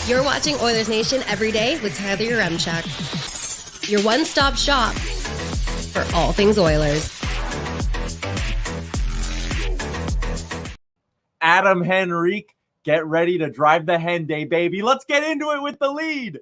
You're watching Oilers Nation Everyday with Tyler Yaremchuk. Your one-stop shop for all things Oilers. Adam Henrik, get ready to drive the hen day, baby. Let's get into it with the lead.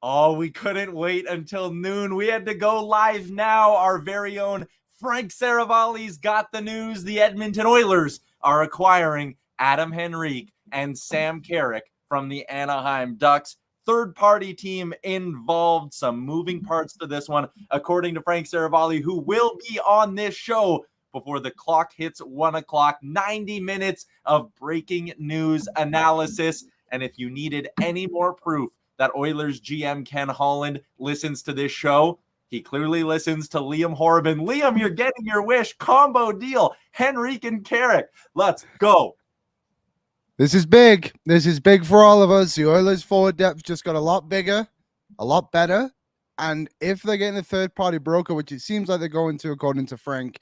Oh, we couldn't wait until noon. We had to go live now. Our very own Frank Seravalli's got the news. The Edmonton Oilers are acquiring Adam Henrik and Sam Carrick from the Anaheim Ducks. Third-party team involved. Some moving parts to this one, according to Frank Seravalli, who will be on this show before the clock hits 1 o'clock. 90 minutes of breaking news analysis. And if you needed any more proof that Oilers GM Ken Holland listens to this show, he clearly listens to Liam Horrobin. Liam, you're getting your wish. Combo deal. Henrik and Carrick. Let's go. This is big. This is big for all of us. The Oilers forward depth just got a lot bigger, a lot better. And if they're getting a third-party broker, which it seems like they're going to, according to Frank,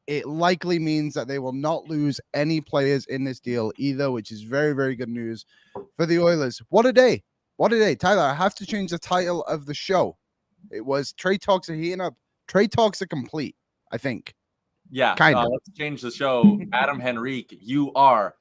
it likely means that they will not lose any players in this deal either, which is very, very good news for the Oilers. What a day. What a day. Tyler, I have to change the title of the show. It was Trade Talks are heating up. Trade Talks are complete, I think. Yeah, kind of. Let's change the show. Adam Henrik, you are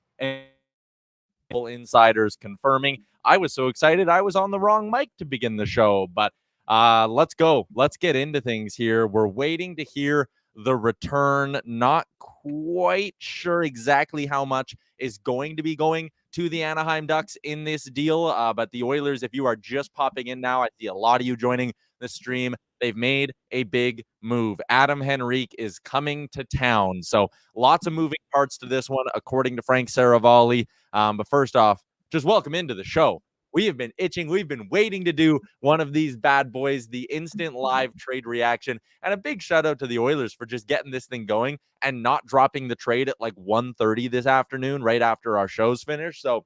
insiders confirming. I was so excited I was on the wrong mic to begin the show, but let's go. Let's get into things here. We're waiting to hear the return. Not quite sure exactly how much is going to be going to the Anaheim Ducks in this deal, but the Oilers, if you are just popping in now, I see a lot of you joining the stream. They've made a big move. Adam Henrik is coming to town. So lots of moving parts to this one, according to Frank Seravalli. But first off, just welcome into the show. We have been itching. We've been waiting to do one of these bad boys, the instant live trade reaction. And a big shout out to the Oilers for just getting this thing going and not dropping the trade at like 1:30 this afternoon, right after our show's finished. So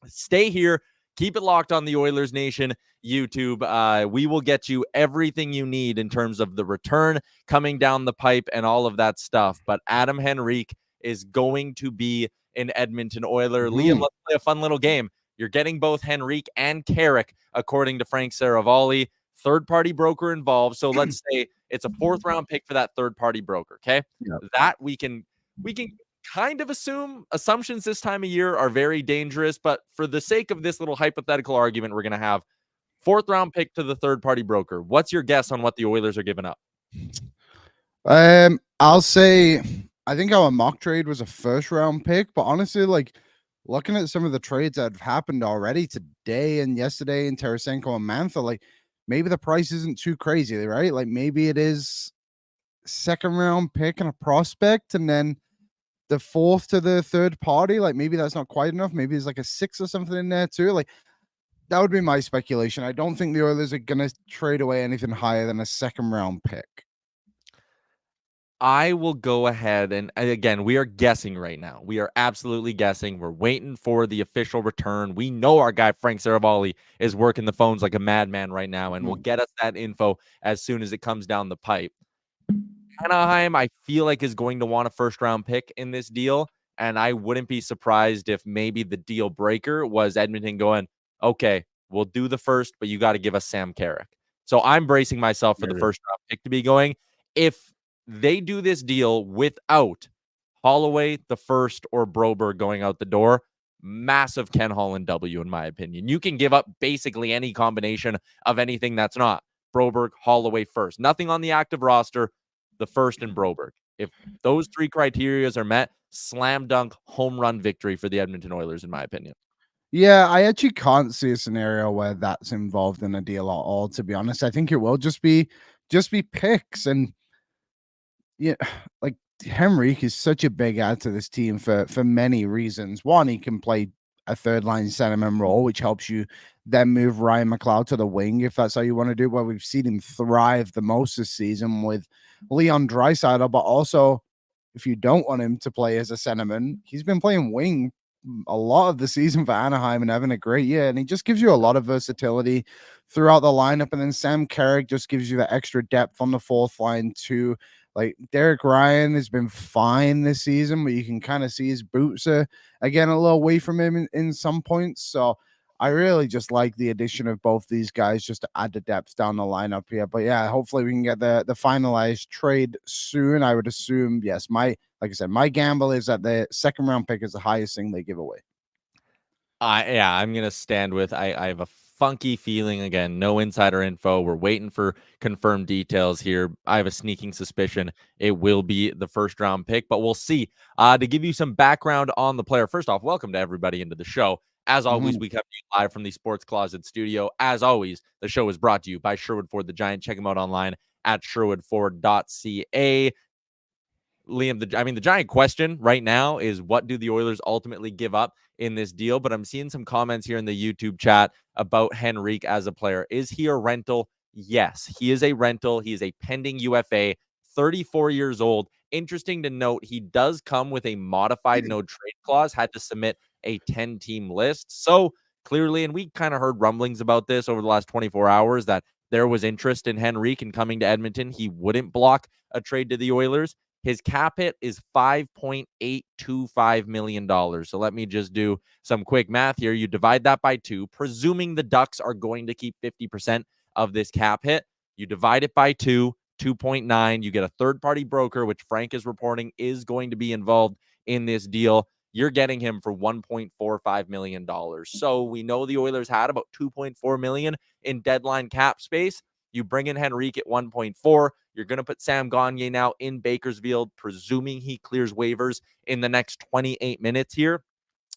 stay here. Keep it locked on the Oilers Nation YouTube. We will get you everything you need in terms of the return coming down the pipe and all of that stuff. But Adam Henrik is going to be an Edmonton Oiler. Liam, let's play a fun little game. You're getting both Henrik and Carrick, according to Frank Seravalli. Third-party broker involved. So let's say it's a fourth-round pick for that third-party broker, okay? Yep. That we can kind of assumptions this time of year are very dangerous, but for the sake of this little hypothetical argument we're going to have, fourth-round pick to the third-party broker. What's your guess on what the Oilers are giving up? I'll say I think our mock trade was a first-round pick, but honestly, like, looking at some of the trades that have happened already today and yesterday in Tarasenko and Mantha, like, maybe the price isn't too crazy, right? Like, maybe it is second-round pick and a prospect, and then the fourth to the third party. Like, maybe that's not quite enough. Maybe there's like a 6 or something in there too. Like, that would be my speculation. I don't think the Oilers are going to trade away anything higher than a second-round pick. I will go ahead and again, we are guessing right now. We are absolutely guessing. We're waiting for the official return. We know our guy Frank Seravalli is working the phones like a madman right now, and will get us that info as soon as it comes down the pipe. Anaheim, I feel like, is going to want a first-round pick in this deal, and I wouldn't be surprised if maybe the deal breaker was Edmonton going, okay, we'll do the first, but you got to give us Sam Carrick. So I'm bracing myself for the first-round pick to be going. If they do this deal without Holloway, the first, or Broberg going out the door, massive Ken Holland W, in my opinion. You can give up basically any combination of anything that's not Broberg, Holloway first. Nothing on the active roster, the first and Broberg. If those three criterias are met, slam dunk home run victory for the Edmonton Oilers, in my opinion. Yeah, I actually can't see a scenario where that's involved in a deal at all, to be honest. I think it will just be picks. And yeah, like, Henrik is such a big add to this team for many reasons. One, he can play a third line centerman role, which helps you then move Ryan McLeod to the wing if that's how you want to do it. Well, we've seen him thrive the most this season with Leon Draisaitl, but also if you don't want him to play as a centerman, he's been playing wing a lot of the season for Anaheim and having a great year, and he just gives you a lot of versatility throughout the lineup. And then Sam Carrick just gives you that extra depth on the fourth line too. Like Derek Ryan has been fine this season, but you can kind of see his boots are again a little away from him in some points. So I really just like the addition of both these guys just to add the depth down the lineup here. But yeah, hopefully we can get the finalized trade soon. I would assume, yes, like I said, my gamble is that the second round pick is the highest thing they give away. Yeah, I'm gonna stand with. I have a funky feeling, again, no insider info. We're waiting for confirmed details here. I have a sneaking suspicion it will be the first round pick, but we'll see. To give you some background on the player, first off, welcome to everybody into the show. As always, we come to you live from the Sports Closet studio. As always, the show is brought to you by Sherwood Ford the Giant. Check them out online at sherwoodford.ca. Liam, the giant question right now is, what do the Oilers ultimately give up in this deal? But I'm seeing some comments here in the YouTube chat about Henrik as a player. Is he a rental? Yes, he is a rental. He is a pending UFA, 34 years old. Interesting to note, he does come with a modified no trade clause, had to submit a 10-team list. So clearly, and we kind of heard rumblings about this over the last 24 hours, that there was interest in Henrik and coming to Edmonton. He wouldn't block a trade to the Oilers. His cap hit is $5.825 million. So let me just do some quick math here. You divide that by 2, presuming the Ducks are going to keep 50% of this cap hit. You divide it by 2, 2.9. You get a third-party broker, which Frank is reporting is going to be involved in this deal. You're getting him for $1.45 million. So we know the Oilers had about $2.4 million in deadline cap space. You bring in Henrik at 1.4. You're going to put Sam Gagner now in Bakersfield, presuming he clears waivers in the next 28 minutes here,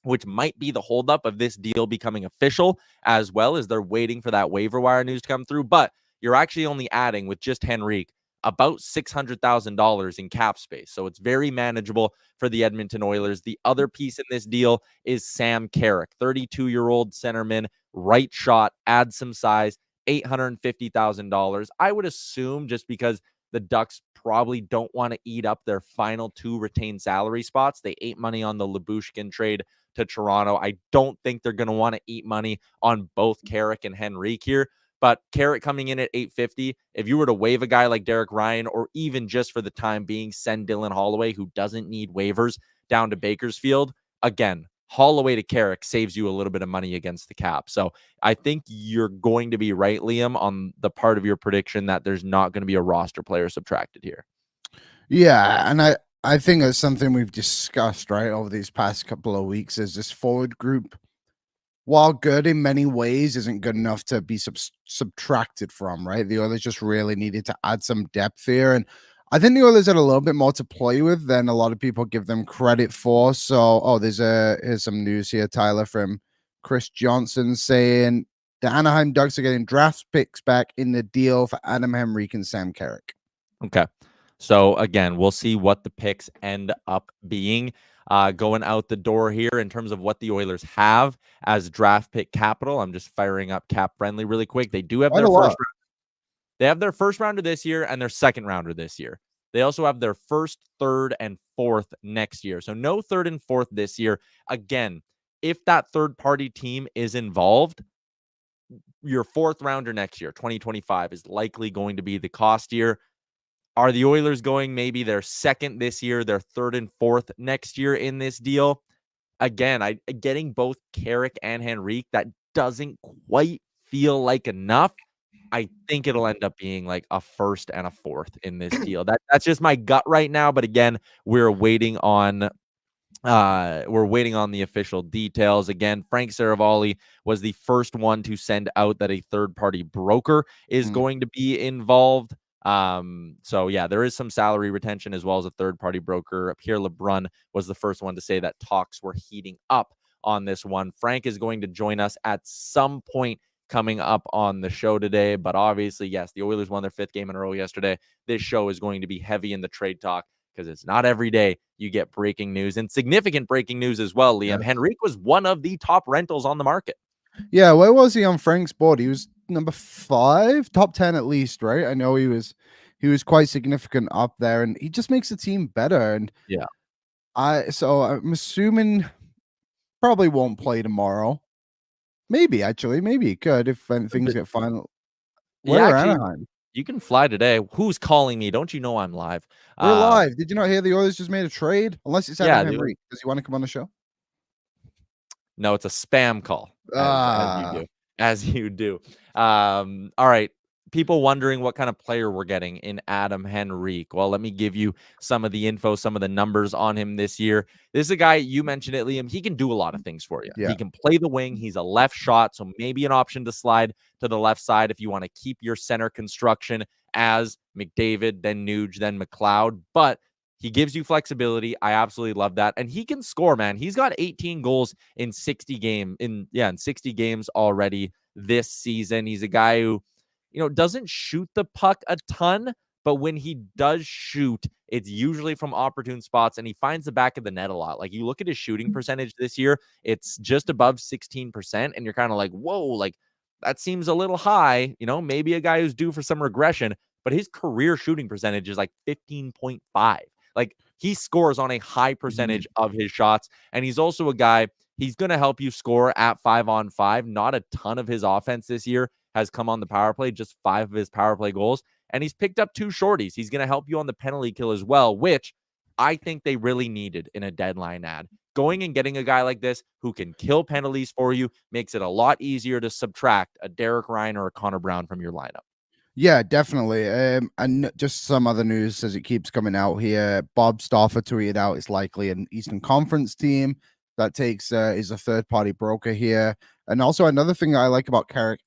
which might be the holdup of this deal becoming official, as well as they're waiting for that waiver wire news to come through. But you're actually only adding, with just Henrik, about $600,000 in cap space. So it's very manageable for the Edmonton Oilers. The other piece in this deal is Sam Carrick, 32-year-old centerman, right shot, add some size, $850,000. I would assume, just because the Ducks probably don't want to eat up their final 2 retained salary spots. They ate money on the Lyubushkin trade to Toronto. I don't think they're going to want to eat money on both Carrick and Henrik here. But Carrick coming in at $850, if you were to waive a guy like Derek Ryan, or even just for the time being send Dylan Holloway, who doesn't need waivers, down to Bakersfield, again, Holloway to Carrick saves you a little bit of money against the cap. So I think you're going to be right, Liam, on the part of your prediction that there's not going to be a roster player subtracted here. Yeah, and I think that's something we've discussed, right, over these past couple of weeks, is this forward group, while good in many ways, isn't good enough to be subtracted from, right? The Oilers just really needed to add some depth here. And I think the Oilers had a little bit more to play with than a lot of people give them credit for. So, here's some news here, Tyler, from Chris Johnson saying the Anaheim Ducks are getting draft picks back in the deal for Adam Henrik and Sam Carrick. Okay. So again, we'll see what the picks end up being going out the door here in terms of what the Oilers have as draft pick capital. I'm just firing up Cap Friendly really quick. They do have their first round. They have their first rounder this year and their second rounder this year. They also have their first, third, and fourth next year. So no third and fourth this year. Again, if that third-party team is involved, your fourth rounder next year, 2025, is likely going to be the cost year. Are the Oilers going maybe their second this year, their third and fourth next year in this deal? Again, getting both Carrick and Henrik, that doesn't quite feel like enough. I think it'll end up being like a first and a fourth in this deal. That's just my gut right now. But again, we're waiting on the official details. Again, Frank Seravalli was the first one to send out that a third-party broker is going to be involved. So yeah, there is some salary retention as well as a third-party broker. Pierre LeBrun was the first one to say that talks were heating up on this one. Frank is going to join us at some point coming up on the show today, but obviously, yes, the Oilers won their 5th game in a row yesterday. This show is going to be heavy in the trade talk because it's not every day you get breaking news, and significant breaking news as well, Liam. Yes. Henrik was one of the top rentals on the market. Yeah, where was he on Frank's board? He was number 5, top 10 at least, right? I know he was quite significant up there, and he just makes the team better. And yeah, so I'm assuming probably won't play tomorrow. Maybe he could if things get final. Where Anaheim? You can fly today. Who's calling me? Don't you know I'm live? We're live. Did you not hear the Oilers just made a trade? Unless it's Adam Henrik. Does he want to come on the show? No, it's a spam call, as you do. All right. People wondering what kind of player we're getting in Adam Henrique. Well, let me give you some of the info, some of the numbers on him this year. This is a guy, you mentioned it, Liam. He can do a lot of things for you. Yeah. He can play the wing. He's a left shot, so maybe an option to slide to the left side if you want to keep your center construction as McDavid, then Nuge, then McLeod. But he gives you flexibility. I absolutely love that. And he can score, man. He's got 18 goals in 60 games already this season. He's a guy who, doesn't shoot the puck a ton, but when he does shoot, it's usually from opportune spots, and he finds the back of the net a lot. Like, you look at his shooting percentage this year, it's just above 16%, and you're kind of like, whoa, like, that seems a little high. Maybe a guy who's due for some regression, but his career shooting percentage is like 15.5. Like, he scores on a high percentage of his shots, and he's also a guy, he's going to help you score at 5-on-5. Not a ton of his offense this year has come on the power play, just 5 of his power play goals, and he's picked up 2 shorties. He's going to help you on the penalty kill as well, which I think they really needed in a deadline ad. Going and getting a guy like this who can kill penalties for you makes it a lot easier to subtract a Derek Ryan or a Connor Brown from your lineup. Yeah, definitely. And just some other news as it keeps coming out here. Bob Stauffer tweeted out it's likely an Eastern Conference team that takes is a third-party broker here. And also another thing I like about Carrick.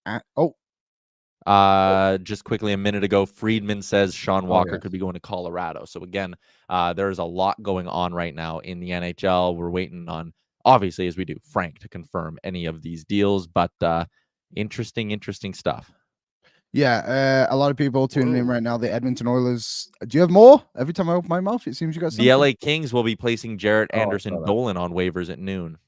Just quickly a minute ago, Friedman says Sean Walker could be going to Colorado. So again, there's a lot going on right now in the NHL. We're waiting on, obviously, as we do, Frank to confirm any of these deals, but interesting stuff. Yeah, a lot of people tuning in right now. The Edmonton Oilers. Do you have more? Every time I open my mouth, it seems you got something. The LA Kings will be placing Jarrett Anderson Dolan on waivers at noon.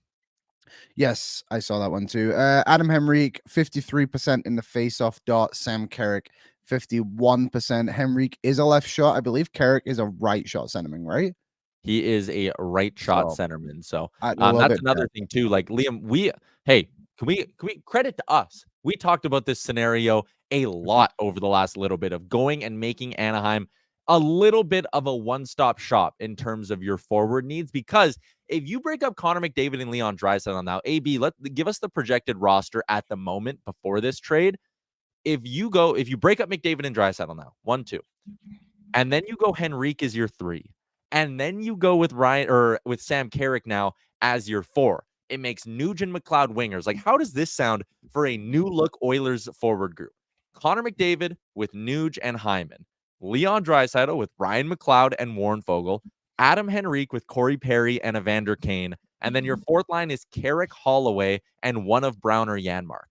Yes, I saw that one too. Adam Henrique, 53% in the face-off dot. Sam Carrick, 51%. Henrique is a left shot. I believe Carrick is a right shot centerman, right? He is a right shot centerman. So that's another thing too. Like, Liam, can we credit to us? We talked about this scenario a lot over the last little bit of going and making Anaheim a little bit of a one-stop shop in terms of your forward needs, because if you break up Connor McDavid and Leon Draisaitl now, AB, give us the projected roster at the moment before this trade. If you break up McDavid and Draisaitl now, 1-2, and then you go Henrique as your 3, and then you go with with Sam Carrick now as your 4, it makes Nuge and McLeod wingers. Like, how does this sound for a new look Oilers forward group? Connor McDavid with Nuge and Hyman, Leon Draisaitl with Ryan McLeod and Warren Fogle, Adam Henrique with Corey Perry and Evander Kane, and then your 4th line is Carrick, Holloway, and one of Brown or Janmark.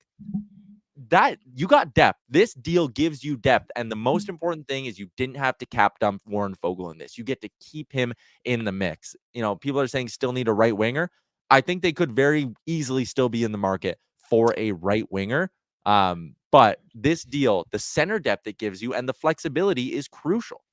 That, you got depth. This deal gives you depth, and the most important thing is you didn't have to cap dump Warren Fogle in this. You get to keep him in the mix. People are saying still need a right winger. I think they could very easily still be in the market for a right winger. But this deal, the center depth it gives you and the flexibility is crucial.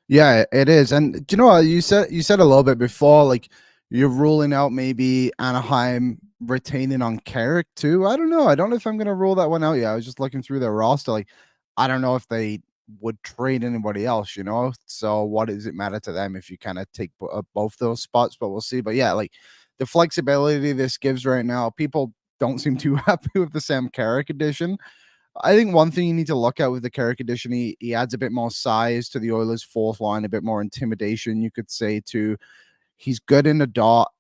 Yeah, it is. And do you know what you said a little bit before, like, you're ruling out maybe Anaheim retaining on Carrick too. I don't know. I don't know if I'm going to rule that one out yet. I was just looking through their roster. Like, I don't know if they would trade anybody else, So what does it matter to them if you kind of take both those spots? But we'll see. But yeah, like, the flexibility this gives right now, people don't seem too happy with the Sam Carrick edition. I think one thing you need to look at with the Carrick edition, he adds a bit more size to the Oilers' 4th line, a bit more intimidation, you could say, too. He's good in the dot.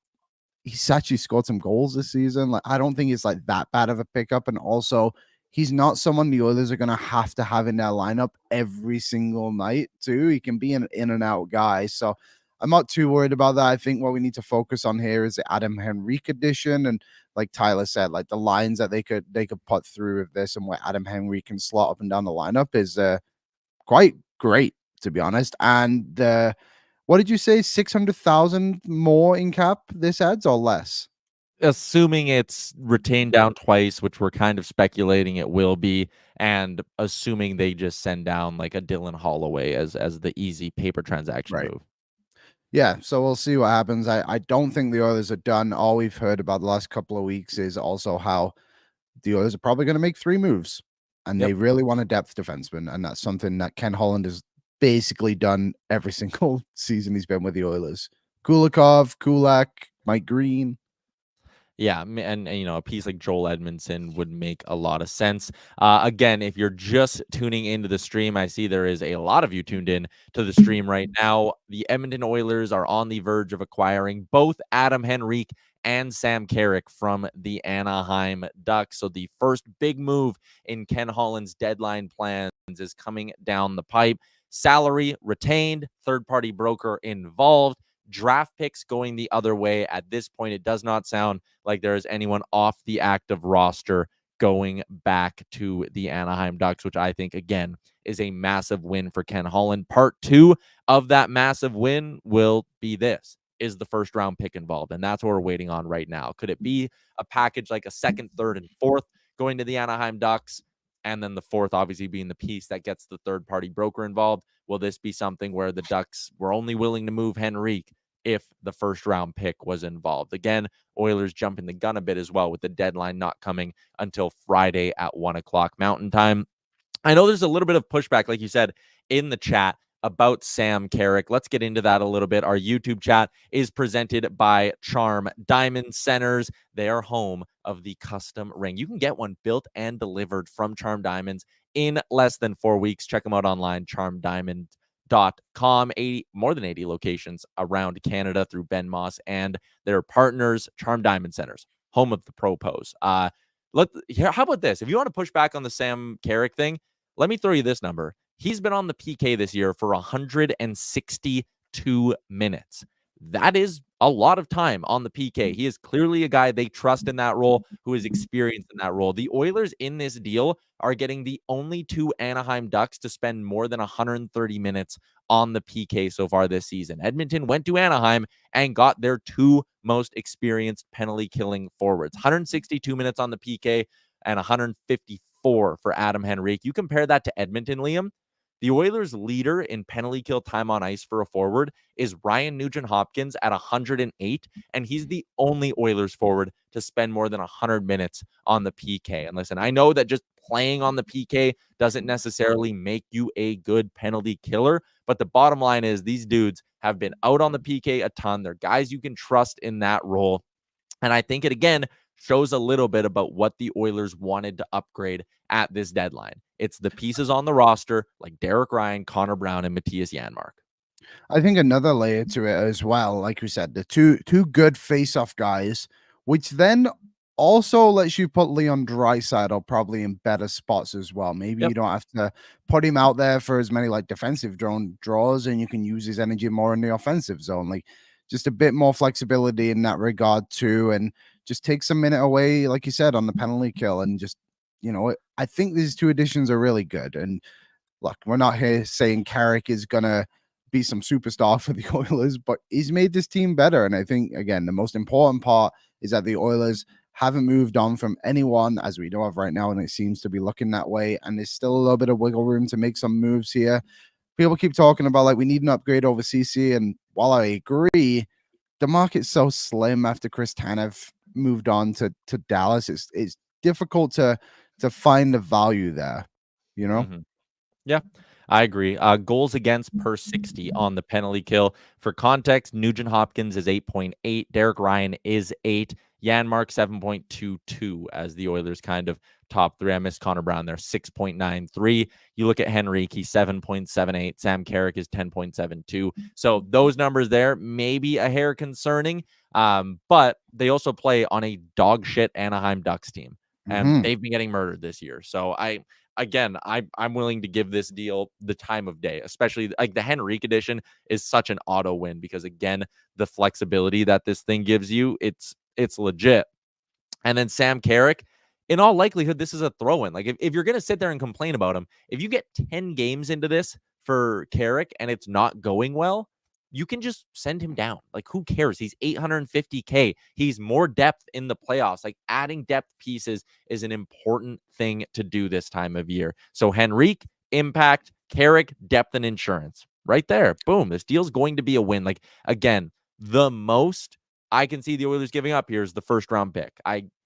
He's actually scored some goals this season. Like, I don't think it's like that bad of a pickup. And also, he's not someone the Oilers are going to have in their lineup every single night, too. He can be an in and out guy. So I'm not too worried about that. I think what we need to focus on here is the Adam Henrique edition. And like Tyler said, like, the lines that they could put through with this and where Adam Henrique can slot up and down the lineup is quite great, to be honest. And what did you say? 600,000 more in cap this adds, or less? Assuming it's retained down twice, which we're kind of speculating it will be, and assuming they just send down like a Dylan Holloway as the easy paper transaction move. Yeah, so we'll see what happens. I don't think the Oilers are done. All we've heard about the last couple of weeks is also how the Oilers are probably going to make 3 moves. and they really want a depth defenseman, and that's something that Ken Holland has basically done every single season he's been with the Oilers. Kulikov, Kulak, Mike Green. Yeah, and you know, a piece like Joel Edmondson would make a lot of sense. Again, if you're just tuning into the stream, I see there is a lot of you tuned in to the stream right now. The Edmonton Oilers are on the verge of acquiring both Adam Henrique and Sam Carrick from the Anaheim Ducks. So the first big move in Ken Holland's deadline plans is coming down the pipe. Salary retained, third-party broker involved. Draft picks going the other way. At this point, it does not sound like there is anyone off the active roster going back to the Anaheim Ducks, which I think, again, is a massive win for Ken Holland. Part 2 of that massive win will be this. Is the first round pick involved? And that's what we're waiting on right now. Could it be a package like a second, third, and fourth going to the Anaheim Ducks? And then the fourth obviously being the piece that gets the third-party broker involved. Will this be something where the Ducks were only willing to move Henrique if the first-round pick was involved? Again, Oilers jumping the gun a bit as well with the deadline not coming until Friday at 1 o'clock Mountain Time. I know there's a little bit of pushback, like you said, in the chat about Sam Carrick. Let's get into that a little bit. Our YouTube chat is presented by Charm Diamond Centers. They are home of the custom ring. You can get one built and delivered from Charm Diamonds in less than 4 weeks. Check them out online, charmdiamond.com. More than 80 locations around Canada through Ben Moss and their partners, Charm Diamond Centers, home of the Pro Pose. How about this? If you want to push back on the Sam Carrick thing, let me throw you this number. He's been on the PK this year for 162 minutes. That is a lot of time on the PK. He is clearly a guy they trust in that role, who is experienced in that role. The Oilers in this deal are getting the only two Anaheim Ducks to spend more than 130 minutes on the PK so far this season. Edmonton went to Anaheim and got their two most experienced penalty killing forwards. 162 minutes on the PK and 154 for Adam Henrique. You compare that to Edmonton, Liam. The Oilers' leader in penalty kill time on ice for a forward is Ryan Nugent-Hopkins at 108, and he's the only Oilers forward to spend more than 100 minutes on the PK. And listen, I know that just playing on the PK doesn't necessarily make you a good penalty killer, but the bottom line is these dudes have been out on the PK a ton. They're guys you can trust in that role. And I think it, again, shows a little bit about what the Oilers wanted to upgrade at this deadline. It's the pieces on the roster like Derek Ryan, Connor Brown, and Matthias Janmark. I think another layer to it as well, like we said, the two good face-off guys, which then also lets you put Leon Draisaitl probably in better spots as well. Maybe you don't have to put him out there for as many like defensive draws, and you can use his energy more in the offensive zone. Like just a bit more flexibility in that regard too, and just takes a minute away, like you said, on the penalty kill. And just, you know, I think these two additions are really good. And look, we're not here saying Carrick is gonna be some superstar for the Oilers, but he's made this team better. And I think, again, the most important part is that the Oilers haven't moved on from anyone as we know of right now, and it seems to be looking that way. And there's still a little bit of wiggle room to make some moves here. People keep talking about like we need an upgrade over CC, and while I agree, the market's so slim after Chris Tanev moved on to Dallas. It's difficult to find the value there, you know? Yeah, I agree. Goals against per 60 on the penalty kill. For context, Nugent Hopkins is 8.8. Derek Ryan is 8. Janmark 7.22 as the Oilers kind of top three. I missed Connor Brown there, 6.93. You look at Henrik, he's 7.78. Sam Carrick is 10.72. So those numbers there may be a hair concerning, but they also play on a dog shit Anaheim Ducks team, and they've been getting murdered this year. So I'm willing to give this deal the time of day, especially like the Henrique edition is such an auto win because, again, the flexibility that this thing gives you, it's legit. And then Sam Carrick, in all likelihood, this is a throw-in. Like if you're going to sit there and complain about him, if you get 10 games into this for Carrick and it's not going well, you can just send him down. Like, who cares? He's $850K. He's more depth in the playoffs. Like, adding depth pieces is an important thing to do this time of year. So Henrique, impact, Carrick, depth and insurance. Right there. Boom. This deal's going to be a win. Like, again, the most I can see the Oilers giving up here is the first round pick.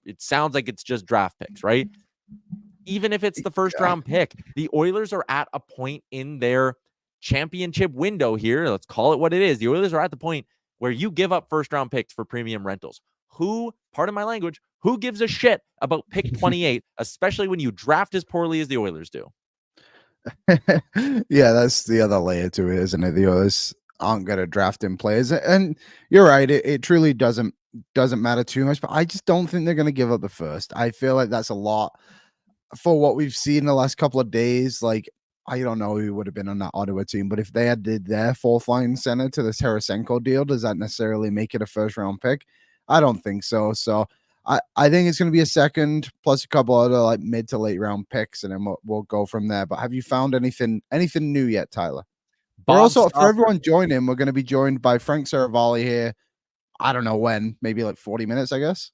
It sounds like it's just draft picks, right? even if it's the first round pick. The Oilers are at a point in their championship window here. Let's call it what it is. The Oilers are at the point where you give up first round picks for premium rentals. Who, pardon my language, who gives a shit about pick 28, especially when you draft as poorly as the Oilers do? Yeah, that's the other layer to it, isn't it? The Oilers aren't going to draft in players, and you're right. It truly doesn't matter too much, but I just don't think they're going to give up the first. I feel like that's a lot for what we've seen the last couple of days. Like, I don't know who would have been on that Ottawa team, but if they had did their fourth line center to the Tarasenko deal, does that necessarily make it a first round pick? I don't think so. So I think it's going to be a second plus a couple other like mid to late round picks, and then we'll go from there. But have you found anything new yet, Tyler? We're also, for everyone joining, we're going to be joined by Frank Seravalli here. I don't know when, maybe like 40 minutes, I guess.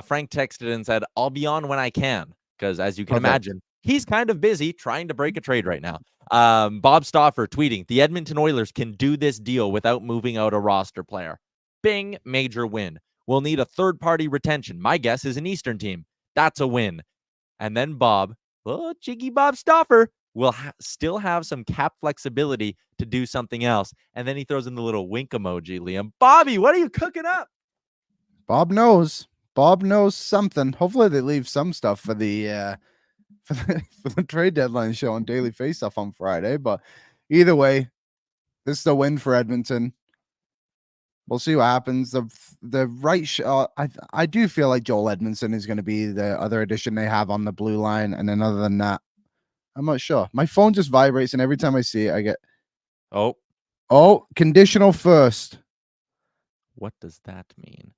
Frank texted and said, I'll be on when I can, because as you can imagine, he's kind of busy trying to break a trade right now. Bob Stauffer tweeting, the Edmonton Oilers can do this deal without moving out a roster player. Bing, major win. We'll need a third-party retention. My guess is an Eastern team. That's a win. And then Bob, cheeky Bob Stauffer, will still have some cap flexibility to do something else. And then he throws in the little wink emoji, Liam. Bobby, what are you cooking up? Bob knows. Bob knows something. Hopefully they leave some stuff for the for the trade deadline show on Daily Faceoff on Friday. But either way, this is a win for Edmonton. We'll see what happens. The right shot. I do feel like Joel Edmondson is going to be the other addition they have on the blue line, and then other than that, I'm not sure. My phone just vibrates, and every time I see it, I get conditional first. What does that mean?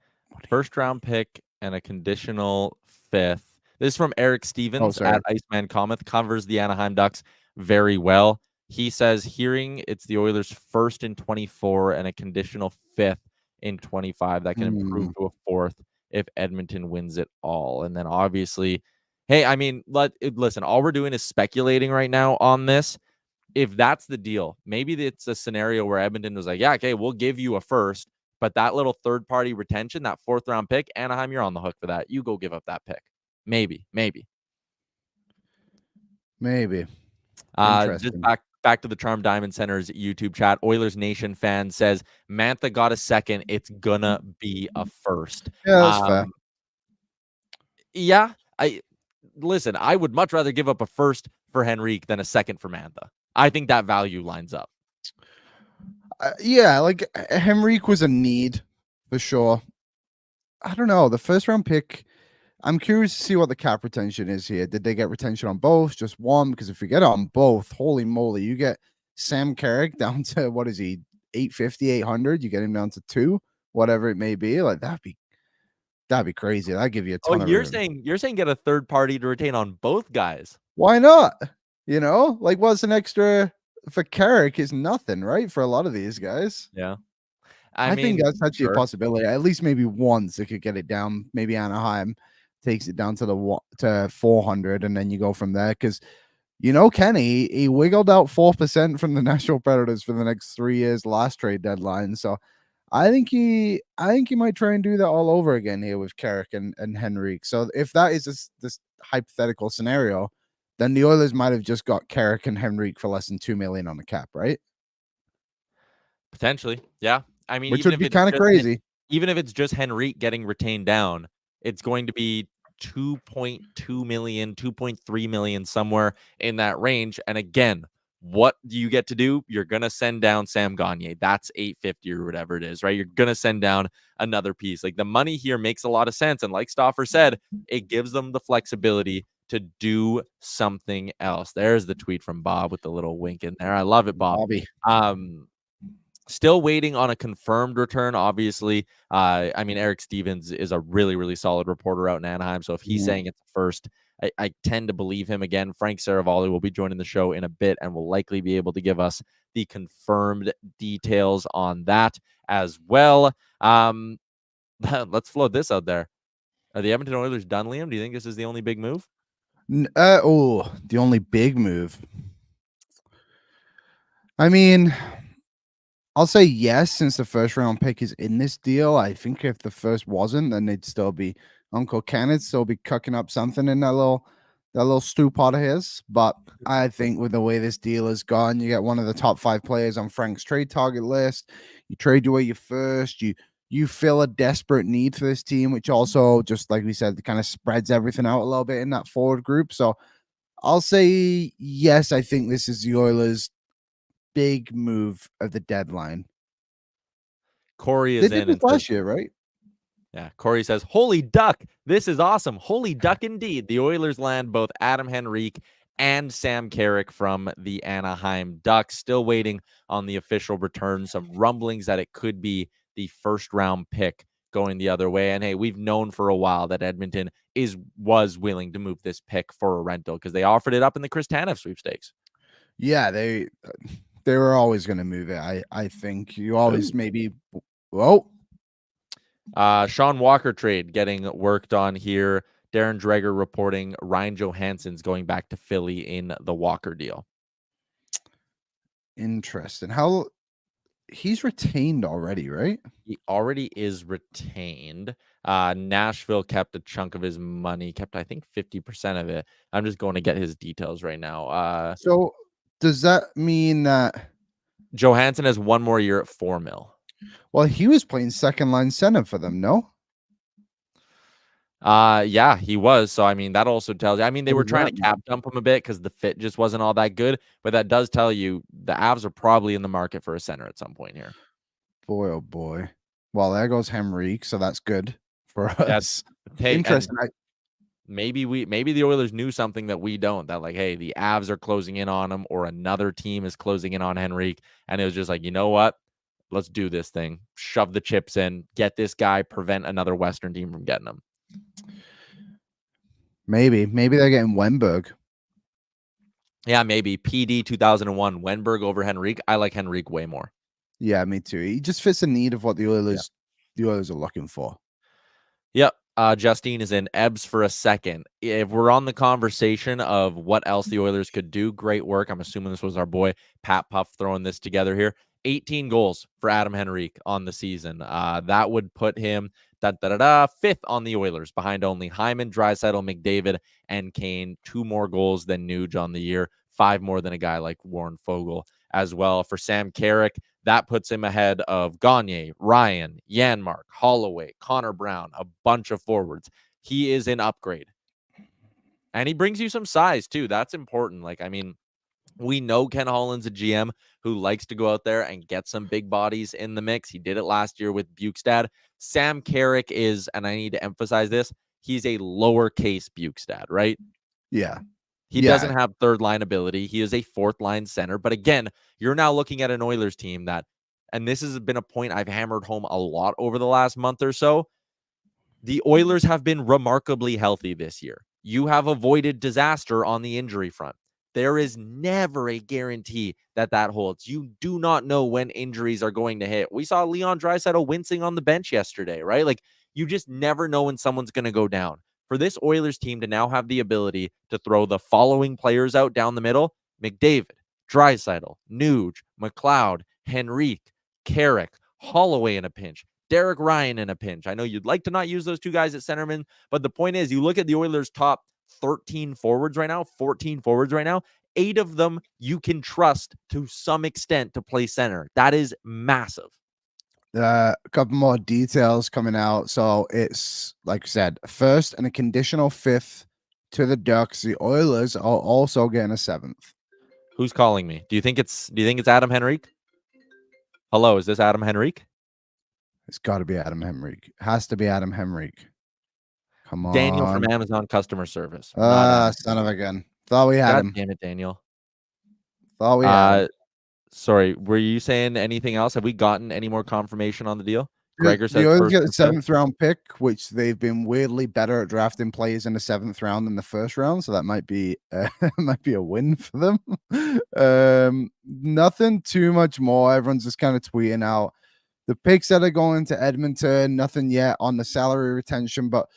First round pick and a conditional fifth. This is from Eric Stevens at Iceman Cometh, covers the Anaheim Ducks very well. He says, hearing it's the Oilers' first in 24 and a conditional fifth in 25, that can improve to a fourth if Edmonton wins it all. And then obviously, hey, I mean, listen, all we're doing is speculating right now on this. If that's the deal, maybe it's a scenario where Edmonton was like, yeah, okay, we'll give you a first, but that little third-party retention, that fourth-round pick, Anaheim, you're on the hook for that. You go give up that pick. Maybe. Just back to the Charm Diamond Center's YouTube chat. Oilers Nation fan says, Mantha got a second. It's gonna be a first. Yeah, that's fair. Yeah, listen, I would much rather give up a first for Henrik than a second for Mantha. I think that value lines up. Yeah, like Henrik was a need for sure. I don't know. The first round pick, I'm curious to see what the cap retention is here. Did they get retention on both? Just one? Because if you get it on both, holy moly, you get Sam Carrick down to, what is he, 850, 800? You get him down to 2, whatever it may be. Like that'd be crazy. That'd give you a ton of you're room. saying get a third party to retain on both guys. Why not? You know, like what's an extra for Carrick is nothing, right? For a lot of these guys. Yeah. I think that's actually a possibility. At least maybe once they could get it down. Maybe Anaheim takes it down to 400, and then you go from there. Because Kenny, he wiggled out 4% from the Nashville Predators for the next 3 years last trade deadline. So I think he might try and do that all over again here with Carrick and Henrik. So if that is this hypothetical scenario, then the Oilers might have just got Carrick and Henrik for less than $2 million on the cap, right? Potentially, yeah. I mean, which would be kind of crazy. Even if it's just Henrik getting retained down, it's going to be 2.2 million, 2.3 million, somewhere in that range. And again, what do you get to do? You're going to send down Sam Gagner. That's 850 or whatever it is, right? You're going to send down another piece. Like the money here makes a lot of sense. And like Stauffer said, it gives them the flexibility to do something else. There's the tweet from Bob with the little wink in there. I love it, Bob. Bobby. Still waiting on a confirmed return, obviously. I mean, Eric Stevens is a really, really solid reporter out in Anaheim. So if he's saying it's first, I tend to believe him. Again, Frank Seravalli will be joining the show in a bit and will likely be able to give us the confirmed details on that as well. Let's float this out there. Are the Edmonton Oilers done, Liam? Do you think this is the only big move? The only big move. I mean, I'll say yes, since the first round pick is in this deal. I think if the first wasn't, then they'd still be Uncle Ken would still be cooking up something in that that little stew pot of his. But I think with the way this deal has gone, you get one of the top 5 players on Frank's trade target list. You trade away your first. You fill a desperate need for this team, which also, just like we said, kind of spreads everything out a little bit in that forward group. So I'll say yes. I think this is the Oilers' big move of the deadline. Corey is they in did this last year, right? Yeah, Corey says, "Holy duck, this is awesome. Holy duck indeed." The Oilers land both Adam Henrique and Sam Carrick from the Anaheim Ducks. Still waiting on the official return. Some rumblings that it could be the first round pick going the other way. And hey, we've known for a while that Edmonton was willing to move this pick for a rental because they offered it up in the Chris Tanev sweepstakes. Yeah, they were always going to move it. I think you always maybe. Whoa. Sean Walker trade getting worked on here. Darren Dreger reporting Ryan Johansson's going back to Philly in the Walker deal. Interesting. How he's retained already, right? He already is retained. Nashville kept a chunk of his money, kept I think 50% of it. I'm just going to get his details right now. So does that mean that Johansson has 1 more year at $4 million? Well, he was playing second line center for them, no? Yeah, he was. So I mean, that also tells you. I mean, they were trying to cap dump him a bit because the fit just wasn't all that good. But that does tell you the Avs are probably in the market for a center at some point here. Boy, oh boy. Well, there goes Henrik, so that's good for us. Hey, interesting. Maybe the Oilers knew something that we don't. That like, hey, the Avs are closing in on him, or another team is closing in on Henrik, and it was just like, you know what? Let's do this thing. Shove the chips in. Get this guy. Prevent another Western team from getting him. Maybe they're getting Wenberg. Yeah, maybe. PD 2001. Wenberg over Henrik. I like Henrik way more. Yeah, me too. He just fits the need of what the Oilers are looking for. Yep. Justine is in. Ebbs for a second. If we're on the conversation of what else the Oilers could do, great work. I'm assuming this was our boy Pat Puff throwing this together here. 18 goals for Adam Henrique on the season. That would put him 5th on the Oilers, behind only Hyman, Draisaitl, McDavid, and Kane. 2 more goals than Nuge on the year. 5 more than a guy like Warren Fogle as well. For Sam Carrick, that puts him ahead of Gagne, Ryan, Janmark, Holloway, Connor Brown, a bunch of forwards. He is an upgrade. And he brings you some size, too. That's important. Like, I mean, we know Ken Holland's a GM who likes to go out there and get some big bodies in the mix. He did it last year with Bukestad. Sam Carrick is, and I need to emphasize this, he's a lowercase Bukestad, right? Yeah. He doesn't have third line ability. He is a 4th line center. But again, you're now looking at an Oilers team that, and this has been a point I've hammered home a lot over the last month or so, the Oilers have been remarkably healthy this year. You have avoided disaster on the injury front. There is never a guarantee that holds. You do not know when injuries are going to hit. We saw Leon Draisaitl wincing on the bench yesterday, right? Like, you just never know when someone's going to go down. For this Oilers team to now have the ability to throw the following players out down the middle: McDavid, Draisaitl, Nuge, McLeod, Henrique, Carrick, Holloway in a pinch, Derek Ryan in a pinch. I know you'd like to not use those 2 guys at centerman, but the point is, you look at the Oilers' top 13 forwards right now, 14 forwards right now, 8 of them you can trust to some extent to play center. That is massive. A couple more details coming out. So it's, like I said, 1st and a conditional 5th to the Ducks. The Oilers are also getting a 7th. Who's calling me? Do you think it's Adam Henrique? Hello, is this Adam Henrique? It's got to be Adam Henrique. Has to be Adam Henrique. Come on. Daniel from Amazon customer service. Son of a gun. Thought we had him. Damn it, Daniel. Thought we had him. Sorry, were you saying anything else? Have we gotten any more confirmation on the deal? Gregor said the Oilers first get a 7th round pick, which they've been weirdly better at drafting players in the 7th round than the 1st round, so that might be a win for them. Nothing too much more. Everyone's just kind of tweeting out the picks that are going to Edmonton. Nothing yet on the salary retention, but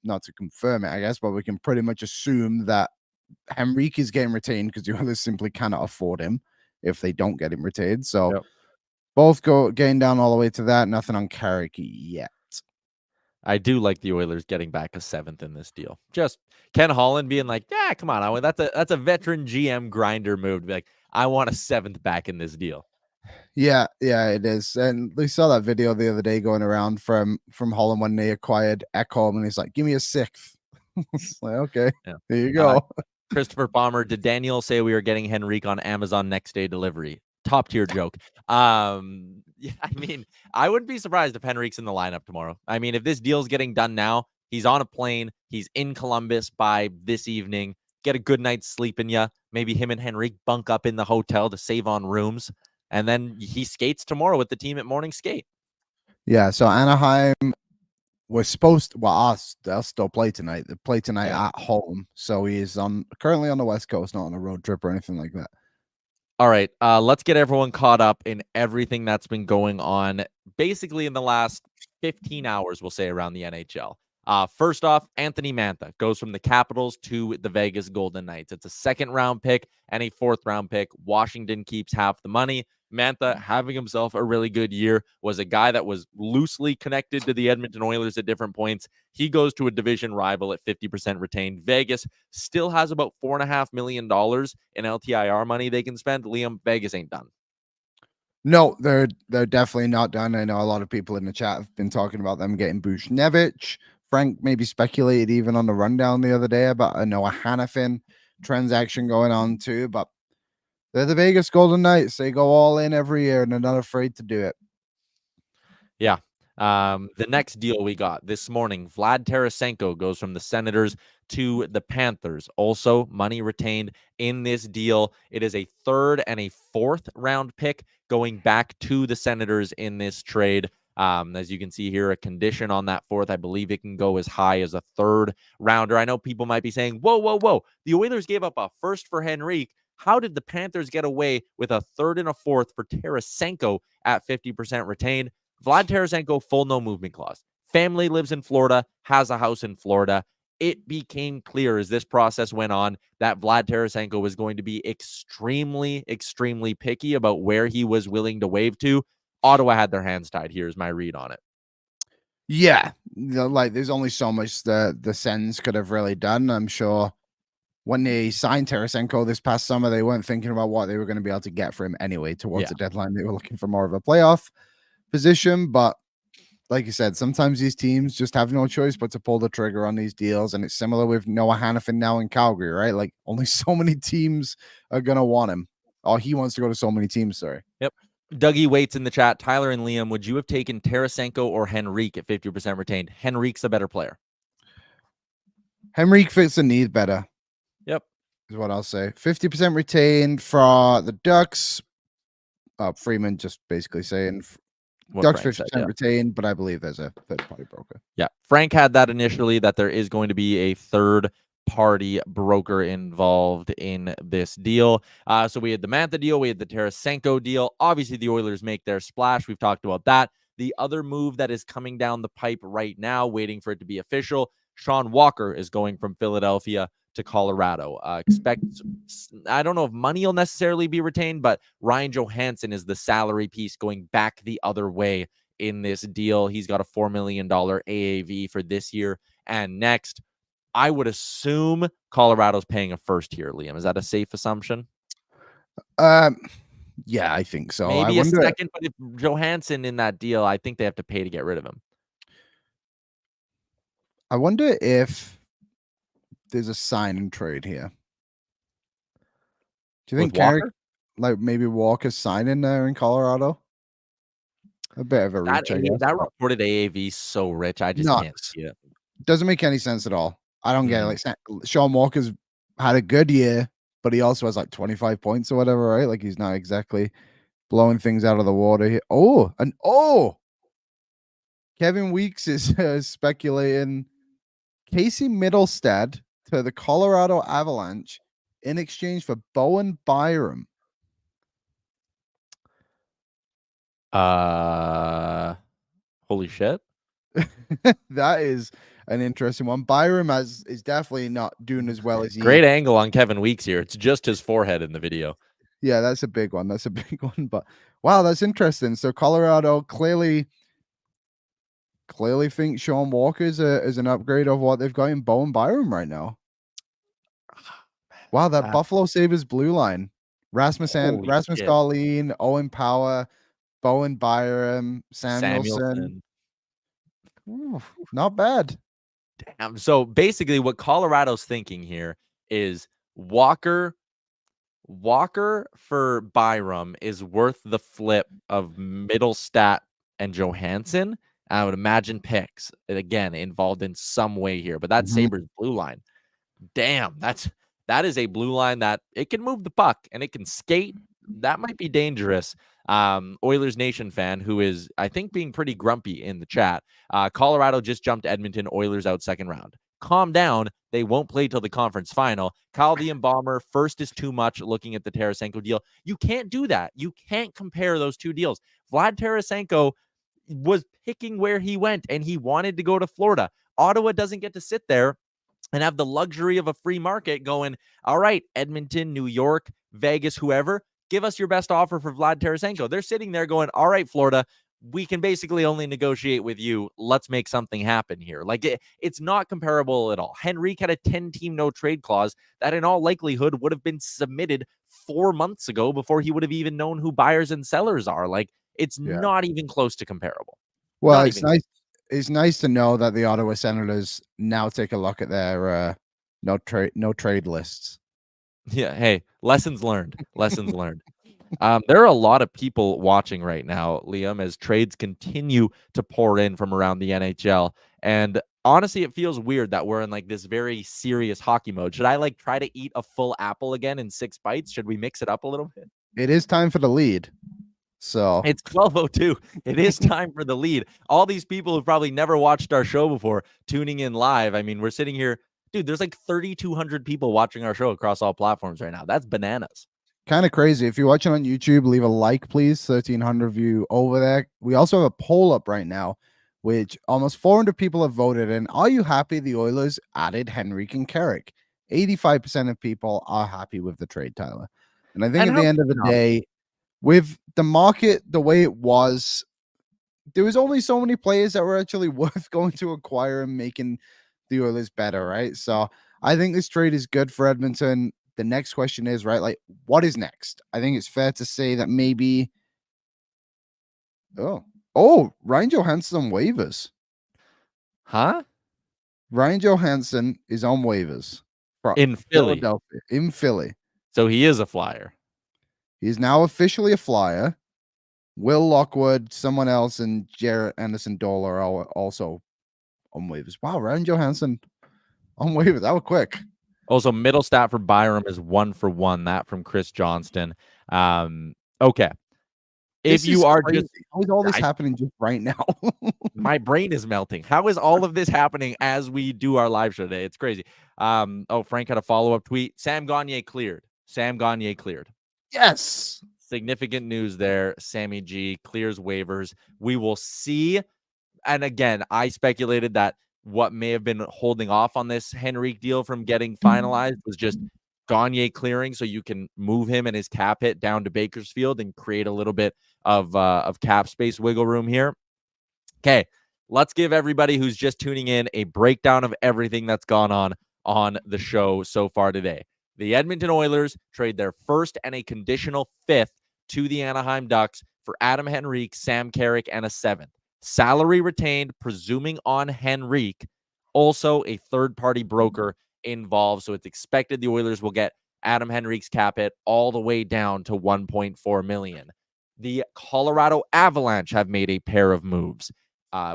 not to confirm it, I guess, but we can pretty much assume that Henrique is getting retained because the Oilers simply cannot afford him if they don't get him retained. So both getting down all the way to that. Nothing on Carrick yet. I do like the Oilers getting back a 7th in this deal. Just Ken Holland being like, yeah, come on. That's a veteran GM grinder move to be like, I want a 7th back in this deal. Yeah, it is. And we saw that video the other day going around from Holland when they acquired Ekholm, and he's like, give me a 6th. It's like, okay, there you go. Christopher Palmer, did Daniel say we are getting Henrik on Amazon next day delivery? Top tier joke. Yeah, I mean, I wouldn't be surprised if Henrik's in the lineup tomorrow. I mean, if this deal's getting done now, he's on a plane, he's in Columbus by this evening. Get a good night's sleep in ya. Maybe him and Henrik bunk up in the hotel to save on rooms, and then he skates tomorrow with the team at morning skate. Yeah, so Anaheim was supposed to, well, they'll still play tonight. They play tonight at home. So he is currently on the West Coast, not on a road trip or anything like that. All right, let's get everyone caught up in everything that's been going on basically in the last 15 hours, we'll say, around the NHL. First off, Anthony Mantha goes from the Capitals to the Vegas Golden Knights. It's a 2nd-round pick and a 4th-round pick. Washington keeps half the money. Mantha, having himself a really good year, was a guy that was loosely connected to the Edmonton Oilers at different points. He goes to a division rival at 50% retained. Vegas still has about $4.5 million in LTIR money they can spend. Liam, Vegas ain't done. No, they're definitely not done. I know a lot of people in the chat have been talking about them getting Buchnevich. Frank maybe speculated even on the rundown the other day about a Noah Hannafin transaction going on too, but they're the Vegas Golden Knights. They go all in every year and they're not afraid to do it. Yeah. The next deal we got this morning, Vlad Tarasenko goes from the Senators to the Panthers. Also, money retained in this deal. It is a 3rd and a 4th-round pick going back to the Senators in this trade. As you can see here, a condition on that 4th. I believe it can go as high as a 3rd-rounder. I know people might be saying, whoa. The Oilers gave up a 1st for Henrik. How did the Panthers get away with a 3rd and a 4th for Tarasenko at 50% retained? Vlad Tarasenko, full no movement clause. Family lives in Florida, has a house in Florida. It became clear as this process went on that Vlad Tarasenko was going to be extremely, extremely picky about where he was willing to waive to. Ottawa had their hands tied. Here's my read on it. Yeah, like there's only so much the Sens could have really done. I'm sure when they signed Tarasenko this past summer, they weren't thinking about what they were going to be able to get for him anyway. Towards the deadline, they were looking for more of a playoff position. But like you said, sometimes these teams just have no choice but to pull the trigger on these deals. And it's similar with Noah Hannafin now in Calgary, right? Like only so many teams are going to want him. Oh, he wants to go to so many teams. Sorry. Yep. Dougie waits in the chat. Tyler and Liam, would you have taken Tarasenko or Henrik at 50% retained? Henrik's a better player. Henrik fits the need better. Yep. Is what I'll say. 50% retained for the Ducks. Freeman just basically saying Ducks 50% retained, but I believe there's a third-party broker. Yeah. Frank had that initially, that there is going to be a third-party broker involved in this deal. So we had the Mantha deal. We had the Tarasenko deal. Obviously, the Oilers make their splash. We've talked about that. The other move that is coming down the pipe right now, waiting for it to be official, Shawn Walker is going from Philadelphia to Colorado. I don't know if money will necessarily be retained, but Ryan Johansson is the salary piece going back the other way in this deal. He's got a $4 million AAV for this year and next. I would assume Colorado's paying a 1st here, Liam. Is that a safe assumption? Yeah, I think so. Maybe a 2nd, but if Johansson in that deal, I think they have to pay to get rid of him. I wonder if there's a sign and trade here. Do you think Carrick, like maybe Walker's signing there in Colorado? A bit of a reach, I guess. That reported AAV so rich, I just can't see it. Doesn't make any sense at all. I don't get it. Like Shawn Walker's had a good year, but he also has like 25 points or whatever, right? Like he's not exactly blowing things out of the water here. Kevin Weeks is speculating Casey Middlestad to the Colorado Avalanche in exchange for Bowen Byram. Holy shit. That is an interesting one. Byram is definitely not doing as well as he. Great angle on Kevin Weeks here. It's just his forehead in the video. Yeah, that's a big one. But wow, that's interesting. So Colorado clearly clearly think Sean Walker is an upgrade of what they've got in Bowen Byram right now. Wow, that Buffalo Sabres blue line. Rasmus shit. Dahlin, Owen Power, Bowen Byram, Samuelson. Ooh, not bad. Damn. So basically what Colorado's thinking here is Walker for Byram is worth the flip of Middlestat and Johansson. I would imagine picks, again, involved in some way here, but that's Sabres blue line. Damn, that is a blue line that it can move the puck and it can skate. That might be dangerous. Oilers Nation fan who is, I think, being pretty grumpy in the chat. Colorado just jumped Edmonton Oilers out second round. Calm down. They won't play till the conference final. Kyle the Embalmer, first is too much looking at the Tarasenko deal. You can't do that. You can't compare those two deals. Vlad Tarasenko was picking where he went, and he wanted to go to Florida. Ottawa doesn't get to sit there and have the luxury of a free market going, all right, Edmonton, New York, Vegas, whoever, give us your best offer for Vlad Tarasenko. They're sitting there going, all right, Florida, we can basically only negotiate with you. Let's make something happen here. Like, it's not comparable at all. Henrik had a 10-team no-trade clause that in all likelihood would have been submitted 4 months ago before he would have even known who buyers and sellers are. Like, it's not even close to comparable. Well, it's nice. It's nice to know that the Ottawa Senators now take a look at their no trade lists. Yeah. Hey, lessons learned. Lessons learned. There are a lot of people watching right now, Liam, as trades continue to pour in from around the NHL. And honestly, it feels weird that we're in like this very serious hockey mode. Should I like try to eat a full apple again in 6 bites? Should we mix it up a little bit? It is time for the lead. So it's 12:02. It is time for the lead. All these people who've probably never watched our show before tuning in live. I mean, we're sitting here, dude, there's like 3,200 people watching our show across all platforms right now. That's bananas. Kind of crazy. If you're watching on YouTube, leave a like, please. 1,300 of you over there. We also have a poll up right now, which almost 400 people have voted in. Are you happy the Oilers added Henrik and Carrick? 85% of people are happy with the trade, Tyler. And I think at the end of the day, with the market the way it was, there was only so many players that were actually worth going to acquire and making the Oilers better, right? So I think this trade is good for Edmonton. The next question is, right, like, what is next? I think it's fair to say that maybe... Oh, Ryan Johansson on waivers. Huh? Ryan Johansson is on waivers. In Philly. Philadelphia. In Philly. So he is a flyer. He's now officially a flyer. Will Lockwood, someone else, and Jarrett Anderson-Doll are also on waivers. Wow, Ryan Johansson on waivers. That was quick. Also, middle stat for Byram is 1-for-1. That from Chris Johnston. Okay. If you are crazy. just... How is all this happening just right now? My brain is melting. How is all of this happening as we do our live show today? It's crazy. Frank had a follow-up tweet. Sam Gagner cleared. Yes. Significant news there. Sammy G clears waivers. We will see. And again, I speculated that what may have been holding off on this Henrik deal from getting finalized was just Gagner clearing, so you can move him and his cap hit down to Bakersfield and create a little bit of cap space wiggle room here. Okay, let's give everybody who's just tuning in a breakdown of everything that's gone on the show so far today. The Edmonton Oilers trade their first and a conditional 5th to the Anaheim Ducks for Adam Henrique, Sam Carrick, and a 7th. Salary retained, presuming on Henrique. Also, a third-party broker involved, so it's expected the Oilers will get Adam Henrique's cap hit all the way down to $1.4 million. The Colorado Avalanche have made a pair of moves.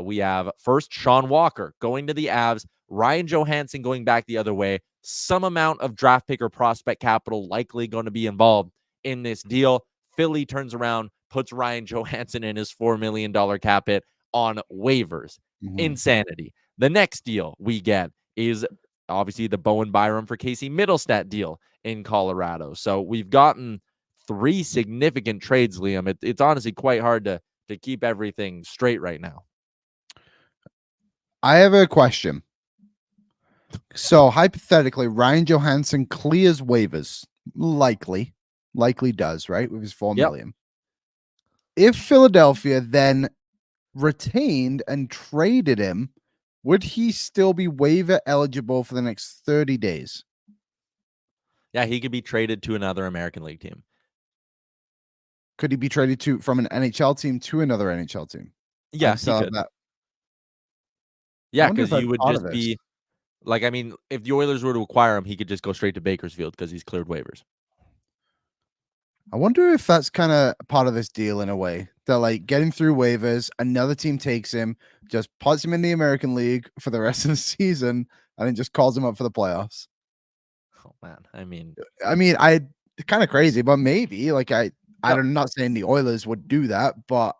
We have first Shawn Walker going to the Avs, Ryan Johansson going back the other way. Some amount of draft pick or prospect capital likely going to be involved in this deal. Philly turns around, puts Ryan Johansson in his $4 million cap hit on waivers. Insanity. The next deal we get is obviously the Bowen Byram for Casey Middlestat deal in Colorado. So we've gotten 3 significant trades, Liam. It's honestly quite hard to keep everything straight right now. I have a question. So hypothetically, Ryan Johansson clears waivers. Likely does, right? With his $4 million. If Philadelphia then retained and traded him, would he still be waiver eligible for the next 30 days? Yeah, he could be traded to another American League team. Could he be traded from an NHL team to another NHL team? Yeah, he could. Yeah, because you would just be like, I mean, if the Oilers were to acquire him, he could just go straight to Bakersfield because he's cleared waivers. I wonder if that's kind of part of this deal in a way. They're like getting through waivers, another team takes him, just puts him in the American League for the rest of the season, and then just calls him up for the playoffs. Oh man, I mean, I kind of crazy, but maybe I'm not saying the Oilers would do that, but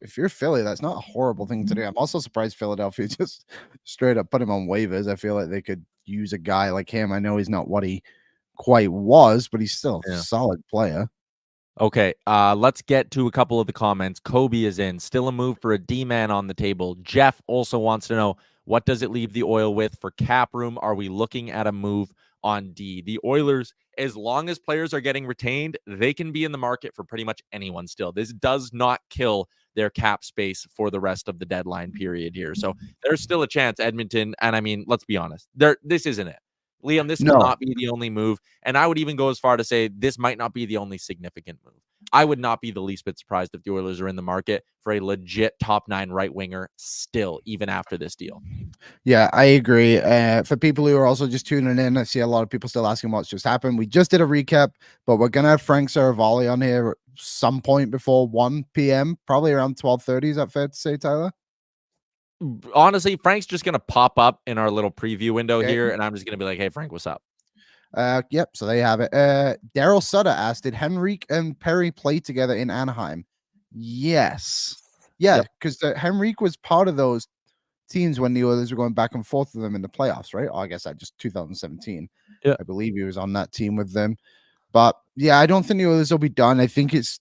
if you're Philly, that's not a horrible thing to do. I'm also surprised Philadelphia just straight up put him on waivers. I feel like they could use a guy like him. I know he's not what he quite was, but he's still a solid player. Okay, let's get to a couple of the comments. Kobe is in. Still a move for a D-man on the table. Jeff also wants to know, what does it leave the Oil with for cap room? Are we looking at a move on D? The Oilers, as long as players are getting retained, they can be in the market for pretty much anyone still. This does not kill their cap space for the rest of the deadline period here. So there's still a chance Edmonton, and I mean, let's be honest, this isn't it. Liam, this will not be the only move. And I would even go as far to say this might not be the only significant move. I would not be the least bit surprised if the Oilers are in the market for a legit top 9 right winger still, even after this deal. Yeah, I agree. For people who are also just tuning in, I see a lot of people still asking what's just happened. We just did a recap, but we're going to have Frank Seravalli on here at some point before 1 p.m., probably around 12:30. Is that fair to say, Tyler? Honestly, Frank's just going to pop up in our little preview window here, and I'm just going to be like, hey, Frank, what's up? Yep, so there you have it. Daryl Sutter asked, did Henrik and Perry play together in Anaheim? Yes. Yeah, because Henrik was part of those teams when the Oilers were going back and forth with them in the playoffs, right? Oh, I guess that just 2017. Yeah. I believe he was on that team with them. But yeah, I don't think the Oilers will be done. I think it's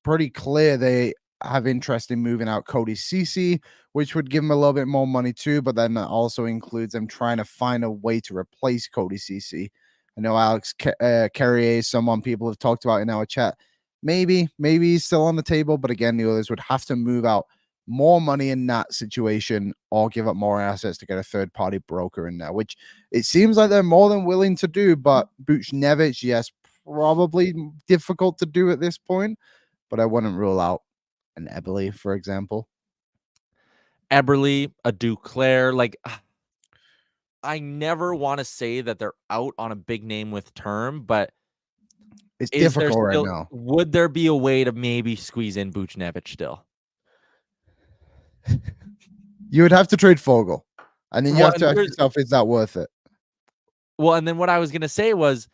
pretty clear they have interest in moving out Cody Ceci, which would give them a little bit more money too, but then that also includes them trying to find a way to replace Cody Ceci. I know Alex Carrier is someone people have talked about in our chat. Maybe he's still on the table, but again, the Oilers would have to move out more money in that situation or give up more assets to get a third-party broker in there, which it seems like they're more than willing to do. But Buchnevich, yes, probably difficult to do at this point, but I wouldn't rule out an Eberle, for example. Eberle, a Duclair, like I never want to say that they're out on a big name with term, but it's difficult right now. Would there be a way to maybe squeeze in Buchnevich still? You would have to trade Fogle, and then you have to ask yourself, is that worth it? Well, and then what I was going to say was,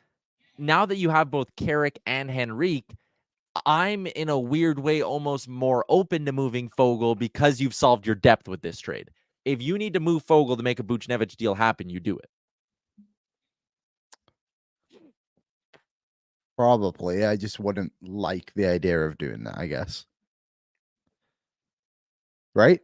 now that you have both Carrick and Henrik, I'm in a weird way almost more open to moving Fogle because you've solved your depth with this trade. If you need to move Fogle to make a Buchnevich deal happen, you do it. Probably. I just wouldn't like the idea of doing that, I guess. Right?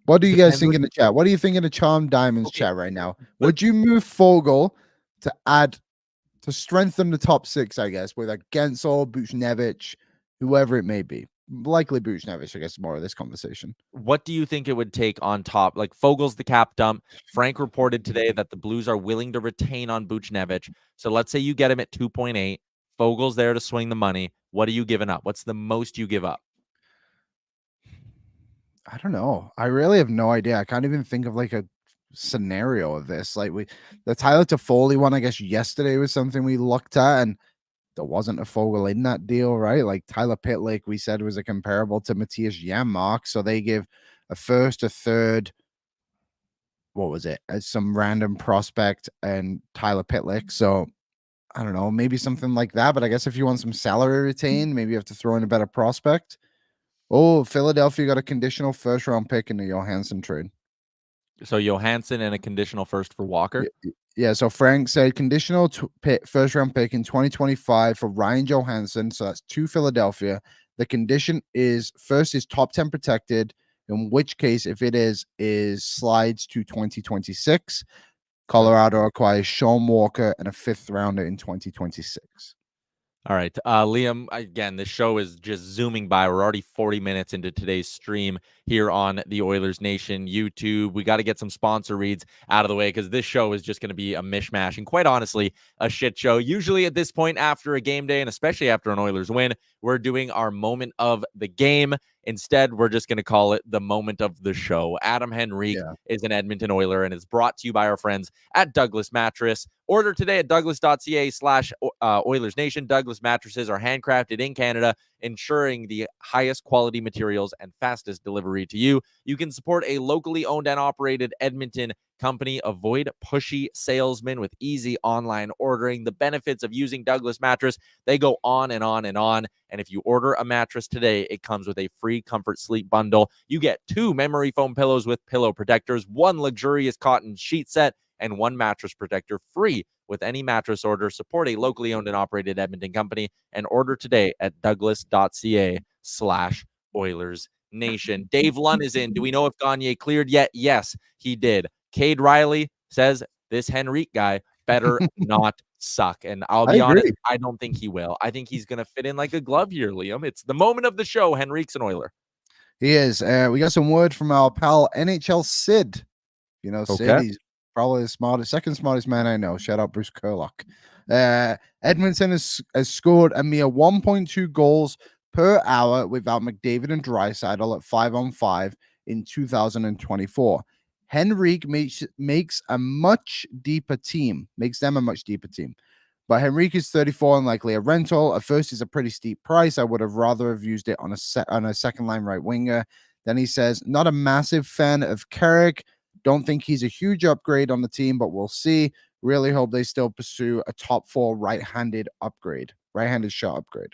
What do you guys think in the chat? What do you think in the Charm Diamonds chat right now? Would you move Fogle to strengthen the top 6, I guess, with a Guentzel, Buchnevich, whoever it may be? Likely Buchnevich, I guess, more of this conversation. What do you think it would take on top? Like, Fogel's the cap dump. Frank reported today that the Blues are willing to retain on Buchnevich. So let's say you get him at 2.8. Fogel's there to swing the money. What are you giving up? What's the most you give up? I don't know. I really have no idea. I can't even think of like a scenario of this. Like the Tyler Toffoli one, I guess yesterday was something we looked at, and there wasn't a Fogle in that deal, right? Like Tyler Pitlick, we said was a comparable to Matthias Janmark, so they give a first, a third. What was it? As some random prospect and Tyler Pitlick. So I don't know, maybe something like that. But I guess if you want some salary retained, maybe you have to throw in a better prospect. Oh, Philadelphia got a conditional first-round pick in the Johansson trade. So Johansson and a conditional first for Walker? Yeah, so Frank said conditional first-round pick in 2025 for Ryan Johansson. So that's to Philadelphia. The condition is first is top 10 protected, in which case, if it is slides to 2026. Colorado acquires Shawn Walker and a 5th rounder in 2026. All right. Liam, again, this show is just zooming by. We're already 40 minutes into today's stream. here on the Oilers Nation YouTube. We got to get some sponsor reads out of the way because this show is just going to be a mishmash and quite honestly, a shit show. Usually at this point after a game day and especially after an Oilers win, we're doing our moment of the game. Instead, we're just going to call it the moment of the show. Adam Henrique is an Edmonton Oiler and is brought to you by our friends at Douglas Mattress. Order today at douglas.ca/Oilers Nation. Douglas mattresses are handcrafted in Canada, ensuring the highest quality materials and fastest delivery to you. You can support a locally owned and operated Edmonton company. Avoid pushy salesmen with easy online ordering. The benefits of using Douglas mattress, they go on and on and on. And if you order a mattress today, it comes with a free comfort sleep bundle. You get 2 memory foam pillows with pillow protectors, 1 luxurious cotton sheet set, and 1 mattress protector free with any mattress order. Support a locally owned and operated Edmonton company and order today at douglas.ca/Oilers Nation. Dave Lunn is in. Do we know if Gagne cleared yet? Yes, he did. Cade Riley says this Henrique guy better not suck. And I'll be honest, I don't think he will. I think he's going to fit in like a glove here, Liam. It's the moment of the show. Henrique's an Oiler. He is. We got some word from our pal NHL Sid. You know, Sid, he's probably the smartest, second smartest man I know. Shout out Bruce Kurlock. Edmonton has scored a mere 1.2 goals per hour without McDavid and Draisaitl at 5-on-5 in 2024. Henrique makes them a much deeper team. But Henrique is 34 and likely a rental. At first, is a pretty steep price. I would have rather have used it on a second line right winger. Then he says, not a massive fan of Carrick. Don't think he's a huge upgrade on the team, but we'll see. Really hope they still pursue a top 4 right-handed shot upgrade.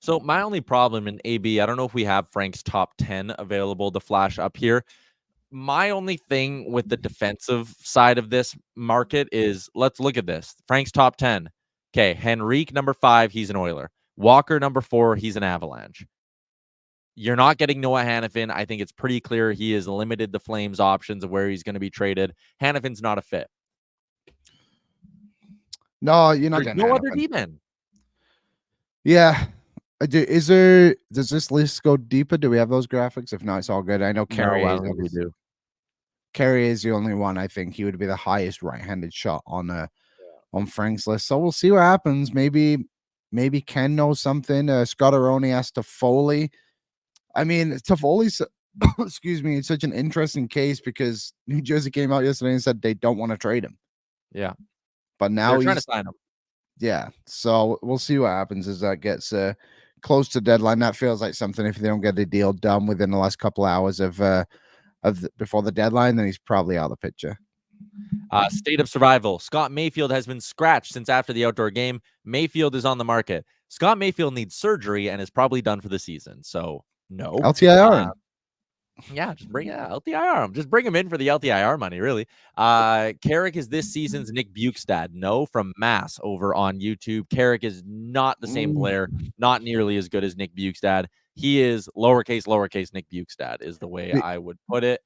So my only problem in AB, I don't know if we have Frank's top 10 available to flash up here. My only thing with the defensive side of this market is, let's look at this. Frank's top 10. Okay, Henrique, number 5, he's an Oiler. Walker, number 4, he's an Avalanche. You're not getting Noah Hanifin. I think it's pretty clear he has limited the Flames' options of where he's going to be traded. Hanifin's not a fit. No, you're not getting no other D-men. Yeah. Does this list go deeper? Do we have those graphics? If not, it's all good. I know Carrier is the only one. I think he would be the highest right-handed shot on Frank's list. So we'll see what happens. Maybe Ken knows something. Scotteroni asked Toffoli. I mean, Toffoli's excuse me, it's such an interesting case because New Jersey came out yesterday and said they don't want to trade him. Yeah. But now they're trying to sign him. Yeah. So we'll see what happens as that gets close to deadline. That feels like something, if they don't get the deal done within the last couple hours before the deadline, then he's probably out of the picture. State of survival. Scott Mayfield has been scratched since after the outdoor game. Mayfield is on the market. Scott Mayfield needs surgery and is probably done for the season. So no. LTIR. Yeah, just bring LTIR. Just bring him in for the LTIR money, really. Carrick is this season's Nick Bukestad. No, from Mass over on YouTube. Carrick is not the same player, not nearly as good as Nick Bukestad. He is lowercase Nick Bukestad is the way I would put it.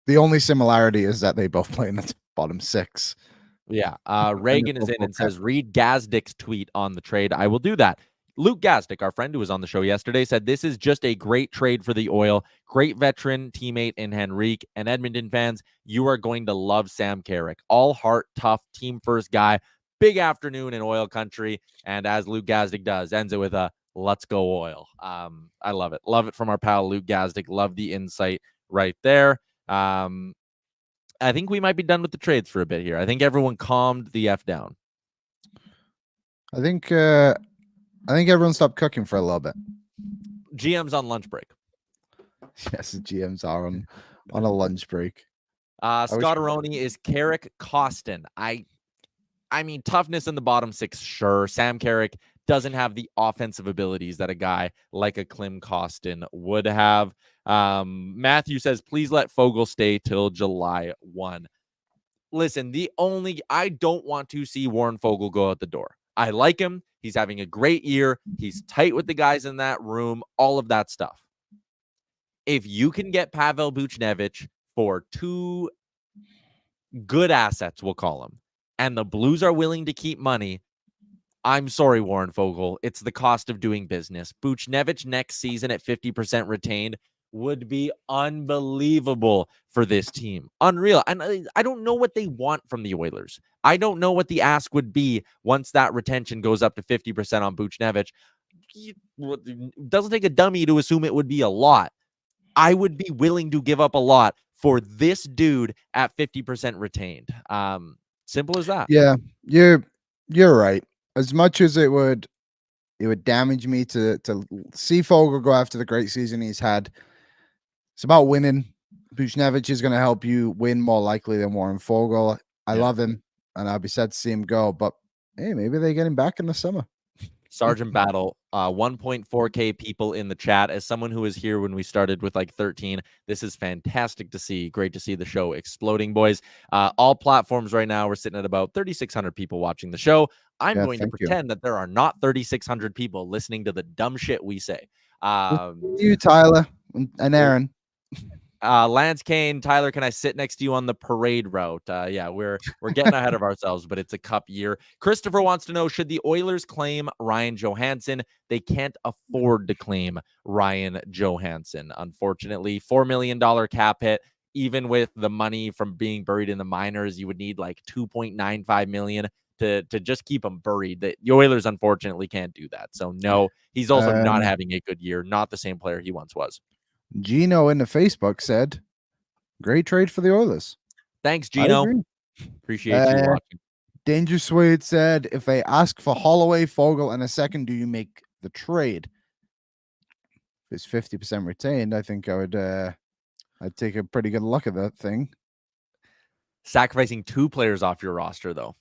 The only similarity is that they both play in the bottom 6. Yeah. Reagan is in and says, read Gazdick's tweet on the trade. I will do that. Luke Gazdick, our friend who was on the show yesterday, said this is just a great trade for the Oil. Great veteran teammate in Henrique. And Edmonton fans, you are going to love Sam Carrick. All heart, tough, team first guy. Big afternoon in Oil country. And as Luke Gazdick does, ends it with a let's go Oil. I love it. Love it from our pal Luke Gazdick. Love the insight right there. I think we might be done with the trades for a bit here. I think everyone calmed the F down. I think everyone stopped cooking for a little bit. GM's on lunch break. Yes, the GMs are on a lunch break. Scotteroni is Carrick Costin. I mean, toughness in the bottom 6, sure. Sam Carrick doesn't have the offensive abilities that a guy like a Klim Costin would have. Matthew says, please let Fogle stay till July 1. Listen, I don't want to see Warren Fogle go out the door. I like him. He's having a great year. He's tight with the guys in that room, all of that stuff. If you can get Pavel Buchnevich for 2 good assets, we'll call them, and the Blues are willing to keep money, I'm sorry, Warren Fogle. It's the cost of doing business. Buchnevich next season at 50% retained would be unbelievable for this team. Unreal. And I don't know what they want from the Oilers. I don't know what the ask would be once that retention goes up to 50% on Buchnevich. It doesn't take a dummy to assume it would be a lot. I would be willing to give up a lot for this dude at 50% retained. Simple as that. Yeah, you're right. As much as it would damage me to see Fogle go after the great season he's had. It's about winning. Buchnevich is going to help you win more likely than Warren Fogle. I love him, and I'll be sad to see him go. But hey, maybe they get him back in the summer. Sergeant Battle, 1.4K people in the chat. As someone who was here when we started with like 13, this is fantastic to see. Great to see the show exploding, boys. All platforms right now, we're sitting at about 3,600 people watching the show. I'm going to pretend that there are not 3,600 people listening to the dumb shit we say. You, Tyler, and Aaron. Lance Kane, Tyler, can I sit next to you on the parade route? Yeah, we're getting ahead of ourselves, but it's a cup year. Christopher wants to know, should the Oilers claim Ryan Johansson? They can't afford to claim Ryan Johansson, unfortunately. $4 million cap hit. Even with the money from being buried in the minors, you would need like $2.95 million to just keep him buried. The Oilers, unfortunately, can't do that. So, no, he's also not having a good year. Not the same player he once was. Gino in the Facebook said, great trade for the Oilers. Thanks, Gino. Appreciate you watching. Danger Suede said, if they ask for Holloway, Fogle, and a second, do you make the trade? If it's 50% retained, I think I would I'd take a pretty good look at that thing. Sacrificing two players off your roster, though.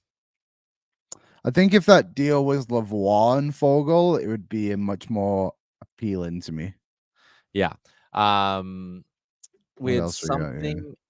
I think if that deal was Lavoie and Fogle, it would be a much more appealing to me. Yeah. With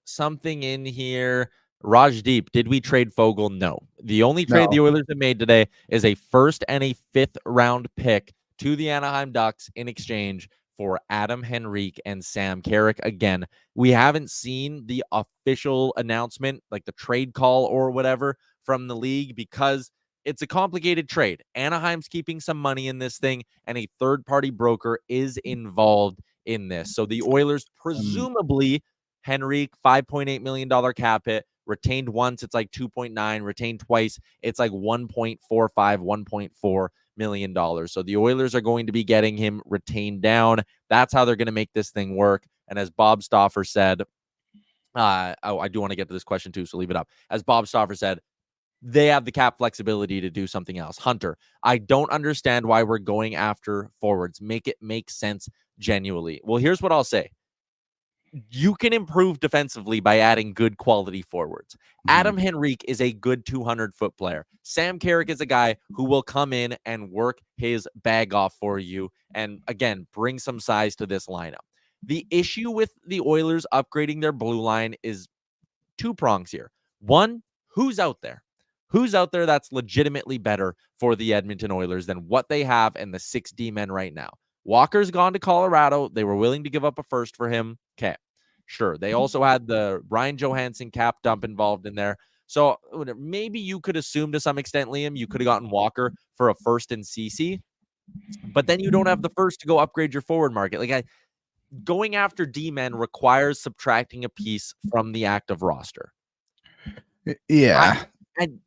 something in here. Rajdeep, did we trade Fogle? No. The only trade the Oilers have made today is a first and a 5th round pick to the Anaheim Ducks in exchange for Adam Henrique and Sam Carrick. Again, we haven't seen the official announcement, like the trade call or whatever from the league, because it's a complicated trade. Anaheim's keeping some money in this thing, and a third-party broker is involved in this. So the Oilers, presumably, Henrik, $5.8 million cap hit, retained once, it's like 2.9, retained twice, it's like 1.45, $1.4 million. So the Oilers are going to be getting him retained down. That's how they're going to make this thing work. And as Bob Stauffer said, I do want to get to this question too, so leave it up. As Bob Stauffer said, they have the cap flexibility to do something else. Hunter, I don't understand why we're going after forwards. Make it make sense genuinely. Well, here's what I'll say. You can improve defensively by adding good quality forwards. Adam Henrique is a good 200-foot player. Sam Carrick is a guy who will come in and work his bag off for you and, again, bring some size to this lineup. The issue with the Oilers upgrading their blue line is two prongs here. One, who's out there? Who's out there that's legitimately better for the Edmonton Oilers than what they have and the 6 D-men right now? Walker's gone to Colorado. They were willing to give up a first for him. Okay, sure. They also had the Ryan Johansson cap dump involved in there. So maybe you could assume to some extent, Liam, you could have gotten Walker for a first in CC, but then you don't have the first to go upgrade your forward market. Going after D-men requires subtracting a piece from the active roster. Yeah. And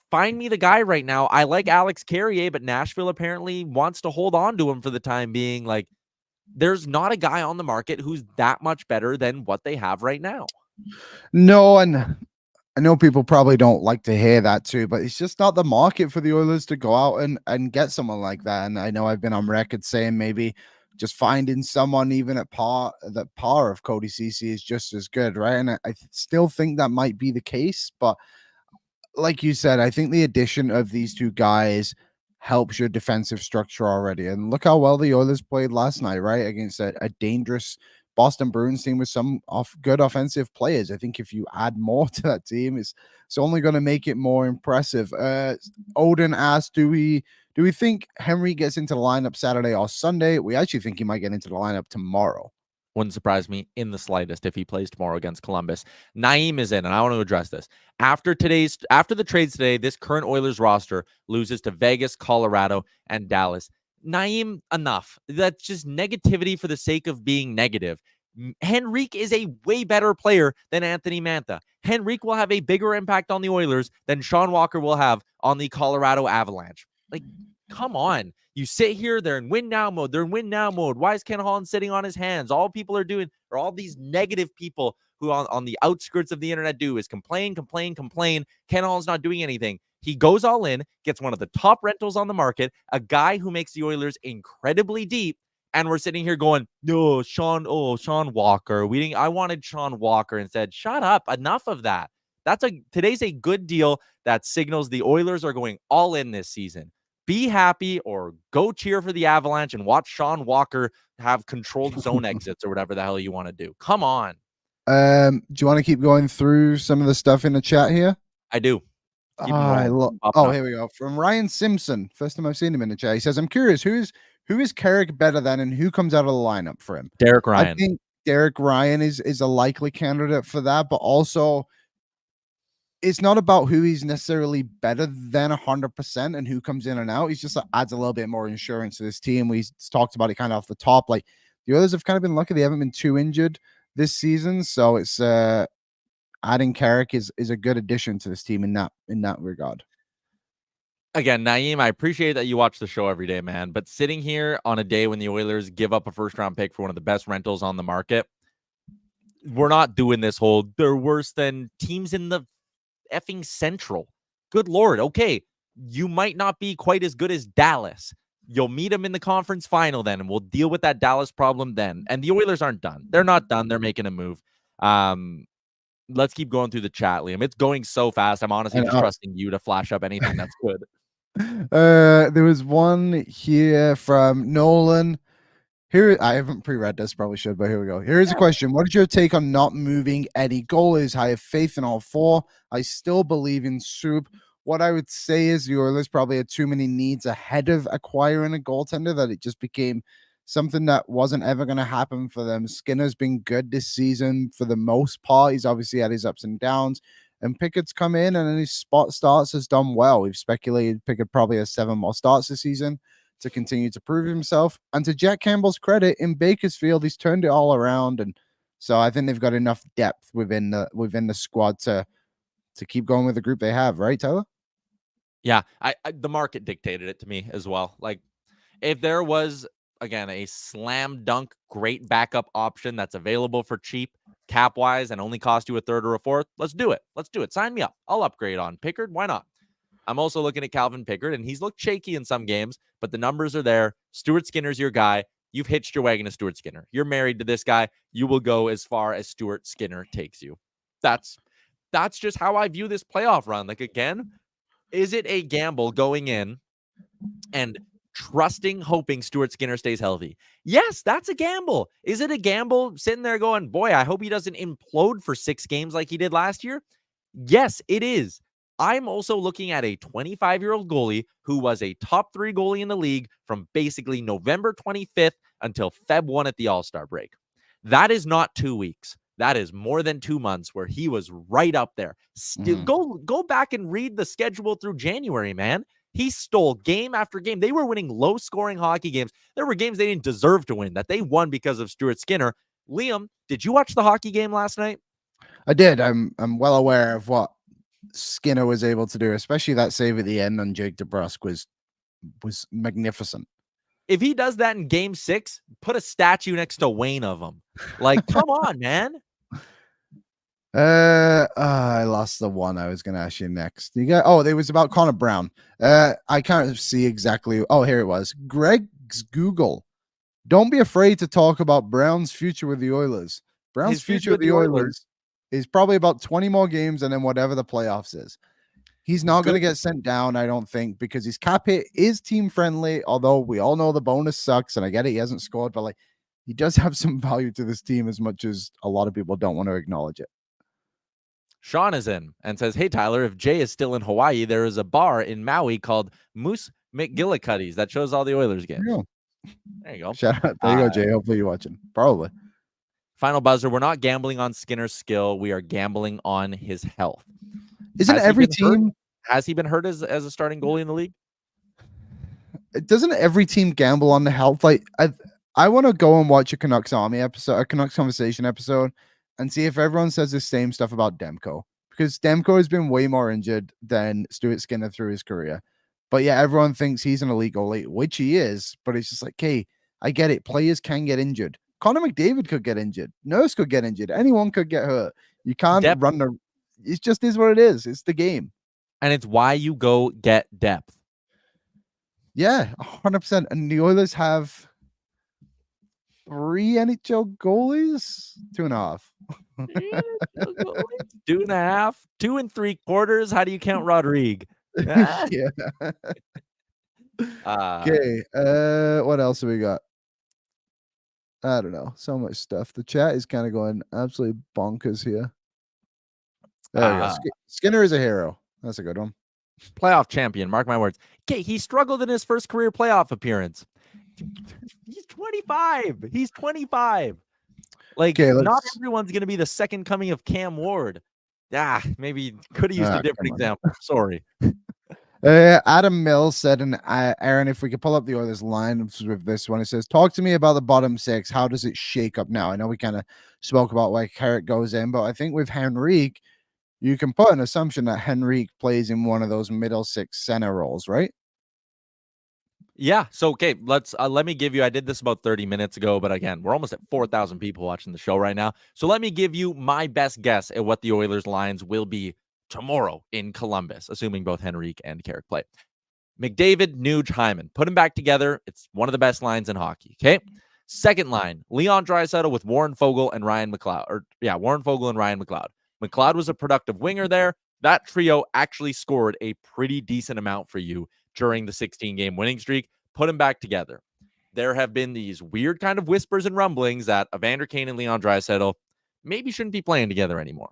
find me the guy right now. I like Alex Carrier, but Nashville apparently wants to hold on to him for the time being. Like, there's not a guy on the market who's that much better than what they have right now. No, and I know people probably don't like to hear that too, but it's just not the market for the Oilers to go out and get someone like that. And I know I've been on record saying maybe just finding someone even at par of Cody Ceci is just as good, right? And I still think that might be the case, but like you said, I think the addition of these two guys helps your defensive structure already. And look how well the Oilers played last night, right? Against a dangerous Boston Bruins team with some good offensive players. I think if you add more to that team, it's only going to make it more impressive. Odin asked, do we think Henry gets into the lineup Saturday or Sunday? We actually think he might get into the lineup tomorrow. Wouldn't surprise me in the slightest if he plays tomorrow against Columbus. Naeem is in, and I want to address this. After the trades today, this current Oilers roster loses to Vegas, Colorado, and Dallas. Naeem, enough. That's just negativity for the sake of being negative. Henrik is a way better player than Anthony Mantha. Henrik will have a bigger impact on the Oilers than Shawn Walker will have on the Colorado Avalanche. Like, come on. You sit here, they're in win now mode. They're in win now mode. Why is Ken Holland sitting on his hands? All people are doing, or all these negative people who on the outskirts of the internet do is complain. Ken Holland's not doing anything. He goes all in, gets one of the top rentals on the market, a guy who makes the Oilers incredibly deep. And we're sitting here going, no, Shawn Walker. I wanted Shawn Walker instead. Shut up. Enough of that. Today's a good deal that signals the Oilers are going all in this season. Be happy or go cheer for the Avalanche and watch Shawn Walker have controlled zone exits or whatever the hell you want to do. Come on. Do you want to keep going through some of the stuff in the chat here? I do. Here we go. From Ryan Simpson. First time I've seen him in the chat. He says, I'm curious, who is Carrick better than and who comes out of the lineup for him? Derek Ryan. I think Derek Ryan is a likely candidate for that, but also it's not about who he's necessarily better than 100% and who comes in and out. He's just adds a little bit more insurance to this team. We talked about it kind of off the top. Like, the Oilers have kind of been lucky. They haven't been too injured this season. So it's adding Carrick is a good addition to this team in that regard. Again, Naeem, I appreciate that you watch the show every day, man. But sitting here on a day when the Oilers give up a first-round pick for one of the best rentals on the market, we're not doing this whole, they're worse than teams in the effing Central. Good Lord. Okay, you might not be quite as good as Dallas. You'll meet them in the conference final then, and we'll deal with that Dallas problem then. And the Oilers aren't done. They're not done. They're making a move. Let's keep going through the chat, Liam. It's going so fast. I'm honestly just trusting you to flash up anything that's good. There was one here from Nolan. Here, I haven't pre-read this, probably should, but here we go. Here's a question. What is your take on not moving Eddie Goalies? I have faith in all four. I still believe in Soup. What I would say is the Oilers probably had too many needs ahead of acquiring a goaltender that it just became something that wasn't ever going to happen for them. Skinner's been good this season for the most part. He's obviously had his ups and downs. And Pickett's come in and in his spot starts has done well. We've speculated Pickett probably has 7 more starts this season to continue to prove himself. And to Jack Campbell's credit, in Bakersfield, he's turned it all around. And so I think they've got enough depth within the squad to keep going with the group they have, right, Tyler? Yeah, the market dictated it to me as well. Like, if there was, again, a slam dunk great backup option that's available for cheap, cap-wise, and only cost you a third or a fourth, let's do it. Let's do it. Sign me up. I'll upgrade on Pickard. Why not? I'm also looking at Calvin Pickard, and he's looked shaky in some games, but the numbers are there. Stuart Skinner's your guy. You've hitched your wagon to Stuart Skinner. You're married to this guy. You will go as far as Stuart Skinner takes you. That's just how I view this playoff run. Like, again, is it a gamble going in and trusting, hoping Stuart Skinner stays healthy? Yes, that's a gamble. Is it a gamble sitting there going, boy, I hope he doesn't implode for 6 games like he did last year? Yes, it is. I'm also looking at a 25-year-old goalie who was a top 3 goalie in the league from basically November 25th until Feb 1 at the All-Star break. That is not 2 weeks. That is more than 2 months where he was right up there. Still, go back and read the schedule through January, man. He stole game after game. They were winning low-scoring hockey games. There were games they didn't deserve to win that they won because of Stuart Skinner. Liam, did you watch the hockey game last night? I did. I'm well aware of what Skinner was able to do, especially that save at the end on Jake DeBrusk was magnificent. If he does that in game 6, put a statue next to Wayne of him. Like, come on, man. I lost the one I was going to ask you next. It was about Connor Brown. I can't see exactly. Oh, here it was. Greg's Google. Don't be afraid to talk about Brown's future with the Oilers. Brown's future with the Oilers is probably about 20 more games and then whatever the playoffs is. He's not going to get sent down, I don't think, because his cap hit is team friendly, although we all know the bonus sucks, and I get it, he hasn't scored, but he does have some value to this team as much as a lot of people don't want to acknowledge it. Shawn is in and says, hey, Tyler, if Jay is still in Hawaii, there is a bar in Maui called Moose McGillicuddy's that shows all the Oilers games. There you go. Shout out. There you go, Jay. Hopefully you're watching. Probably. Final buzzer. We're not gambling on Skinner's skill. We are gambling on his health. Isn't every team... Has he been hurt as a starting goalie in the league? Doesn't every team gamble on the health? Like, I want to go and watch a Canucks Army episode, a Canucks Conversation episode, and see if everyone says the same stuff about Demko. Because Demko has been way more injured than Stuart Skinner through his career. But yeah, everyone thinks he's an elite goalie, which he is. But it's just like, hey, I get it. Players can get injured. Connor McDavid could get injured. Nurse could get injured. Anyone could get hurt. You can't run the... It just is what it is. It's the game. And it's why you go get depth. Yeah, 100%. And the Oilers have 3 NHL goalies? 2.5. 2.5, 2 3/4. How do you count Rodrigue? Yeah. Okay. What else have we got? I don't know. So much stuff. The chat is kind of going absolutely bonkers here. There we go. Skinner is a hero. That's a good one. Playoff champion. Mark my words. Okay, he struggled in his first career playoff appearance. He's 25. He's 25. Like, not everyone's going to be the second coming of Cam Ward. Maybe could have used a different example. Sorry. Adam Mills said, and Aaron, if we could pull up the Oilers line with this one, it says, talk to me about the bottom 6. How does it shake up now? I know we kind of spoke about where Carrick goes in, but I think with Henrik, you can put an assumption that Henrik plays in one of those middle 6 center roles, right? Yeah. So, okay, let me give you, I did this about 30 minutes ago, but again, we're almost at 4,000 people watching the show right now. So let me give you my best guess at what the Oilers lines will be tomorrow in Columbus, assuming both Henrik and Carrick play. McDavid, Nuge, Hyman. Put them back together. It's one of the best lines in hockey. Okay. Second line, Leon Draisaitl with Warren Foegele and Ryan McLeod. Warren Foegele and Ryan McLeod. McLeod was a productive winger there. That trio actually scored a pretty decent amount for you during the 16-game winning streak. Put them back together. There have been these weird kind of whispers and rumblings that Evander Kane and Leon Draisaitl maybe shouldn't be playing together anymore.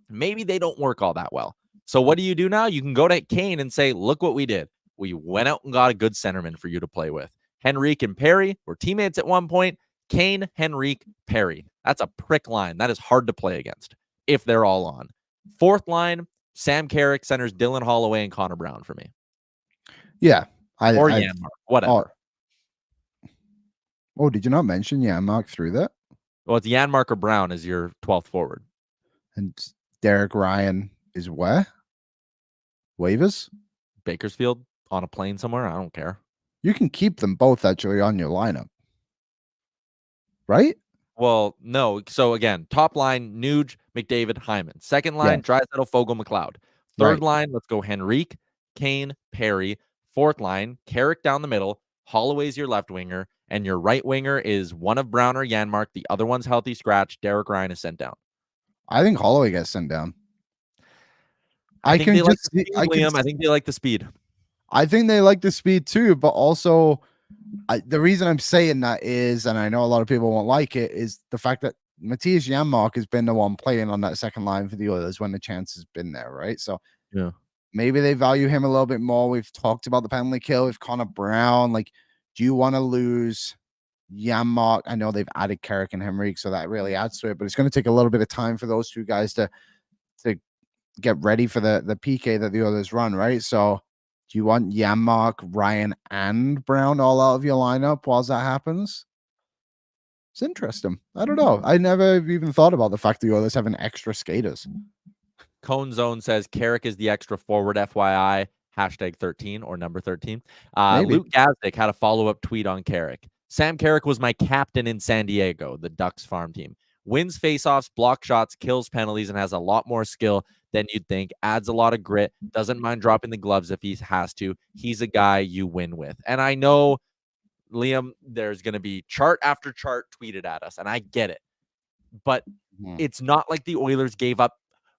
Maybe they don't work all that well. So what do you do now? You can go to Kane and say, look what we did. We went out and got a good centerman for you to play with. Henrik and Perry were teammates at one point. Kane, Henrik, Perry. That's a prick line. That is hard to play against if they're all on. Fourth line, Sam Carrick centers Dylan Holloway and Connor Brown for me. Yeah. Or Janmark, whatever. Oh, did you not mention Janmark through that? Well, it's Janmark or Brown as your 12th forward. And Derek Ryan is where? Waivers? Bakersfield on a plane somewhere. I don't care. You can keep them both actually on your lineup. Right? Well, no. So again, top line, Nuge, McDavid, Hyman. Second line, Draisaitl, Foegele, McLeod. Third line, let's go Henrik, Kane, Perry. Fourth line, Carrick down the middle. Holloway's your left winger. And your right winger is one of Brown or Janmark. The other one's healthy scratch. Derek Ryan is sent down. I think Holloway gets sent down. I think they like the speed. I think they like the speed too, but also the reason I'm saying that is, and I know a lot of people won't like it, is the fact that Matthias Janmark has been the one playing on that second line for the Oilers when the chance has been there, right? So yeah, maybe they value him a little bit more. We've talked about the penalty kill with Connor Brown. Like, do you want to lose Janmark? I know they've added Carrick and Henrik, so that really adds to it, but it's going to take a little bit of time for those two guys to get ready for the PK that the Oilers run, right? So do you want Janmark, Ryan, and Brown all out of your lineup whilst that happens? It's interesting. I don't know. I never even thought about the fact that the Oilers having extra skaters. Cone Zone says Carrick is the extra forward, FYI. Hashtag 13 or number 13. Luke Gazdick had a follow-up tweet on Carrick. Sam Carrick was my captain in San Diego, the Ducks farm team. Wins faceoffs, block shots, kills penalties, and has a lot more skill than you'd think. Adds a lot of grit. Doesn't mind dropping the gloves if he has to. He's a guy you win with. And I know, Liam, there's going to be chart after chart tweeted at us, and I get it. But it's not like the Oilers gave up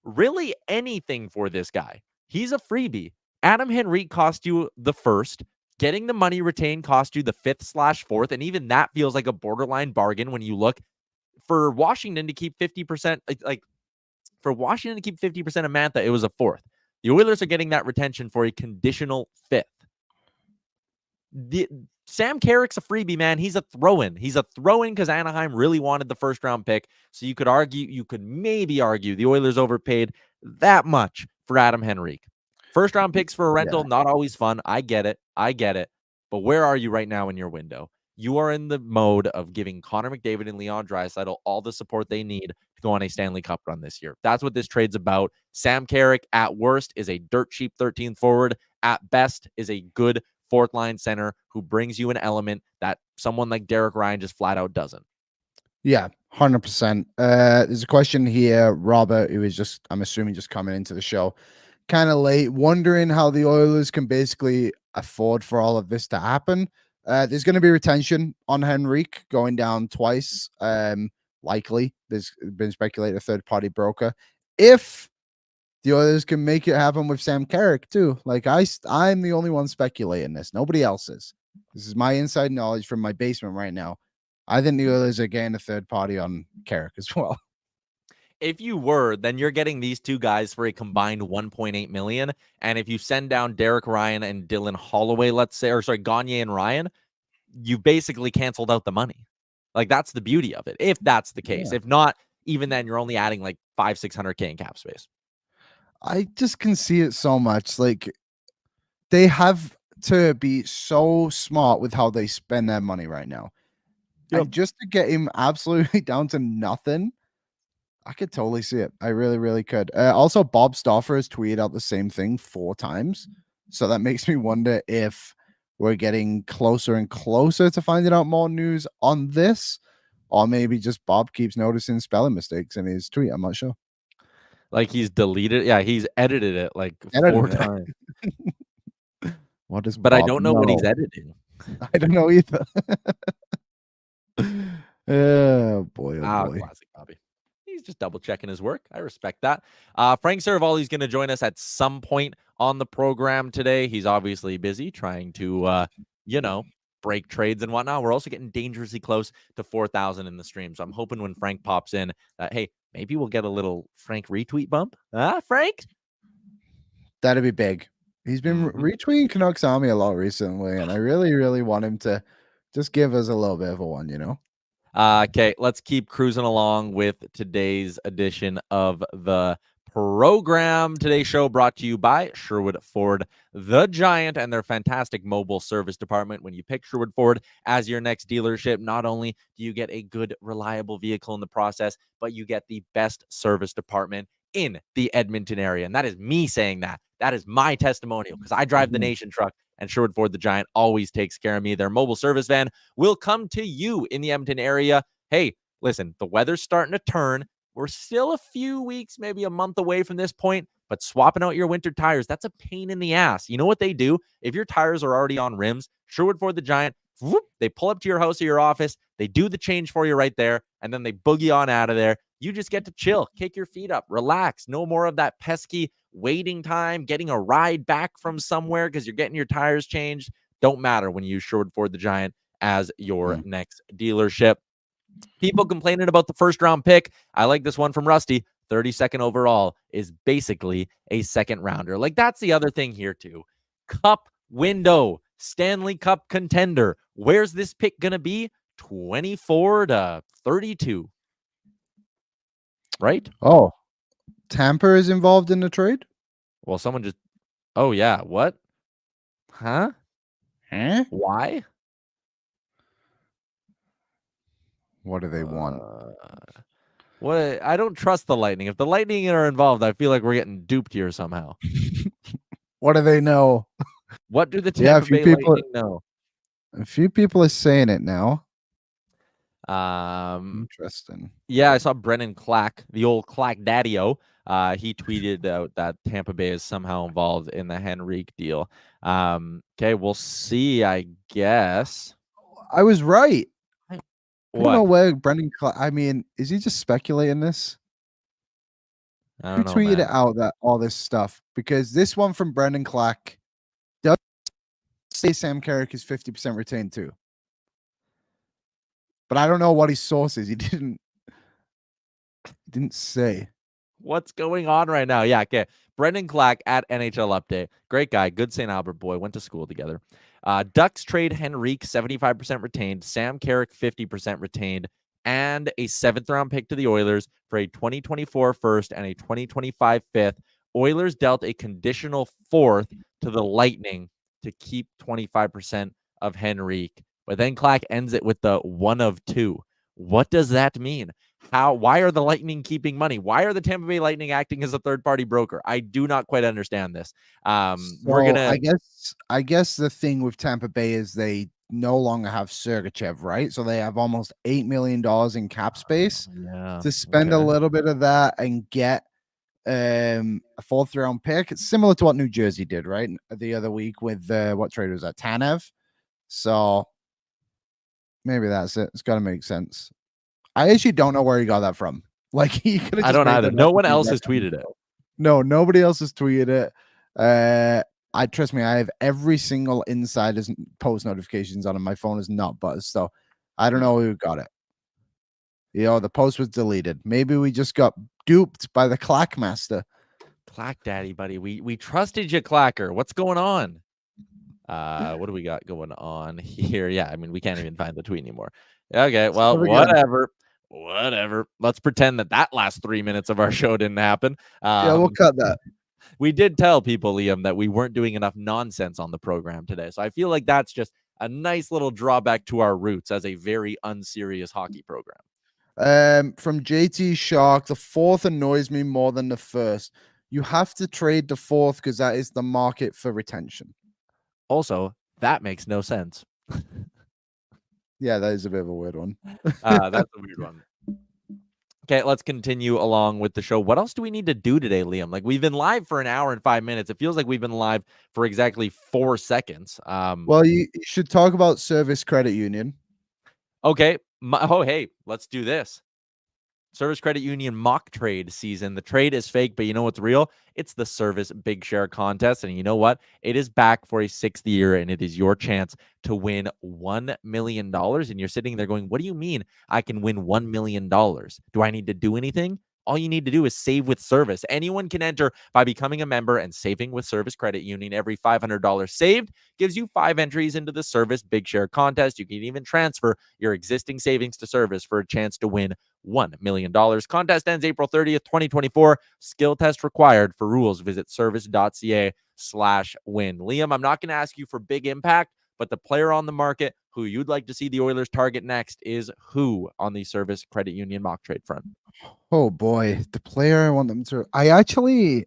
really anything for this guy. He's a freebie. Adam Henrique cost you the first. Getting the money retained cost you the 5th/4th, and even that feels like a borderline bargain when you look for Washington to keep 50%. For Washington to keep 50% of Mantha, it was a 4th. The Oilers are getting that retention for a conditional 5th. Sam Carrick's a freebie, man. He's a throw-in. He's a throw-in because Anaheim really wanted the first-round pick. So you could maybe argue the Oilers overpaid that much for Adam Henrique. First-round picks for a rental, not always fun. I get it. But where are you right now in your window? you are in the mode of giving Connor McDavid and Leon Draisaitl all the support they need to go on a Stanley Cup run this year. That's what this trade's about. Sam Carrick, at worst, is a dirt cheap 13th forward. At best, is a good fourth line center who brings you an element that someone like Derek Ryan just flat out doesn't. Yeah, 100%. There's a question here, Robert, who is just, I'm assuming, just coming into the show kind of late, wondering how the Oilers can basically afford for all of this to happen. There's going to be retention on Henrik going down twice. Likely, there's been speculated a third-party broker. If the Oilers can make it happen with Sam Carrick too, like I'm the only one speculating this. Nobody else is. This is my inside knowledge from my basement right now. I think the Oilers are getting a third party on Carrick as well. If you were, then you're getting these two guys for a combined $1.8 million. And if you send down Derek Ryan and Dylan Holloway, let's say, or sorry, Gagne and Ryan, you basically canceled out the money. Like, that's the beauty of it, if that's the case. Yeah. If not, even then, you're only adding like $500,000-$600,000 in cap space. I just can see it so much. Like, they have to be so smart with how they spend their money right now. Yep. And just to get him absolutely down to nothing, I could totally see it. I really, really could. Also, Bob Stauffer has tweeted out the same thing 4 times. So that makes me wonder if we're getting closer and closer to finding out more news on this. Or maybe just Bob keeps noticing spelling mistakes in his tweet. I'm not sure. Like, he's deleted. Yeah, he's edited it like 4 times. What is But Bob I don't know what he's editing. I don't know either. Oh, boy. Oh, boy. Classic Bobby. He's just double checking his work. I respect that. Frank Seravalli is going to join us at some point on the program today. He's obviously busy trying to, break trades and whatnot. We're also getting dangerously close to 4,000 in the stream. So I'm hoping when Frank pops in, hey, maybe we'll get a little Frank retweet bump. Frank? That'd be big. He's been retweeting Canucks Army a lot recently, and I really, really want him to just give us a little bit of a one, Okay, let's keep cruising along with today's edition of the program. Today's show brought to you by Sherwood Ford, the Giant, and their fantastic mobile service department. When you pick Sherwood Ford as your next dealership, not only do you get a good, reliable vehicle in the process, but you get the best service department in the Edmonton area. And that is me saying that. That is my testimonial, because I drive the Nation truck, and Sherwood Ford, the Giant, always takes care of me. Their mobile service van will come to you in the Edmonton area. Hey, listen, the weather's starting to turn. We're still a few weeks, maybe a month away from this point, but swapping out your winter tires, that's a pain in the ass. You know what they do? If your tires are already on rims, Sherwood Ford, the Giant, whoop, they pull up to your house or your office, they do the change for you right there, and then they boogie on out of there. You just get to chill, kick your feet up, relax. No more of that pesky waiting time, getting a ride back from somewhere because you're getting your tires changed. Don't matter when you use Sherwood Ford, the Giant, as your next dealership. People complaining about the first round pick. I like this one from Rusty. 32nd overall is basically a second rounder. Like, that's the other thing here too. Cup window, Stanley Cup contender. Where's this pick going to be? 24 to 32. Right? Oh, Tampa is involved in the trade? Well, someone just... Oh, yeah. What? Huh? Why? What do they want? What? I don't trust the Lightning. If the Lightning are involved, I feel like we're getting duped here somehow. What do they know? What do the Tampa Bay Lightning know? A few people are saying it now. Interesting. Yeah, I saw Brennan Clack, the old Clack Daddy-O. He tweeted out that Tampa Bay is somehow involved in the Henrique deal. Okay, we'll see, I guess. I was right. I don't know where Brendan Clack... I mean, is he just speculating this? I don't know, who tweeted out that all this stuff? Because this one from Brendan Clack does say Sam Carrick is 50% retained too. But I don't know what his source is. He didn't say. What's going on right now? Yeah, okay. Brendan Clack at NHL Update. Great guy. Good St. Albert boy. Went to school together. Ducks trade Henrique, 75% retained. Sam Carrick, 50% retained. And a 7th round pick to the Oilers for a 2024 first and a 2025 fifth. Oilers dealt a conditional 4th to the Lightning to keep 25% of Henrique. But then Clack ends it with the 1 of 2. What does that mean? Why are the Lightning keeping money? Why are the Tampa Bay Lightning acting as a third-party broker? I do not quite understand this. I guess the thing with Tampa Bay is they no longer have Sergachev, right? So they have almost $8 million in cap space to spend a little bit of that and get a 4th round pick. It's similar to what New Jersey did, right? The other week with what trade was that? Tanev. So maybe that's it. It's got to make sense. I actually don't know where he got that from. Like, he could have. I don't either. No one else has tweeted it. No, nobody else has tweeted it. I trust me, I have every single insider's post notifications on, and my phone is not buzzed. So I don't know who got it. The post was deleted. Maybe we just got duped by the Clack Master. Clack Daddy, buddy. We trusted you, Clacker. What's going on? What do we got going on here? Yeah, I mean, we can't even find the tweet anymore. Okay, well, whatever. Let's pretend that last 3 minutes of our show didn't happen. Yeah, we'll cut that. We did tell people, Liam, that we weren't doing enough nonsense on the program today. So I feel like that's just a nice little drawback to our roots as a very unserious hockey program. From JT Shark, the 4th annoys me more than the 1st. You have to trade the 4th because that is the market for retention. Also, that makes no sense. Yeah, that is a bit of a weird one. That's a weird one. Okay, let's continue along with the show. What else do we need to do today, Liam? Like, we've been live for an hour and 5 minutes. It feels like we've been live for exactly 4 seconds. Well, you should talk about Service Credit Union. Okay. Hey, let's do this. Service Credit Union mock trade season. The trade is fake, but you know what's real? It's the Service Big Share Contest. And you know what? It is back for a 6th year, and it is your chance to win $1 million. And you're sitting there going, what do you mean I can win $1 million? Do I need to do anything? All you need to do is save with Service. Anyone can enter by becoming a member and saving with Service Credit Union. Every $500 saved gives you 5 entries into the Service Big Share Contest. You can even transfer your existing savings to Service for a chance to win $1 million. Contest ends April 30th, 2024. Skill test required. For rules, visit service.ca/win. Liam, I'm not going to ask you for big impact, but the player on the market who you'd like to see the Oilers target next is who on the Service Credit Union mock trade front? Oh boy, the player I want them to. I actually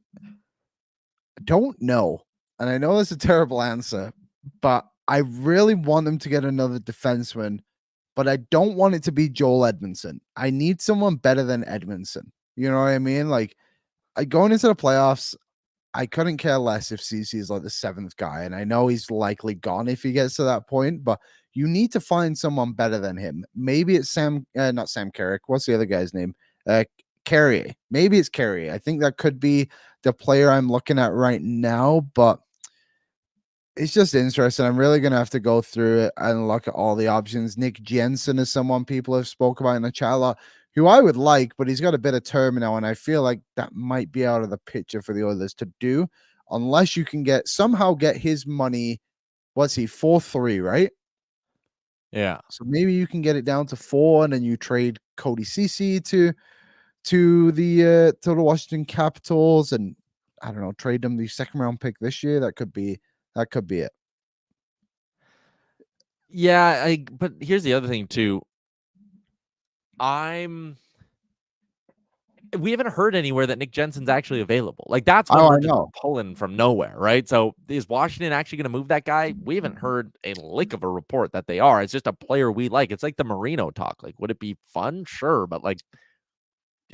don't know. And I know that's a terrible answer, but I really want them to get another defenseman, but I don't want it to be Joel Edmondson. I need someone better than Edmondson. You know what I mean? Like, going into the playoffs, I couldn't care less if CC is like the 7th guy. And I know he's likely gone if he gets to that point, but you need to find someone better than him. Maybe it's not Sam Carrick. What's the other guy's name? Carrier. Maybe it's Carrier. I think that could be the player I'm looking at right now, but it's just interesting. I'm really going to have to go through it and look at all the options. Nick Jensen is someone people have spoke about in the chat a lot, who I would like, but he's got a bit of term now, and I feel like that might be out of the picture for the Oilers to do, unless you can somehow get his money. What's he, 4-3, right? Yeah. So maybe you can get it down to 4, and then you trade Cody Ceci to the Washington Capitals, and I don't know, trade them the 2nd round pick this year. That could be it. Yeah, but here's the other thing too. We haven't heard anywhere that Nick Jensen's actually available. Like, that's what we're just pulling from nowhere, right? So is Washington actually going to move that guy? We haven't heard a lick of a report that they are. It's just a player we like. It's like the Marino talk. Like, would it be fun? Sure, but like,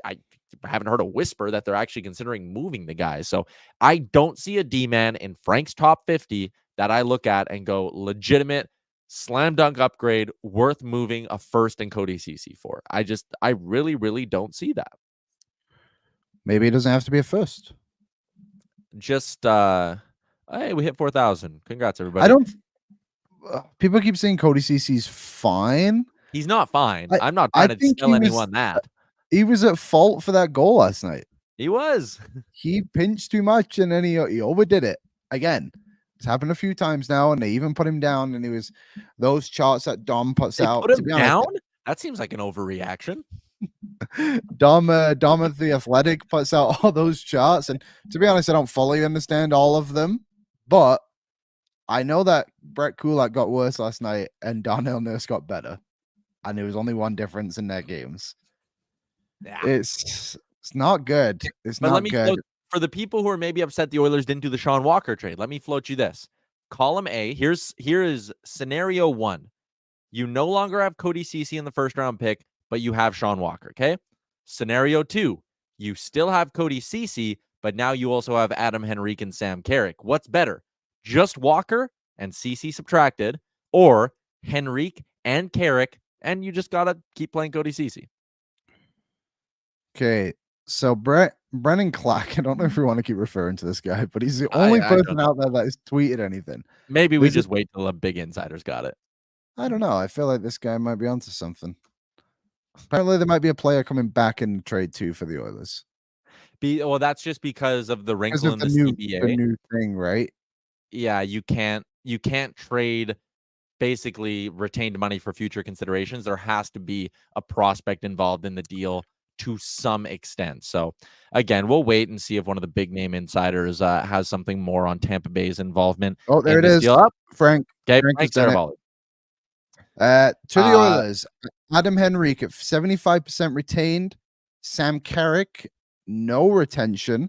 I haven't heard a whisper that they're actually considering moving the guy. So I don't see a D-man in Frank's top 50 that I look at and go, legitimate slam dunk upgrade worth moving a 1st and Cody Ceci for. I really, really don't see that. Maybe it doesn't have to be a 1st. Just hey, we hit 4,000. Congrats, everybody. People keep saying Cody Ceci's fine. He's not fine. I'm not trying to tell anyone that. He was at fault for that goal last night. He was. He pinched too much, and then he overdid it again. It's happened a few times now, and they even put him down. And it was those charts that Dom puts out. Put him down? That seems like an overreaction. Dom of the Athletic puts out all those charts, and to be honest, I don't fully understand all of them, but I know that Brett Kulak got worse last night and Darnell Nurse got better. And there was only one difference in their games. Yeah. It's not good. It's But not let me good. float, for the people who are maybe upset the Oilers didn't do the Sean Walker trade, let me float you this. Column A, here is scenario 1. You no longer have Cody Ceci in the first round pick, but you have Sean Walker, okay? Scenario 2, you still have Cody Ceci, but now you also have Adam Henrique and Sam Carrick. What's better? Just Walker and Ceci subtracted, or Henrique and Carrick, and you just got to keep playing Cody Ceci? Okay. So Brennan Clack, I don't know if we want to keep referring to this guy, but he's the only person out there that has tweeted anything. Maybe we just wait till the big insiders got it. I don't know. I feel like this guy might be onto something. Apparently, there might be a player coming back in trade too for the Oilers. Well, that's just because of the wrinkle in the CBA. The new thing, right? Yeah, you can't trade basically retained money for future considerations. There has to be a prospect involved in the deal to some extent. So again, we'll wait and see if one of the big name insiders has something more on Tampa Bay's involvement. Oh, there it is. Frank. Okay, Frank Seravalli. To the Oilers, Adam Henrique at 75% retained, Sam Carrick, no retention,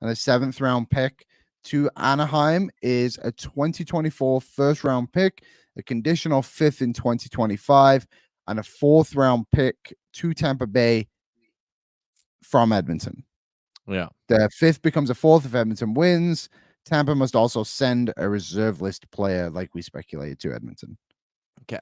and a 7th round pick. To Anaheim is a 2024 first round pick, a conditional 5th in 2025, and a 4th round pick to Tampa Bay from Edmonton. Yeah. The 5th becomes a 4th if Edmonton wins. Tampa must also send a reserve list player, like we speculated, to Edmonton. Okay.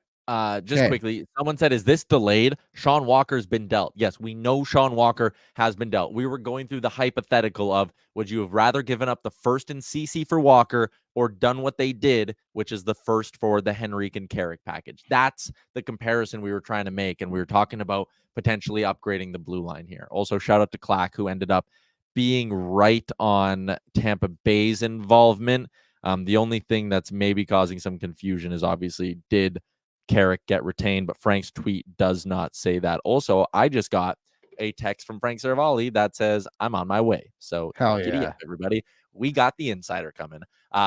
Just quickly, someone said, is this delayed? Sean Walker's been dealt. Yes, we know Sean Walker has been dealt. We were going through the hypothetical of, would you have rather given up the first in CC for Walker or done what they did, which is the first for the Henrik and Carrick package? That's the comparison we were trying to make, and we were talking about potentially upgrading the blue line here. Also, shout out to Clack, who ended up being right on Tampa Bay's involvement. The only thing that's maybe causing some confusion is obviously, did Carrick get retained? But Frank's tweet does not say that. Also, I just got a text from Frank Seravalli that says, I'm on my way. So giddy up, everybody. We got the insider coming.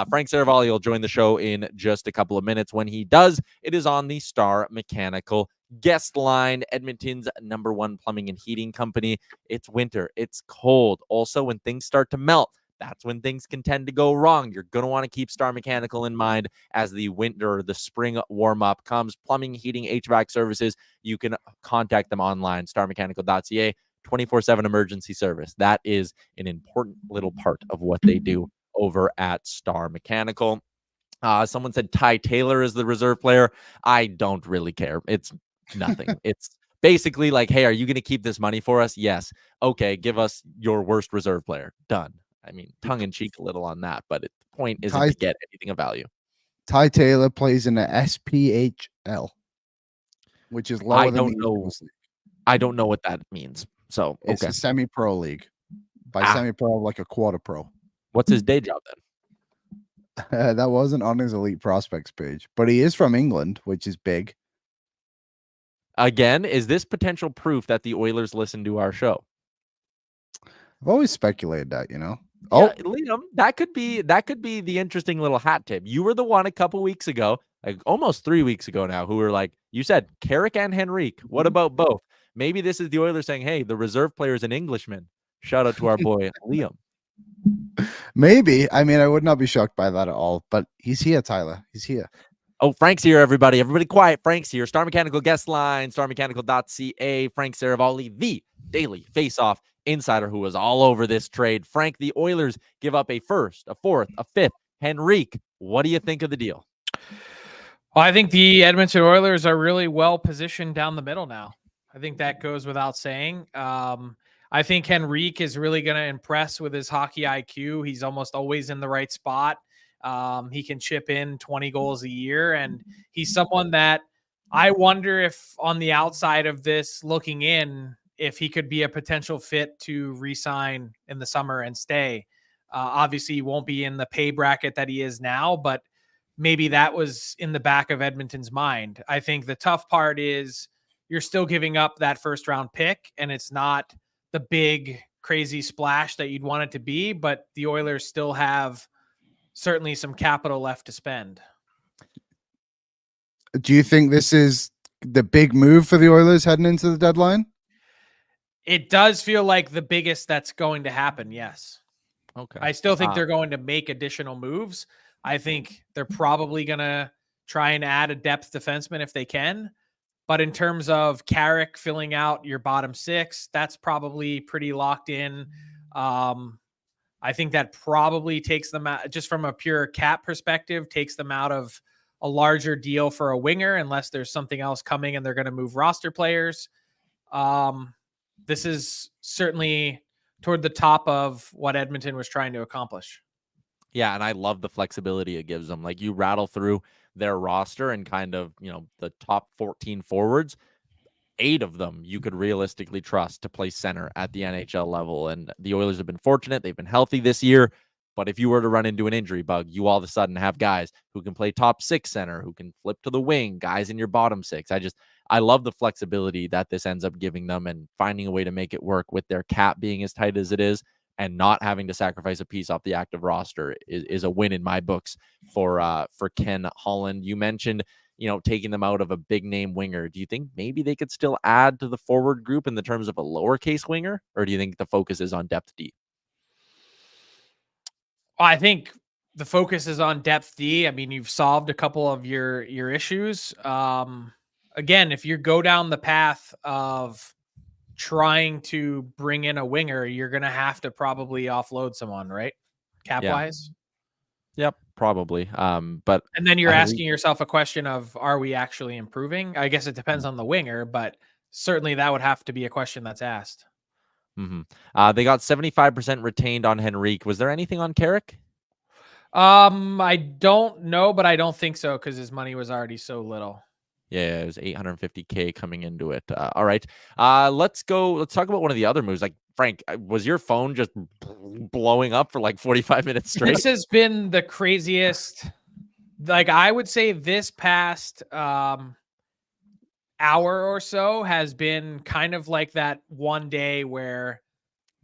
Frank Seravalli will join the show in just a couple of minutes. When he does, it is on the Star Mechanical guest line, Edmonton's #1 plumbing and heating company. It's winter. It's cold. Also, when things start to melt, that's when things can tend to go wrong. You're going to want to keep Star Mechanical in mind as the winter or the spring warm-up comes. Plumbing, heating, HVAC services, you can contact them online, starmechanical.ca, 24/7 emergency service. That is an important little part of what they do over at Star Mechanical. Someone said Ty Taylor is the reserve player. I don't really care. It's nothing. It's basically like, hey, are you going to keep this money for us? Yes. Okay, give us your worst reserve player. Done. I mean, tongue-in-cheek a little on that, but the point isn't to get anything of value. Ty Taylor plays in the SPHL, which is lower than the Eagles League. I don't know what that means. So, it's a semi-pro league. By semi-pro, like a quarter pro. What's his day job then? That wasn't on his elite prospects page, but he is from England, which is big. Again, is this potential proof that the Oilers listen to our show? I've always speculated that, you know. Yeah, Liam, that could be the interesting little hat tip. You were the one a couple weeks ago, like almost 3 weeks ago now, who were like, you said Carrick and Henrik. What about both? Maybe this is the Oilers saying, hey, the reserve player is an Englishman. Shout out to our boy Liam. Maybe. I mean, I would not be shocked by that at all. But he's here, Tyler. He's here. Oh, Frank's here, everybody. Everybody quiet. Frank's here. Star Mechanical guest line, starmechanical.ca. Frank Seravalli, the Daily Faceoff insider who was all over this trade. Frank, the Oilers give up a first, a 4th, a 5th. Henrik, what do you think of the deal? Well, I think the Edmonton Oilers are really well positioned down the middle now. I think that goes without saying. I think Henrik is really going to impress with his hockey IQ. He's almost always in the right spot. He can chip in 20 goals a year, and he's someone that I wonder if on the outside of this looking in, if he could be a potential fit to re-sign in the summer and stay. Obviously, he won't be in the pay bracket that he is now, but maybe that was in the back of Edmonton's mind. I think the tough part is you're still giving up that first round pick, and it's not the big crazy splash that you'd want it to be, but the Oilers still have certainly some capital left to spend. Do you think this is the big move for the Oilers heading into the deadline? It does feel like the biggest that's going to happen. Yes. Okay. I still think they're going to make additional moves. I think they're probably going to try and add a depth defenseman if they can. But in terms of Carrick filling out your bottom six, that's probably pretty locked in. I think that probably takes them out, just from a pure cap perspective, takes them out of a larger deal for a winger, unless there's something else coming and they're going to move roster players. This is certainly toward the top of what Edmonton was trying to accomplish. Yeah, and I love the flexibility it gives them. Like, you rattle through their roster and kind of, the top 14 forwards, 8 of them you could realistically trust to play center at the NHL level. And the Oilers have been fortunate. They've been healthy this year. But if you were to run into an injury bug, you all of a sudden have guys who can play top 6 center, who can flip to the wing, guys in your bottom 6. I love the flexibility that this ends up giving them, and finding a way to make it work with their cap being as tight as it is and not having to sacrifice a piece off the active roster is a win in my books for Ken Holland. You mentioned, taking them out of a big name winger. Do you think maybe they could still add to the forward group in the terms of a lowercase winger, or do you think the focus is on depth D? I think the focus is on depth D. I mean, you've solved a couple of your issues. Again, if you go down the path of trying to bring in a winger, you're going to have to probably offload someone, right? Cap wise. Yep, probably. And then you're asking yourself a question of, are we actually improving? I guess it depends on the winger, but certainly that would have to be a question that's asked. Mm-hmm. They got 75% retained on Henrik. Was there anything on Carrick? I don't know, but I don't think so, because his money was already so little. Yeah, it was $850K coming into it. All right. Let's talk about one of the other moves. Like, Frank, was your phone just blowing up for like 45 minutes straight? This has been the craziest. Like, I would say this past hour or so has been kind of like that one day where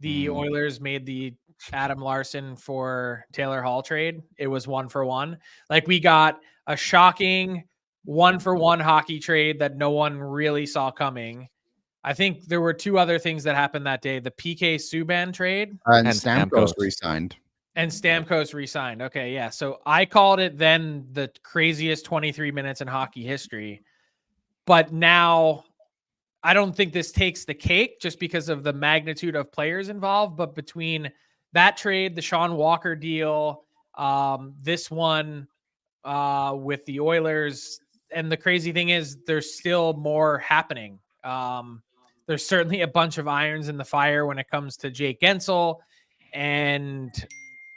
the Oilers made the Adam Larson for Taylor Hall trade. It was 1-for-1. Like, we got a shocking 1-for-1 hockey trade that no one really saw coming. I think there were 2 other things that happened that day: the PK Subban trade and Stamkos re-signed. And Stamkos re-signed. Okay, yeah. So I called it then the craziest 23 minutes in hockey history. But now I don't think this takes the cake just because of the magnitude of players involved. But between that trade, the Sean Walker deal, this one with the Oilers, and the crazy thing is there's still more happening. There's certainly a bunch of irons in the fire when it comes to Jake Guentzel. And,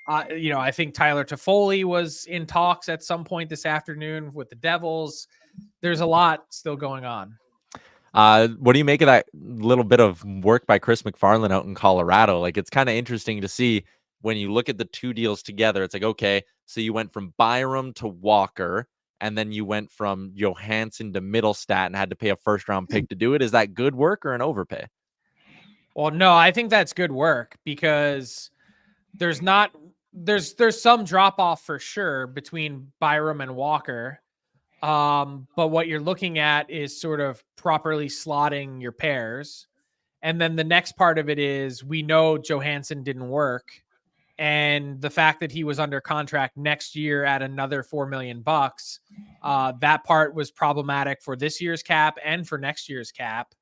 I think Tyler Toffoli was in talks at some point this afternoon with the Devils. There's a lot still going on. What do you make of that little bit of work by Chris McFarland out in Colorado? Like, it's kind of interesting to see when you look at the 2 deals together. It's like, okay, so you went from Byram to Walker, and then you went from Johansson to Middlestat and had to pay a first-round pick to do it. Is that good work or an overpay? Well, no, I think that's good work, because there's some drop-off for sure between Byram and Walker. But what you're looking at is sort of properly slotting your pairs. And then the next part of it is, we know Johansson didn't work. And the fact that he was under contract next year at another $4 million, that part was problematic for this year's cap and for next year's cap.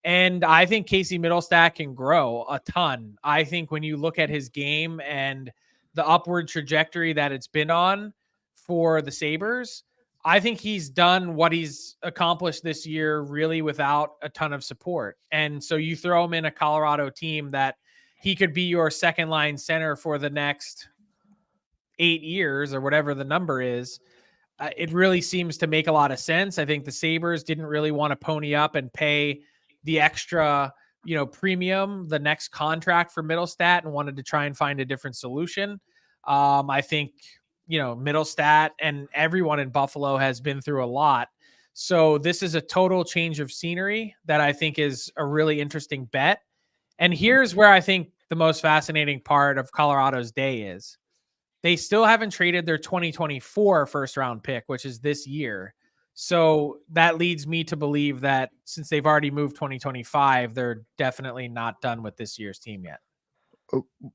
And I think Casey Middlestat can grow a ton. I think when you look at his game and the upward trajectory that it's been on for the Sabres, I think he's done what he's accomplished this year really without a ton of support. And so you throw him in a Colorado team that he could be your second line center for the next 8 years or whatever the number is. It really seems to make a lot of sense. I think the Sabres didn't really want to pony up and pay the extra, premium, the next contract for Middlestat, and wanted to try and find a different solution. I think, Middlestat and everyone in Buffalo has been through a lot. So this is a total change of scenery that I think is a really interesting bet. And here's where I think the most fascinating part of Colorado's day is. they still haven't traded their 2024 first round pick, which is this year. So that leads me to believe that since they've already moved 2025, they're definitely not done with this year's team yet.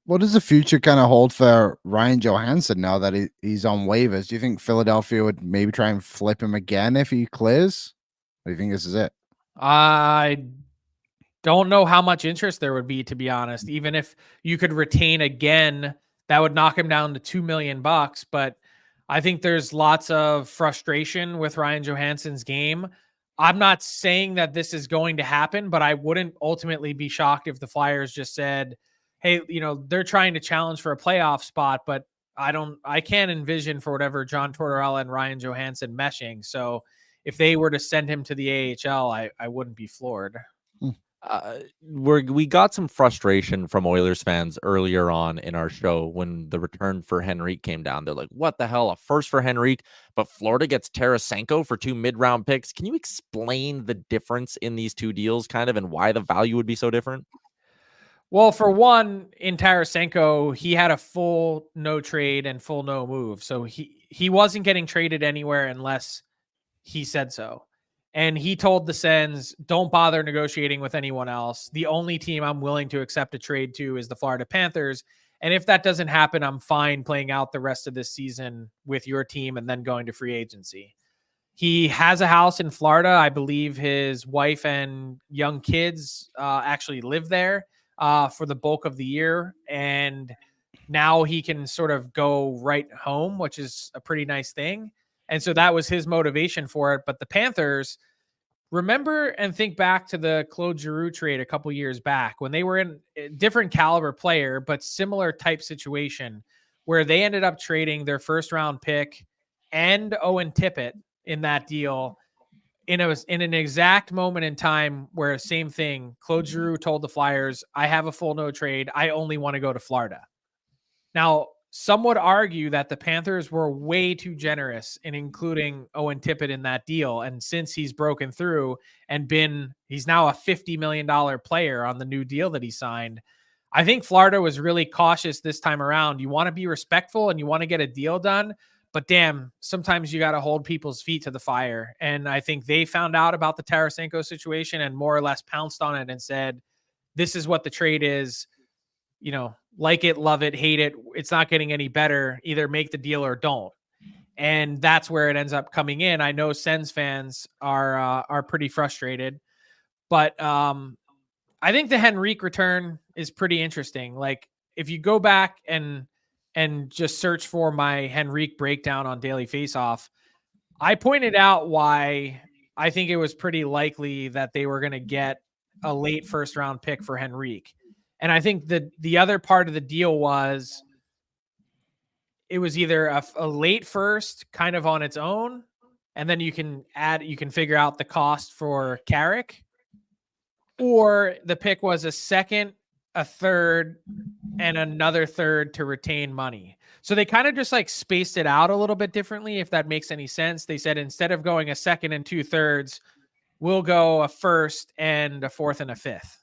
What does the future kind of hold for Ryan Johansson now that he's on waivers? Do you think Philadelphia would maybe try and flip him again if he clears? Or do you think this is it? I don't know how much interest there would be, to be honest. Even if you could retain again, that would knock him down to $2 million. But I think there's lots of frustration with Ryan Johansson's game. I'm not saying that this is going to happen, but I wouldn't ultimately be shocked if the Flyers just said, hey, they're trying to challenge for a playoff spot, but I can't envision, for whatever, John Tortorella and Ryan Johansson meshing. So if they were to send him to the AHL, I wouldn't be floored. We got some frustration from Oilers fans earlier on in our show when the return for Henrik came down. They're like, what the hell? A first for Henrik, but Florida gets Tarasenko for 2 mid-round picks. Can you explain the difference in these two deals kind of, and why the value would be so different? Well, for one, in Tarasenko, he had a full no trade and full no move. So he wasn't getting traded anywhere unless he said so. And he told the Sens, don't bother negotiating with anyone else. The only team I'm willing to accept a trade to is the Florida Panthers. And if that doesn't happen, I'm fine playing out the rest of this season with your team and then going to free agency. He has a house in Florida. I believe his wife and young kids actually live there for the bulk of the year. And now he can sort of go right home, which is a pretty nice thing. And so that was his motivation for it. But the Panthers, remember and think back to the Claude Giroux trade a couple years back when they were in a different caliber player, but similar type situation where they ended up trading their first round pick and Owen Tippett in that deal in an exact moment in time where same thing. Claude Giroux told the Flyers, I have a full no trade. I only want to go to Florida. Now, some would argue that the Panthers were way too generous in including Owen Tippett in that deal. And since he's broken through and he's now a $50 million player on the new deal that he signed, I think Florida was really cautious this time around. You want to be respectful and you want to get a deal done, but damn, sometimes you got to hold people's feet to the fire. And I think they found out about the Tarasenko situation and more or less pounced on it and said, this is what the trade is. Like it, love it, hate it. It's not getting any better. Either make the deal or don't. And that's where it ends up coming in. I know Sens fans are pretty frustrated, but I think the Henrique return is pretty interesting. Like if you go back and just search for my Henrique breakdown on Daily Faceoff, I pointed out why I think it was pretty likely that they were going to get a late first round pick for Henrique. And I think the other part of the deal was it was either a late first kind of on its own, and then you can figure out the cost for Carrick, or the pick was a second, a third, and another third to retain money. So they kind of just like spaced it out a little bit differently, if that makes any sense. They said instead of going a second and 2/3, we'll go a first and a fourth and a fifth.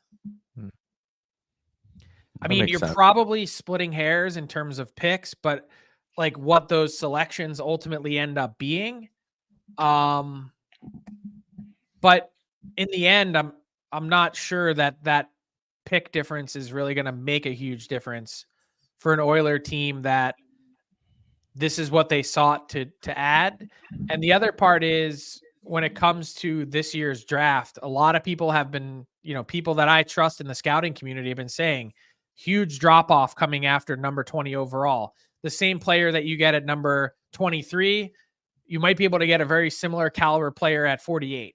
I mean, you're probably splitting hairs in terms of picks, but like what those selections ultimately end up being. But in the end, I'm not sure that pick difference is really going to make a huge difference for an Oiler team that this is what they sought to add. And the other part is when it comes to this year's draft, a lot of people have been, people that I trust in the scouting community have been saying, huge drop off coming after number 20 overall. The same player that you get at number 23, you might be able to get a very similar caliber player at 48.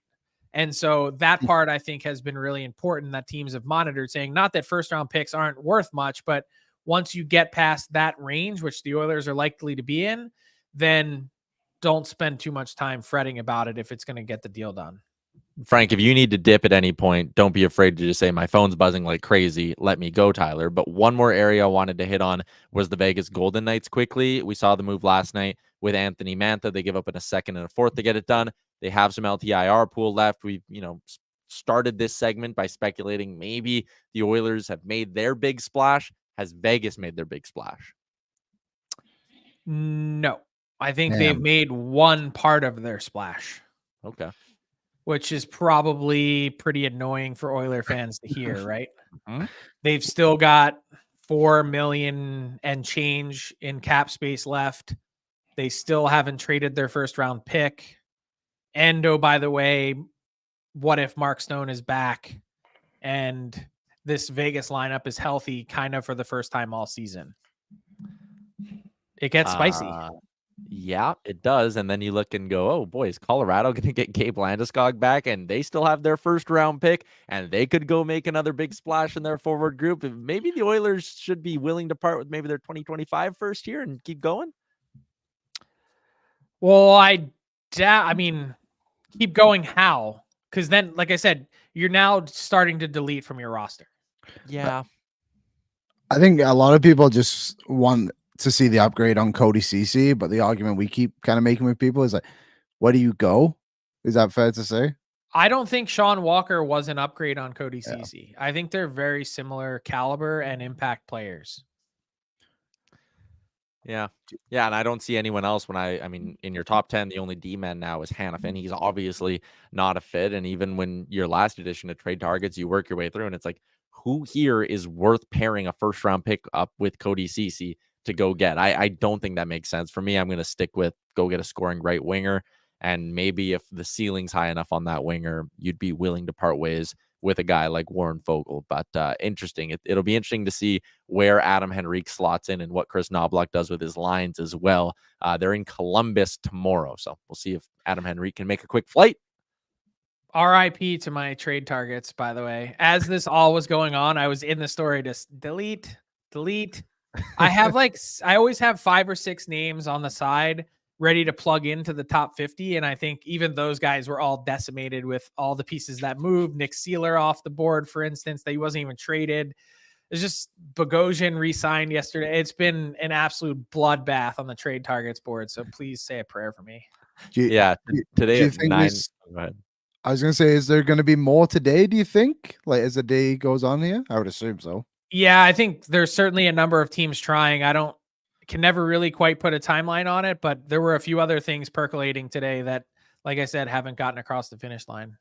And so that part I think has been really important that teams have monitored, saying not that first round picks aren't worth much, but once you get past that range, which the Oilers are likely to be in, then don't spend too much time fretting about it if it's going to get the deal done. Frank, if you need to dip at any point, don't be afraid to just say, my phone's buzzing like crazy. Let me go, Tyler. But one more area I wanted to hit on was the Vegas Golden Knights quickly. We saw the move last night with Anthony Mantha. They give up in a second and a fourth to get it done. They have some LTIR pool left. We've, started this segment by speculating maybe the Oilers have made their big splash. Has Vegas made their big splash? No, I think they've Damn. made one part of their splash, Okay. which is probably pretty annoying for Oiler fans to hear, right? Mhm. They've still got 4 million and change in cap space left. They still haven't traded their first round pick. And oh, by the way, what if Mark Stone is back and this Vegas lineup is healthy kind of for the first time all season? It gets spicy. Yeah, it does. And then you look and go, oh boy, is Colorado going to get Gabe Landeskog back? And they still have their first round pick, and they could go make another big splash in their forward group. Maybe the Oilers should be willing to part with maybe their 2025 first year and keep going. Well, I mean, keep going how? Because then, like I said, you're now starting to delete from your roster. Yeah. I think a lot of people just want to see the upgrade on Cody Ceci, but the argument we keep kind of making with people is like, where do you go? Is that fair to say? I don't think Sean Walker was an upgrade on Cody Yeah. Ceci. I think they're very similar caliber and impact players. Yeah. Yeah. And I don't see anyone else I mean, in your top 10, the only D-man now is Hanifin. He's obviously not a fit. And even when your last edition of trade targets, you work your way through and it's like, who here is worth pairing a first round pick up with Cody Ceci to go get? I don't think that makes sense. For me, I'm going to stick with go get a scoring right winger. And maybe if the ceiling's high enough on that winger, you'd be willing to part ways with a guy like Warren Fogle. But interesting. It'll be interesting to see where Adam Henrique slots in and what Chris Knobloch does with his lines as well. They're in Columbus tomorrow. So we'll see if Adam Henrique can make a quick flight. RIP to my trade targets, by the way. As this all was going on, I was in the story to delete. I have I always have 5 or 6 names on the side ready to plug into the top 50. And I think even those guys were all decimated with all the pieces that moved. Nick Seeler off the board, for instance, that he wasn't even traded. It's just Bogosian re-signed yesterday. It's been an absolute bloodbath on the trade targets board. So please say a prayer for me. Today do you at think 9. Go ahead. I was going to say, is there going to be more today, do you think? Like, as the day goes on here? I would assume so. Yeah, I think there's certainly a number of teams trying. Can never really quite put a timeline on it, but there were a few other things percolating today that, like I said, haven't gotten across the finish line.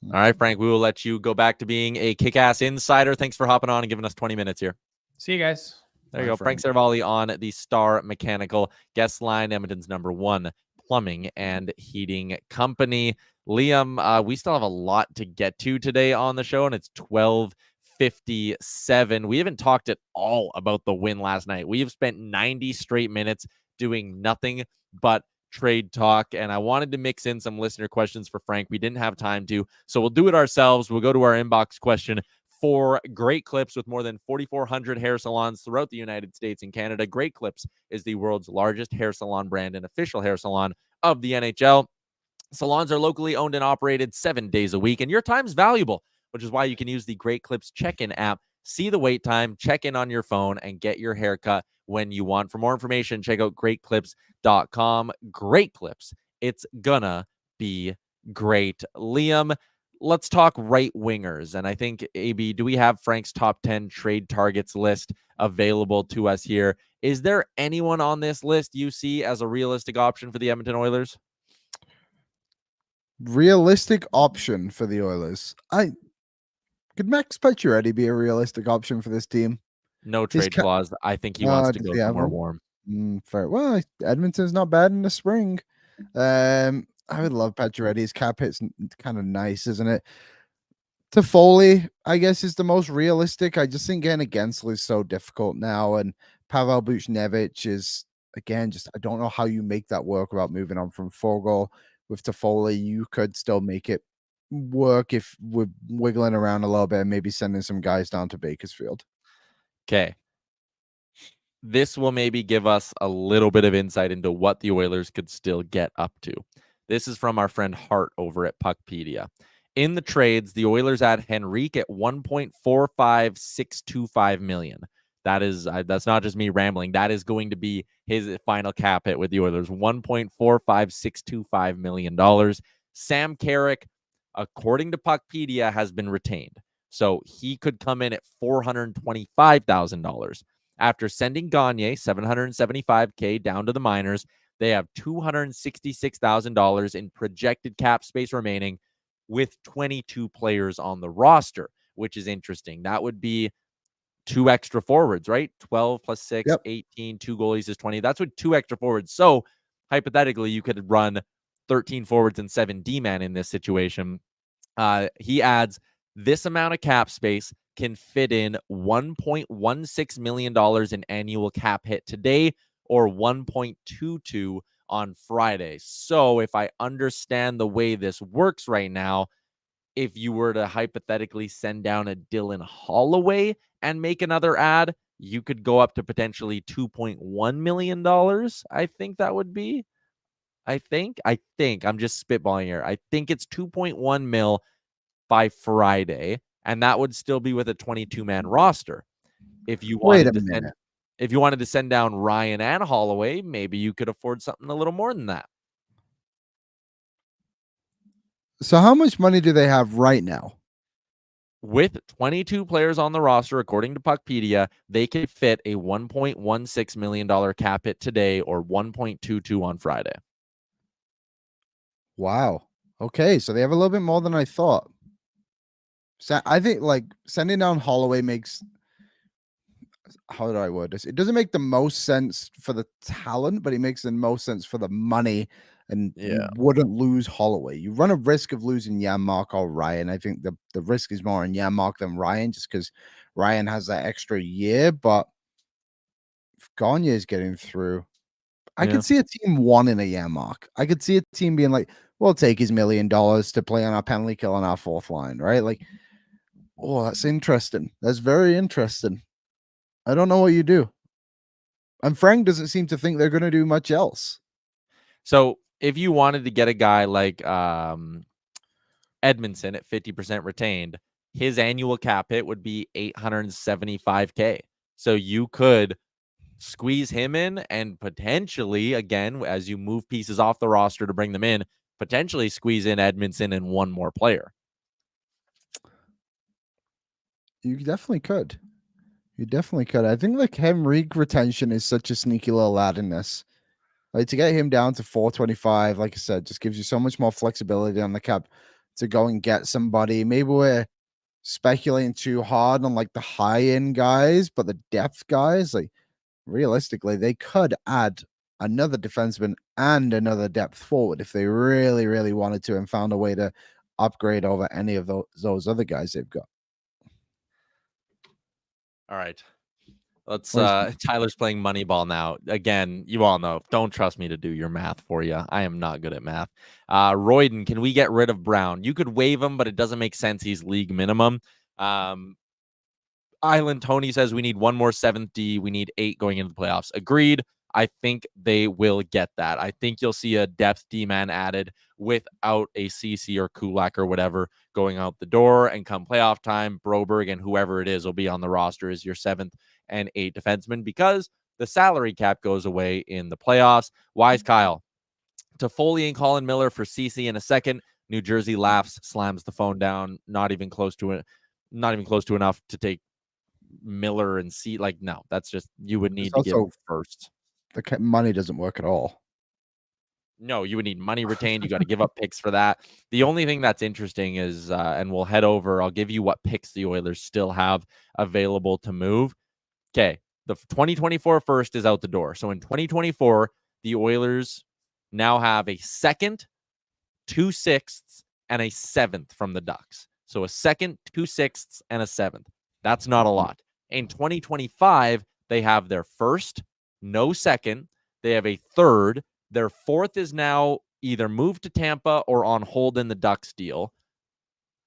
All right, Frank, we will let you go back to being a kick-ass insider. Thanks for hopping on and giving us 20 minutes here. See you guys. There you go. Frank Seravalli on the Star Mechanical guest line, Edmonton's #1 plumbing and heating company. Liam, we still have a lot to get to today on the show, and it's 12:57. We haven't talked at all about the win last night. We have spent 90 straight minutes doing nothing but trade talk, and I wanted to mix in some listener questions for Frank. We didn't have time to, so we'll do it ourselves. We'll go to our inbox question. For Great Clips, with more than 4,400 hair salons throughout the United States and Canada, Great Clips is the world's largest hair salon brand and official hair salon of the NHL. Salons are locally owned and operated 7 days a week, and your time's valuable, which is why you can use the Great Clips check-in app, see the wait time, check in on your phone, and get your haircut when you want. For more information, check out greatclips.com. Great Clips. It's gonna be great. Liam, let's talk right wingers. And I think, AB, do we have Frank's top 10 trade targets list available to us here? Is there anyone on this list you see as a realistic option for the Edmonton Oilers? Realistic option for the Oilers. Could Max Pacioretty be a realistic option for this team? No trade clause. I think he wants to go somewhere warm. Fair. Well, Edmonton's not bad in the spring. I would love Pacioretty's cap hit's kind of nice, isn't it? Toffoli, I guess, is the most realistic. I just think getting a Guentzel is so difficult now, and Pavel Buchnevich is, again, just I don't know how you make that work without moving on from Fogle. With Toffoli, you could still make it work if we're wiggling around a little bit and maybe sending some guys down to Bakersfield. Okay. This will maybe give us a little bit of insight into what the Oilers could still get up to. This is from our friend Hart over at Puckpedia. In the trades, the Oilers add Henrik at $1.45625 million. That's not just me rambling. That is going to be his final cap hit with the Oilers, $1.45625 million. Sam Carrick, according to Puckpedia, has been retained. So he could come in at $425,000. After sending Gagne $775K down to the minors, they have $266,000 in projected cap space remaining with 22 players on the roster, which is interesting. That would be 2 extra forwards, right? 12 plus 6, Yep. 18, 2 goalies is 20. That's what 2 extra forwards. So hypothetically, you could run 13 forwards and 7 D-man in this situation. He adds this amount of cap space can fit in $1.16 million in annual cap hit today or 1.22 on Friday. So if I understand the way this works right now, if you were to hypothetically send down a Dylan Holloway and make another ad, you could go up to potentially $2.1 million. I think that would be. I think I'm just spitballing here. I think it's 2.1 mil by Friday, and that would still be with a 22-man roster. If you Wait a wanted to minute. if you wanted to send down Ryan and Holloway, maybe you could afford something a little more than that. So how much money do they have right now? With 22 players on the roster, according to Puckpedia, they could fit a $1.16 million cap hit today or 1.22 on Friday. Wow. Okay, so they have a little bit more than I thought. So I think like sending down Holloway makes, how do I word this? It doesn't make the most sense for the talent, but it makes the most sense for the money. And you wouldn't lose Holloway. You run a risk of losing Yaremchuk or Ryan. I think the risk is more in Yaremchuk than Ryan, just because Ryan has that extra year. But if Gagne is getting through, I could see a team wanting a Yaremchuk. I could see a team being like, we'll take his $1 million to play on our penalty kill on our fourth line, right? Like, oh, that's interesting. That's very interesting. I don't know what you do. And Frank doesn't seem to think they're going to do much else. So if you wanted to get a guy like Edmondson at 50% retained, his annual cap hit would be $875K. So you could squeeze him in and potentially, again, as you move pieces off the roster to bring them in, potentially squeeze in Edmondson and one more player. You definitely could. You definitely could. I think like Henrik retention is such a sneaky little lad in this. Like to get him down to 425, like I said, just gives you so much more flexibility on the cap to go and get somebody. Maybe we're speculating too hard on like the high end guys, but the depth guys, like realistically, they could add another defenseman and another depth forward if they really, really wanted to and found a way to upgrade over any of those other guys they've got. All right. Let's Tyler's playing Moneyball now. Again, you all know, don't trust me to do your math for you. I am not good at math. Royden, can we get rid of Brown? You could waive him, but it doesn't make sense. He's league minimum. Island Tony says we need one more 7th D. We need 8 going into the playoffs. Agreed. I think they will get that. I think you'll see a depth D-man added without a CC or Kulak or whatever going out the door. And come playoff time, Broberg and whoever it is will be on the roster as your 7th and 8th defenseman because the salary cap goes away in the playoffs. Wise Kyle. Toffoli and Colin Miller for CC in a second. New Jersey laughs, slams the phone down. Not even close to it. Not even close to enough to take Miller and C. Like, no, that's just, you would need to give first. The money doesn't work at all. No, you would need money retained. You got to give up picks for that. The only thing that's interesting is, and we'll head over, I'll give you what picks the Oilers still have available to move. Okay, the 2024 first is out the door. So in 2024, the Oilers now have a 2nd, 2 6ths, and a 7th from the Ducks. So a 2nd, 2 6ths, and a 7th. That's not a lot. In 2025, they have their 1st, no 2nd. They have a 3rd. Their 4th is now either moved to Tampa or on hold in the Ducks deal.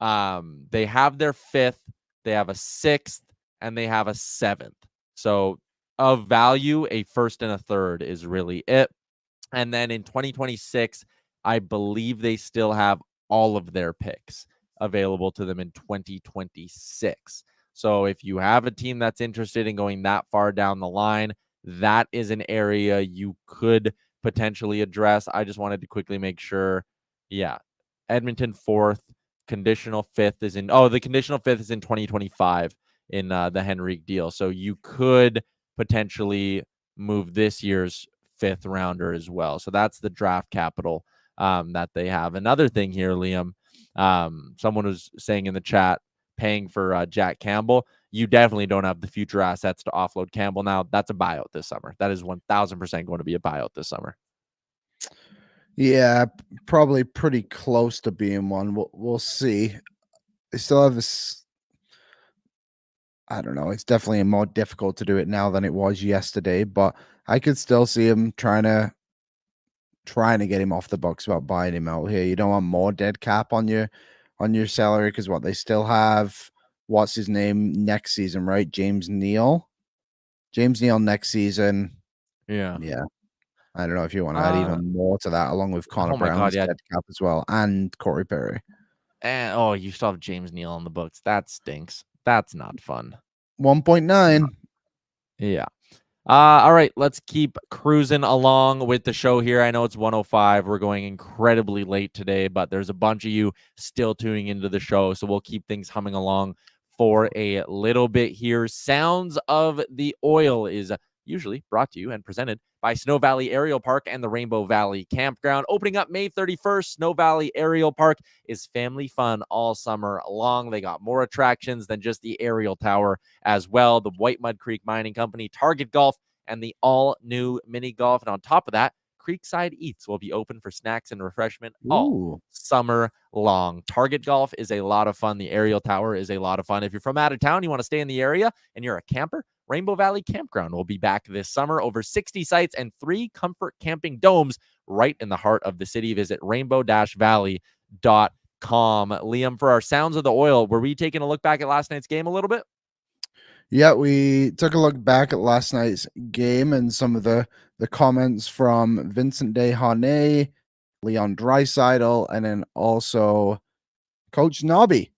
They have their 5th. They have a 6th, and they have a 7th. So of value, a 1st and a 3rd is really it. And then in 2026, I believe they still have all of their picks available to them in 2026. So if you have a team that's interested in going that far down the line, that is an area you could potentially address. I just wanted to quickly make sure. Yeah. Edmonton 4th, conditional 5th is in, the conditional 5th is in 2025 in the HENRIQUE deal. So you could potentially move this year's 5th rounder as well. So that's the draft capital that they have. Another thing here, Liam, someone was saying in the chat, paying for Jack Campbell. You definitely don't have the future assets to offload Campbell now. That's a buyout this summer. That is 1,000% going to be a buyout this summer. Yeah, probably pretty close to being one. We'll see. They still have this. I don't know. It's definitely more difficult to do it now than it was yesterday, but I could still see him trying to get him off the books about buying him out here. You don't want more dead cap on your salary because what they still have. What's his name next season, right? James Neal next season. Yeah. I don't know if you want to add even more to that, along with Connor Brown's dead cap as well, and Corey Perry. And you still have James Neal on the books. That stinks. That's not fun. 1.9. Yeah. All right, let's keep cruising along with the show here. I know it's 1:05. We're going incredibly late today, but there's a bunch of you still tuning into the show, so we'll keep things humming along for a little bit here. Sounds of the Oil is usually brought to you and presented by Snow Valley Aerial Park and the Rainbow Valley Campground. Opening up May 31st, Snow Valley Aerial Park is family fun all summer long. They got more attractions than just the aerial tower as well. The White Mud Creek Mining Company, Target Golf, and the all-new mini golf. And on top of that, Creekside Eats will be open for snacks and refreshment all summer long. Target Golf is a lot of fun. The aerial tower is a lot of fun. If you're from out of town, you want to stay in the area, and you're a camper, Rainbow Valley Campground will be back this summer. Over 60 sites and 3 comfort camping domes right in the heart of the city. Visit rainbow-valley.com. Liam, for our Sounds of the Oil, were we taking a look back at last night's game a little bit? Yeah, we took a look back at last night's game and some of the comments from Vincent Desharnais, Leon Draisaitl, and then also Coach Nobby.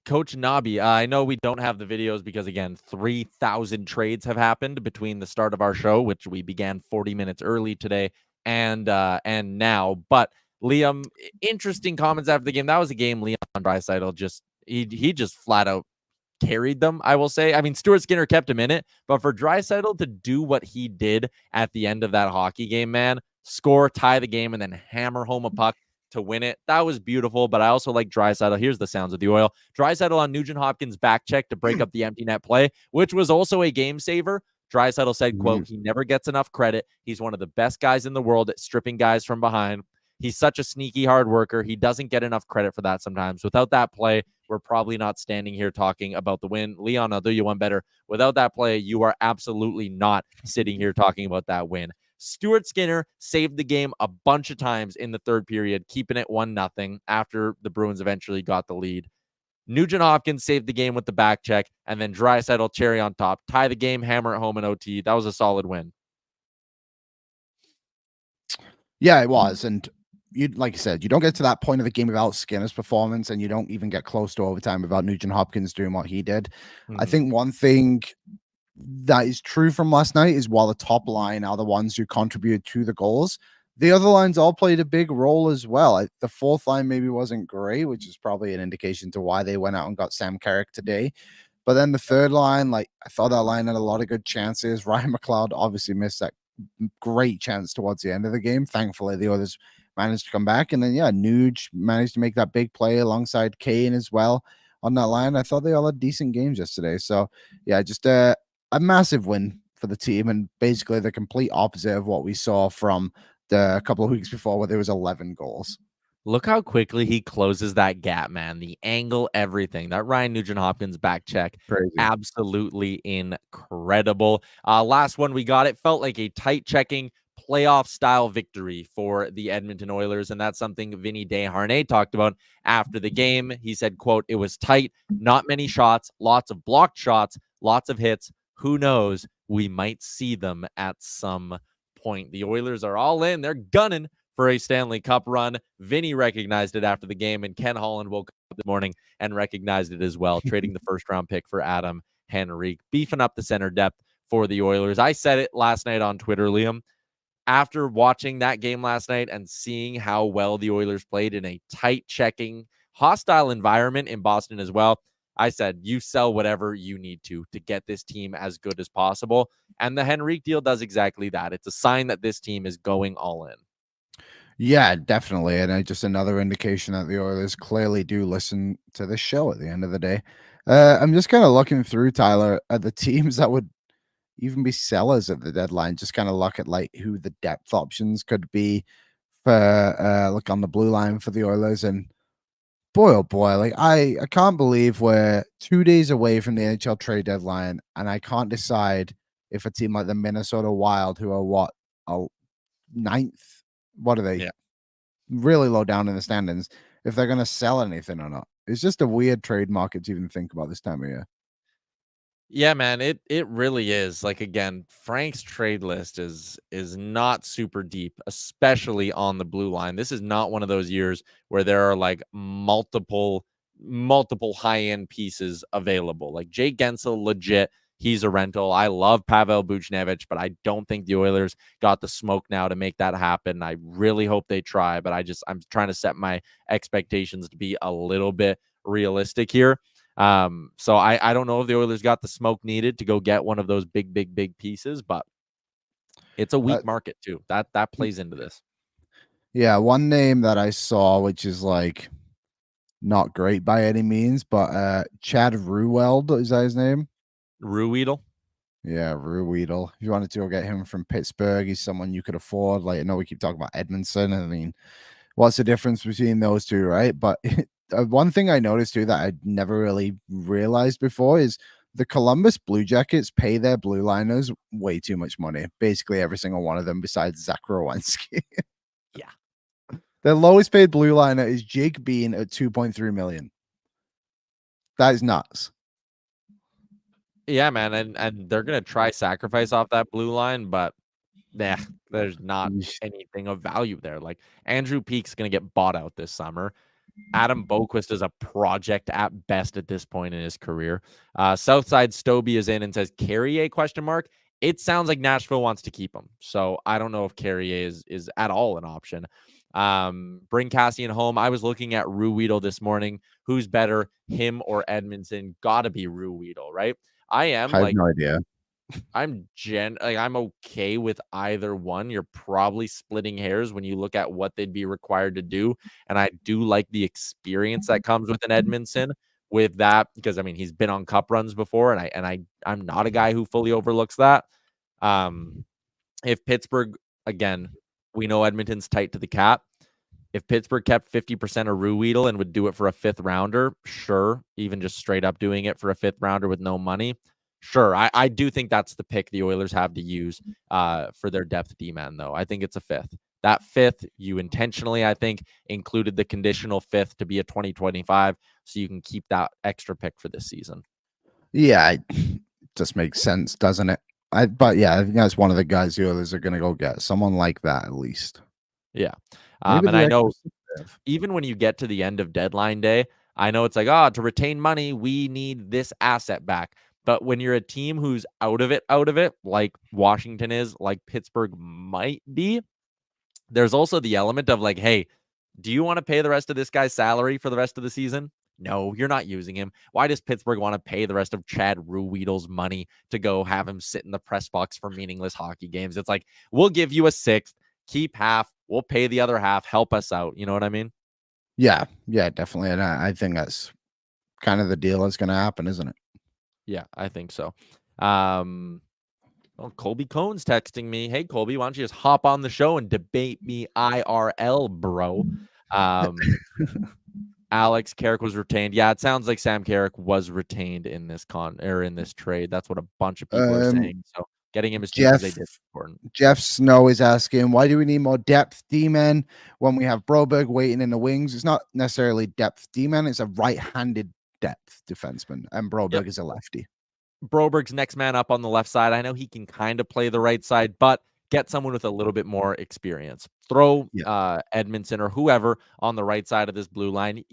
Coach Nobby, I know we don't have the videos because, again, 3,000 trades have happened between the start of our show, which we began 40 minutes early today, and now. But, Liam, interesting comments after the game. That was a game Leon Draisaitl just he just flat out carried them, I will say. I mean, Stuart Skinner kept him in it, but for Draisaitl to do what he did at the end of that hockey game, man, score, tie the game, and then hammer home a puck to win it. That was beautiful, but I also like Draisaitl. Here's the Sounds of the Oil. Draisaitl on Nugent Hopkins' back check to break up the empty net play, which was also a game saver. Draisaitl said, quote, "He never gets enough credit. He's one of the best guys in the world at stripping guys from behind. He's such a sneaky hard worker. He doesn't get enough credit for that sometimes. Without that play, we're probably not standing here talking about the win." Leon, I'll do you one better. Without that play, you are absolutely not sitting here talking about that win. Stuart Skinner saved the game a bunch of times in the third period, keeping it 1-0 after the Bruins eventually got the lead. Nugent Hopkins saved the game with the back check, and then Draisaitl cherry on top, tie the game, hammer it home in OT. That was a solid win. Yeah, it was. And you, like you said, you don't get to that point of the game without Skinner's performance, and you don't even get close to overtime without Nugent Hopkins doing what he did. I think one thing that is true from last night is while the top line are the ones who contributed to the goals, the other lines all played a big role as well. The fourth line maybe wasn't great, which is probably an indication to why they went out and got Sam Carrick today. But then the third line, like, I thought that line had a lot of good chances. Ryan McLeod obviously missed that great chance towards the end of the game. Thankfully, the others managed to come back. And then, yeah, Nuge managed to make that big play alongside Kane as well on that line. I thought they all had decent games yesterday. So, yeah, just a massive win for the team, and basically the complete opposite of what we saw from the couple of weeks before where there was 11 goals. Look how quickly he closes that gap, man. The angle, everything. That Ryan Nugent-Hopkins back check, Crazy. Absolutely incredible. Last one we got, it felt like a tight checking playoff-style victory for the Edmonton Oilers, and that's something Vinny Desharnais talked about after the game. He said, quote, "It was tight, not many shots, lots of blocked shots, lots of hits. Who knows? We might see them at some point." The Oilers are all in. They're gunning for a Stanley Cup run. Vinny recognized it after the game, and Ken Holland woke up this morning and recognized it as well, trading the first-round pick for Adam Henrik, beefing up the center depth for the Oilers. I said it last night on Twitter, Liam. After watching that game last night and seeing how well the Oilers played in a tight checking, hostile environment in Boston as well, I said, you sell whatever you need to get this team as good as possible. And the Henrik deal does exactly that. It's a sign that this team is going all in. Yeah, definitely. And just another indication that the Oilers clearly do listen to this show at the end of the day. I'm just kind of looking through, Tyler, at the teams that would even be sellers at the deadline. Just kind of look at like who the depth options could be for look on the blue line for the Oilers. And boy, oh boy, like I can't believe we're 2 days away from the NHL trade deadline, and I can't decide if a team like the Minnesota Wild, who are what, ninth, what are they? Yeah. Really low down in the standings, if they're going to sell anything or not. It's just a weird trade market to even think about this time of year. Yeah, man, it really is. Like, again, Frank's trade list is not super deep, especially on the blue line. This is not one of those years where there are like multiple high-end pieces available. Like Jake Guentzel, legit, he's a rental. I love Pavel Buchnevich, but I don't think the Oilers got the smoke now to make that happen. I really hope they try, but I'm trying to set my expectations to be a little bit realistic here. So I don't know if the Oilers got the smoke needed to go get one of those big pieces, but it's a weak market too. That plays into this. Yeah, one name that I saw, which is like not great by any means, but Chad Ruweld, is that his name? Ruedel. Yeah, Ruedel. If you wanted to go get him from Pittsburgh, he's someone you could afford. Like, I know we keep talking about Edmondson. I mean, what's the difference between those two, right? But one thing I noticed too that I'd never really realized before is the Columbus Blue Jackets pay their blue liners way too much money. Basically, every single one of them besides Zach Hyman. Yeah. The lowest paid blue liner is Jake Bean at $2.3 million. That is nuts. Yeah, man, and they're gonna try sacrifice off that blue line, but there's not anything of value there. Like Andrew Peake's gonna get bought out this summer. Adam Boquist is a project at best at this point in his career. Southside Stobie is in and says Carrier ? It sounds like Nashville wants to keep him, so I don't know if Carrier is at all an option. Bring Cassian home. I was looking at Ruedel this morning. Who's better, him or Edmondson? Gotta be Ruedel, right? I have no idea. I'm okay with either one. You're probably splitting hairs when you look at what they'd be required to do. And I do like the experience that comes with an Edmondson with that, because I mean, he's been on cup runs before, and I'm not a guy who fully overlooks that. If Pittsburgh, again, we know Edmonton's tight to the cap. If Pittsburgh kept 50% of Ruedel and would do it for a 5th rounder, sure. Even just straight up doing it for a 5th rounder with no money, sure. I do think that's the pick the Oilers have to use for their depth D-man, though. I think it's a 5th. That 5th, you intentionally, I think, included the conditional 5th to be a 2025, so you can keep that extra pick for this season. Yeah, it just makes sense, doesn't it? But yeah, I think that's one of the guys the Oilers are going to go get. Someone like that, at least. Yeah. And I know even when you get to the end of deadline day, I know it's like, to retain money, we need this asset back. But when you're a team who's out of it, like Washington is, like Pittsburgh might be, there's also the element of like, hey, do you want to pay the rest of this guy's salary for the rest of the season? No, you're not using him. Why does Pittsburgh want to pay the rest of Chad Ruedel's money to go have him sit in the press box for meaningless hockey games? It's like, we'll give you a 6th, keep half, we'll pay the other half, help us out. You know what I mean? Yeah, definitely. And I think that's kind of the deal that's going to happen, isn't it? Yeah, I think so. Colby Cohn's texting me. Hey, Colby, why don't you just hop on the show and debate me IRL, bro? Alex Carrick was retained. Yeah, it sounds like Sam Carrick was retained in this in this trade. That's what a bunch of people are saying. So getting him as cheap as they did is important. Jeff Snow is asking, why do we need more depth D-men when we have Broberg waiting in the wings? It's not necessarily depth D-men. It's a right-handed depth defenseman, and Broberg is a lefty. Broberg's next man up on the left side. I know he can kind of play the right side, but get someone with a little bit more experience. Throw Edmondson or whoever on the right side of this blue line.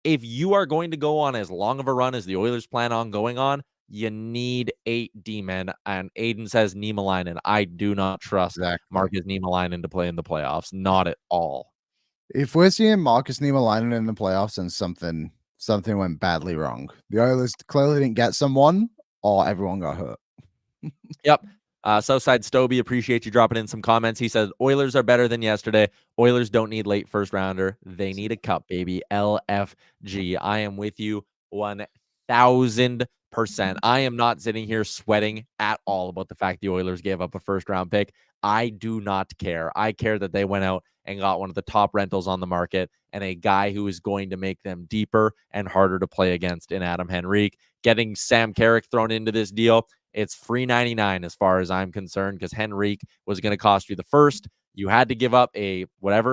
If you are going to go on as long of a run as the Oilers plan on going on, you need 8 D-men. And Aiden says Niemelainen. I do not trust Marcus Niemelainen to play in the playoffs. Not at all. If we're seeing Marcus Niemelainen in the playoffs, then something went badly wrong. The Oilers clearly didn't get someone, or everyone got hurt. Yep. Southside Stoby, appreciate you dropping in some comments. He says, Oilers are better than yesterday. Oilers don't need late first rounder. They need a cup, baby. LFG. I am with you 1,000%. I am not sitting here sweating at all about the fact the Oilers gave up a first round pick. I do not care. I care that they went out and got one of the top rentals on the market and a guy who is going to make them deeper and harder to play against in Adam Henrique. Getting Sam Carrick thrown into this deal, it's free 99 as far as I'm concerned, because Henrique was going to cost you the first. You had to give up a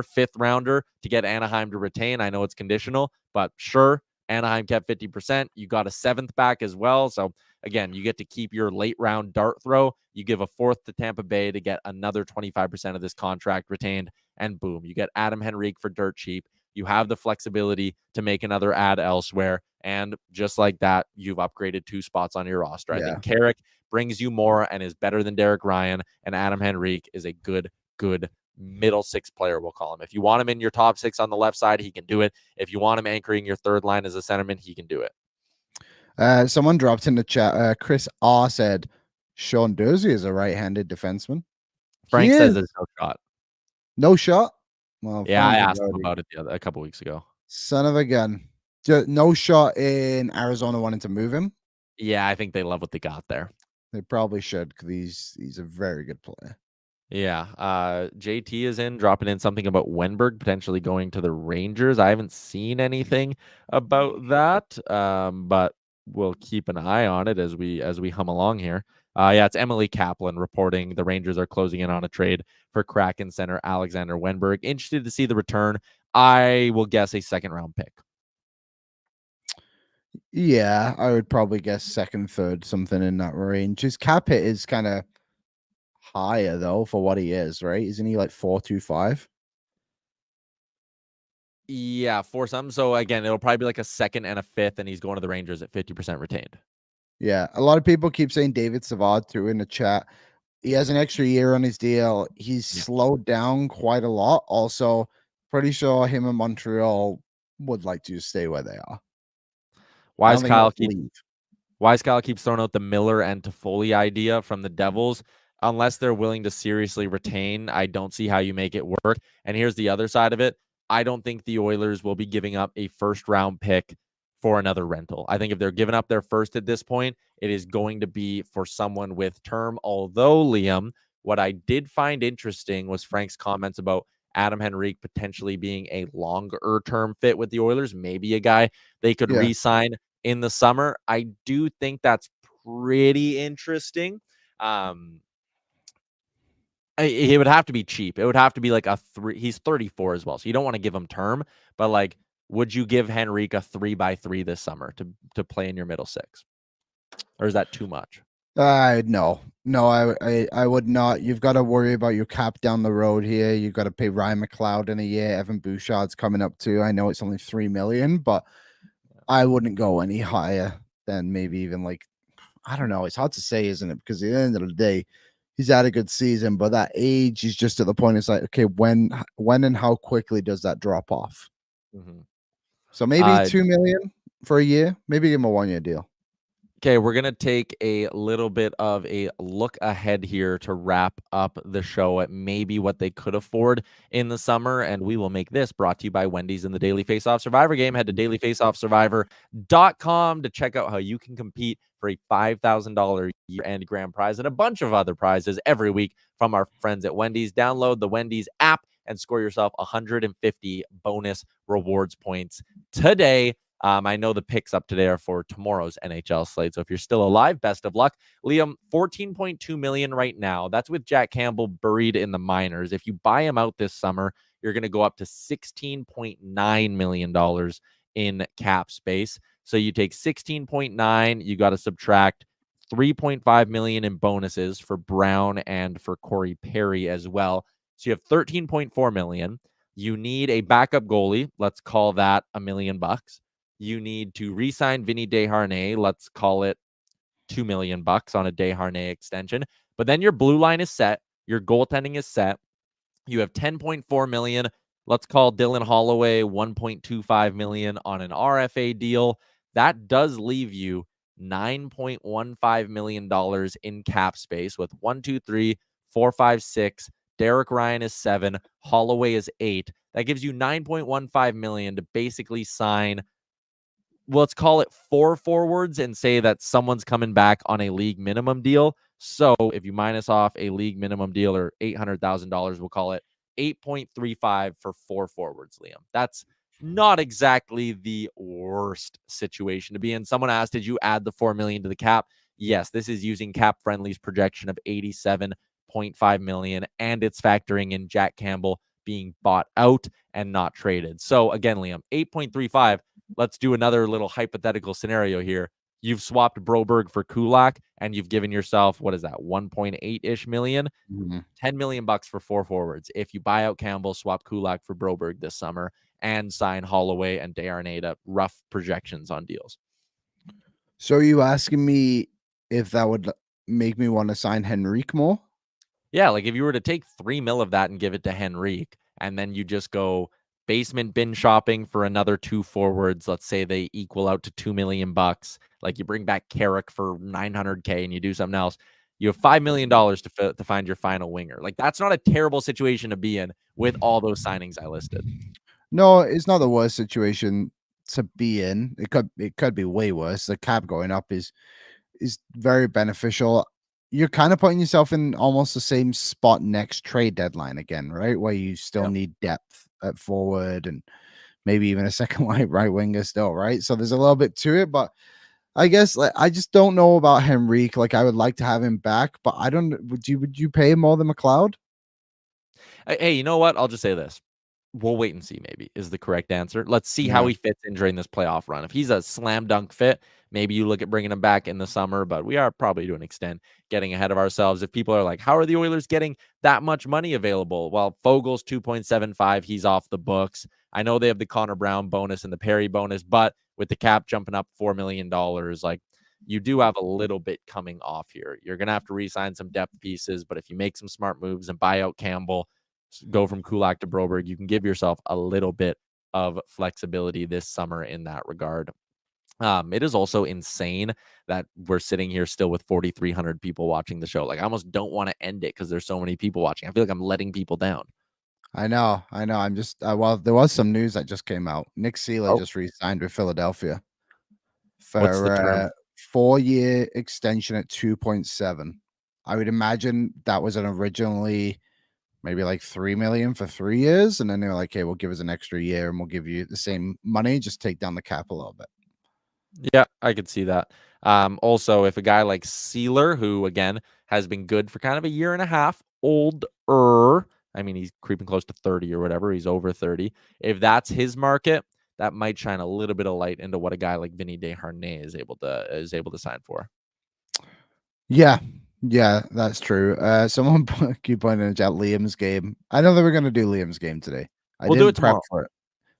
fifth rounder to get Anaheim to retain. I know it's conditional, but sure, Anaheim kept 50%. You got a seventh back as well. So again, you get to keep your late round dart throw. You give a fourth to Tampa Bay to get another 25% of this contract retained, and boom, you get Adam Henrique for dirt cheap. You have the flexibility to make another ad elsewhere. And just like that, you've upgraded 2 spots on your roster. I think Carrick brings you more and is better than Derek Ryan. And Adam Henrique is a good middle 6 player, we'll call him. If you want him in your top 6 on the left side, he can do it. If you want him anchoring your third line as a centerman, he can do it. Someone dropped in the chat. Chris R said, Sean Durzi is a right-handed defenseman. Frank says there's no shot. No shot? Well, yeah, I asked him about it a couple weeks ago. Son of a gun. No shot in Arizona wanting to move him? Yeah, I think they love what they got there. They probably should, because he's a very good player. Yeah. JT is dropping in something about Wenberg potentially going to the Rangers. I haven't seen anything about that, but we'll keep an eye on it as we hum along here. Yeah, it's Emily Kaplan reporting the Rangers are closing in on a trade for Kraken center Alexander Wenberg. Interested to see the return. I will guess a second-round pick. Yeah, I would probably guess second, third, something in that range. His cap hit is kind of higher, though, for what he is, right? Isn't he like 4.25? Yeah, for some. So, again, it'll probably be like a second and a fifth, and he's going to the Rangers at 50% retained. Yeah, a lot of people keep saying David Savard, too, in the chat. He has an extra year on his deal. He's slowed down quite a lot. Also, pretty sure him and Montreal would like to stay where they are. Wise Kyle keeps throwing out the Miller and Toffoli idea from the Devils. Unless they're willing to seriously retain, I don't see how you make it work. And here's the other side of it. I don't think the Oilers will be giving up a first-round pick for another rental. I think if they're giving up their first at this point, it is going to be for someone with term. Although, Liam, what I did find interesting was Frank's comments about Adam Henrique potentially being a longer-term fit with the Oilers, maybe a guy they could re-sign in the summer. I do think that's pretty interesting. It would have to be cheap. It would have to be like a 3. He's 34 as well, so you don't want to give him term. But like, would you give Henrique a 3x3 this summer to play in your middle 6, or is that too much? No, I would not. You've got to worry about your cap down the road here. You've got to pay Ryan McLeod in a year. Evan Bouchard's coming up too. I know it's only $3 million, but I wouldn't go any higher than maybe even like, I don't know. It's hard to say, isn't it? Because at the end of the day, he's had a good season, but that age is just at the point. It's like, okay, when and how quickly does that drop off? Mm-hmm. So maybe $2 million for a year. Maybe give him a 1-year deal. Okay, we're going to take a little bit of a look ahead here to wrap up the show at maybe what they could afford in the summer, and we will make this brought to you by Wendy's and the Daily Faceoff Survivor game. Head to dailyfaceoffsurvivor.com to check out how you can compete for a $5,000 year-end grand prize and a bunch of other prizes every week from our friends at Wendy's. Download the Wendy's app and score yourself 150 bonus rewards points today. I know the picks up today are for tomorrow's NHL slate. So if you're still alive, best of luck. Liam, $14.2 million right now. That's with Jack Campbell buried in the minors. If you buy him out this summer, you're going to go up to $16.9 million in cap space. So you take 16.9, you got to subtract 3.5 million in bonuses for Brown and for Corey Perry as well. So you have 13.4 million. You need a backup goalie. Let's call that $1 million. You need to re-sign Vinny Desharnais. Let's call it $2 million on a Desharnais extension. But then your blue line is set. Your goaltending is set. You have 10.4 million. Let's call Dylan Holloway 1.25 million on an RFA deal. That does leave you $9.15 million in cap space with 1, 2, 3, 4, 5, 6. Derek Ryan is 7. Holloway is 8. That gives you $9.15 million to basically sign, well, let's call it 4 forwards and say that someone's coming back on a league minimum deal. So if you minus off a league minimum deal or $800,000, we'll call it 8.35 for 4 forwards, Liam. That's not exactly the worst situation to be in. Someone asked, did you add the $4 million to the cap? Yes, this is using Cap Friendly's projection of $87.5 million, and it's factoring in Jack Campbell being bought out and not traded. So again, Liam, 8.35. Let's do another little hypothetical scenario here. You've swapped Broberg for Kulak, and you've given yourself, what is that, 1.8-ish million? Mm-hmm. $10 million for 4 forwards. If you buy out Campbell, swap Kulak for Broberg this summer, and sign Holloway and Darnay, rough projections on deals. So are you asking me if that would make me want to sign Henrik more? Yeah, like if you were to take 3 mil of that and give it to Henrik, and then you just go basement bin shopping for another 2 forwards, let's say they equal out to $2 million. Like you bring back Carrick for $900K and you do something else. You have $5 million to find your final winger. Like that's not a terrible situation to be in with all those signings I listed. No, it's not the worst situation to be in. It could be way worse. The cap going up is very beneficial. You're kind of putting yourself in almost the same spot next trade deadline again, right? Where you still need depth at forward and maybe even a second right winger still, right? So there's a little bit to it, but I guess like I just don't know about Henrik. Like I would like to have him back, but I don't. Would you pay him more than McLeod? Hey, you know what? I'll just say this. We'll wait and see, maybe, is the correct answer. Let's see how he fits in during this playoff run. If he's a slam dunk fit, maybe you look at bringing him back in the summer, but we are probably to an extent getting ahead of ourselves. If people are like, how are the Oilers getting that much money available? Well, Fogel's 2.75, he's off the books. I know they have the Connor Brown bonus and the Perry bonus, but with the cap jumping up $4 million, like you do have a little bit coming off here. You're going to have to re-sign some depth pieces, but if you make some smart moves and buy out Campbell, go from Kulak to Broberg, you can give yourself a little bit of flexibility this summer in that regard. It is also insane that we're sitting here still with 4,300 people watching the show. Like, I almost don't want to end it because there's so many people watching. I feel like I'm letting people down. I know. I'm just well, there was some news that just came out. Nick Seeler just re-signed with Philadelphia for What's the term? 4-year extension at 2.7. I would imagine that was an originally maybe like 3 million for 3 years, and then they were like, "Hey, we'll give us an extra year, and we'll give you the same money, just take down the cap a little bit." Yeah, I could see that. Also, if a guy like Seeler, who again has been good for kind of a year and a half, older, I mean, he's creeping close to 30 or whatever, he's over 30. If that's his market, that might shine a little bit of light into what a guy like Vinny Desharnais is able to sign for. Yeah, that's true. Someone keep pointing out Liam's game. I know they were going to do Liam's game today. We'll do it tomorrow. For it.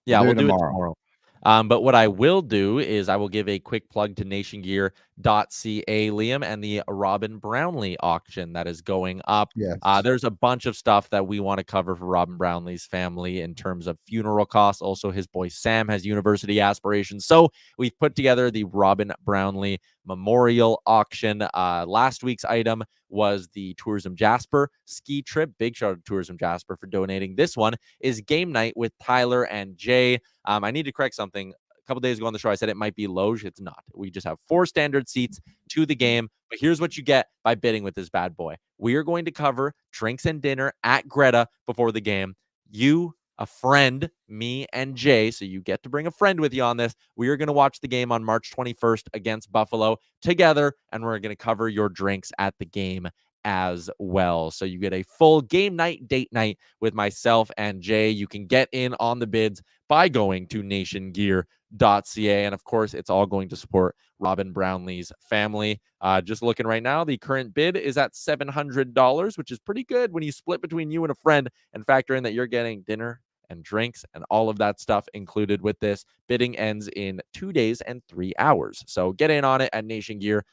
Yeah, we'll do it tomorrow. But what I will do is I will give a quick plug to nationgear.ca, Liam, and the Robin Brownlee auction that is going up. Yes. There's a bunch of stuff that we want to cover for Robin Brownlee's family in terms of funeral costs. Also, his boy Sam has university aspirations. So we've put together the Robin Brownlee Memorial Auction. Last week's item was the Tourism Jasper ski trip. Big shout out to Tourism Jasper for donating. This one is game night with Tyler and Jay. I need to correct something. A couple days ago on the show, I said it might be Loge. It's not. We just have 4 standard seats to the game. But here's what you get by bidding with this bad boy. We are going to cover drinks and dinner at Greta before the game. You, a friend, me, and Jay, so you get to bring a friend with you on this. We are going to watch the game on March 21st against Buffalo together, and we're going to cover your drinks at the game as well. So you get a full game night, date night with myself and Jay. You can get in on the bids by going to nationgear.ca. And of course, it's all going to support Robin Brownlee's family. Just looking right now, the current bid is at $700, which is pretty good when you split between you and a friend and factor in that you're getting dinner and drinks and all of that stuff included with this. Bidding ends in 2 days and 3 hours. So get in on it at nationgear.ca.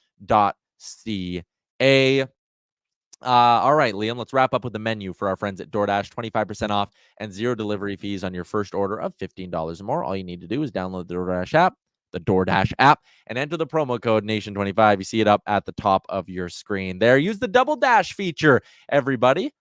All right, Liam, let's wrap up with the menu for our friends at DoorDash. 25% off and 0 delivery fees on your first order of $15 or more. All you need to do is download the DoorDash app, the DoorDash app and enter the promo code Nation25. You see it up at the top of your screen there. Use the Double Dash feature, everybody.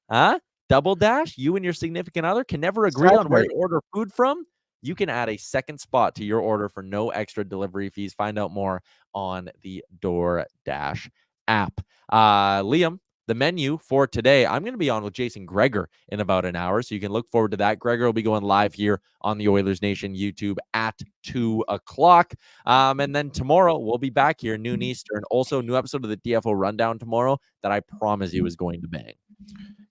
Double Dash, you and your significant other can never agree on where to order food from. You can add a second spot to your order for no extra delivery fees. Find out more on the DoorDash app. Liam, the menu for today, I'm going to be on with Jason Gregor in about an hour, so you can look forward to that. Gregor will be going live here on the Oilers Nation YouTube at 2 o'clock. And then tomorrow, we'll be back here, noon Eastern. Also, new episode of the DFO Rundown tomorrow that I promise you is going to bang.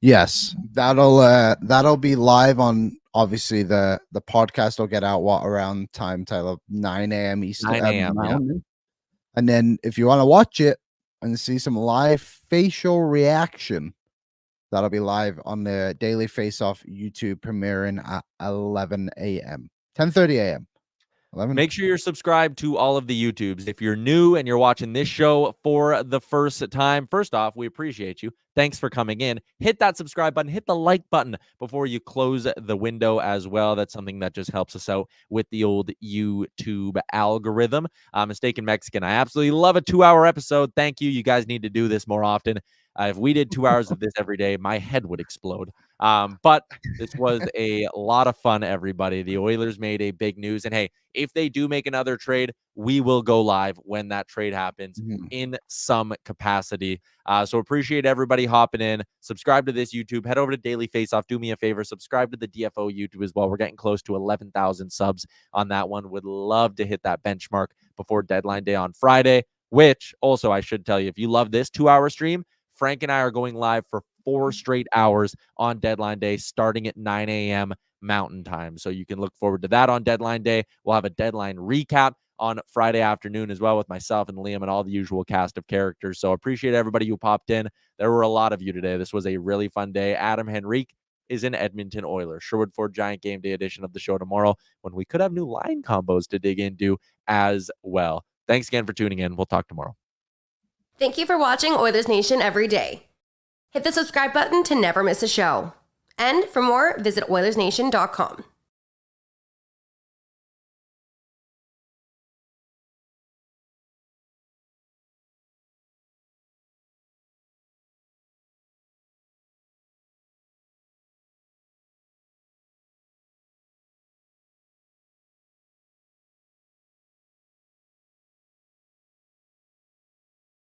Yes, that'll be live on, obviously the podcast will get out around time, Tyler, 9 a.m. Eastern. 9 a.m. Yeah. And then if you want to watch it and see some live facial reaction, that'll be live on the Daily Faceoff YouTube, premiering at 11 a.m. 10:30 a.m. 11. Make sure you're subscribed to all of the YouTubes. If you're new and you're watching this show for the first time, first off, we appreciate you. Thanks for coming in. Hit that subscribe button. Hit the like button before you close the window as well. That's something that just helps us out with the old YouTube algorithm. Mistaken Mexican. I absolutely love a 2-hour episode. Thank you. You guys need to do this more often. If we did 2 hours of this every day, my head would explode. But this was a lot of fun, everybody. The Oilers made a big news. And hey, if they do make another trade, we will go live when that trade happens in some capacity. So appreciate everybody hopping in. Subscribe to this YouTube. Head over to Daily Faceoff. Do me a favor. Subscribe to the DFO YouTube as well. We're getting close to 11,000 subs on that one. Would love to hit that benchmark before deadline day on Friday, which also I should tell you, if you love this 2-hour stream, Frank and I are going live for 4 straight hours on deadline day, starting at 9 a.m. Mountain Time. So you can look forward to that on deadline day. We'll have a deadline recap on Friday afternoon as well with myself and Liam and all the usual cast of characters. So appreciate everybody who popped in. There were a lot of you today. This was a really fun day. Adam Henrique is in Edmonton Oilers. Sherwood Ford Giant Game Day edition of the show tomorrow, when we could have new line combos to dig into as well. Thanks again for tuning in. We'll talk tomorrow. Thank you for watching Oilers Nation Every Day. Hit the subscribe button to never miss a show. And for more, visit OilersNation.com.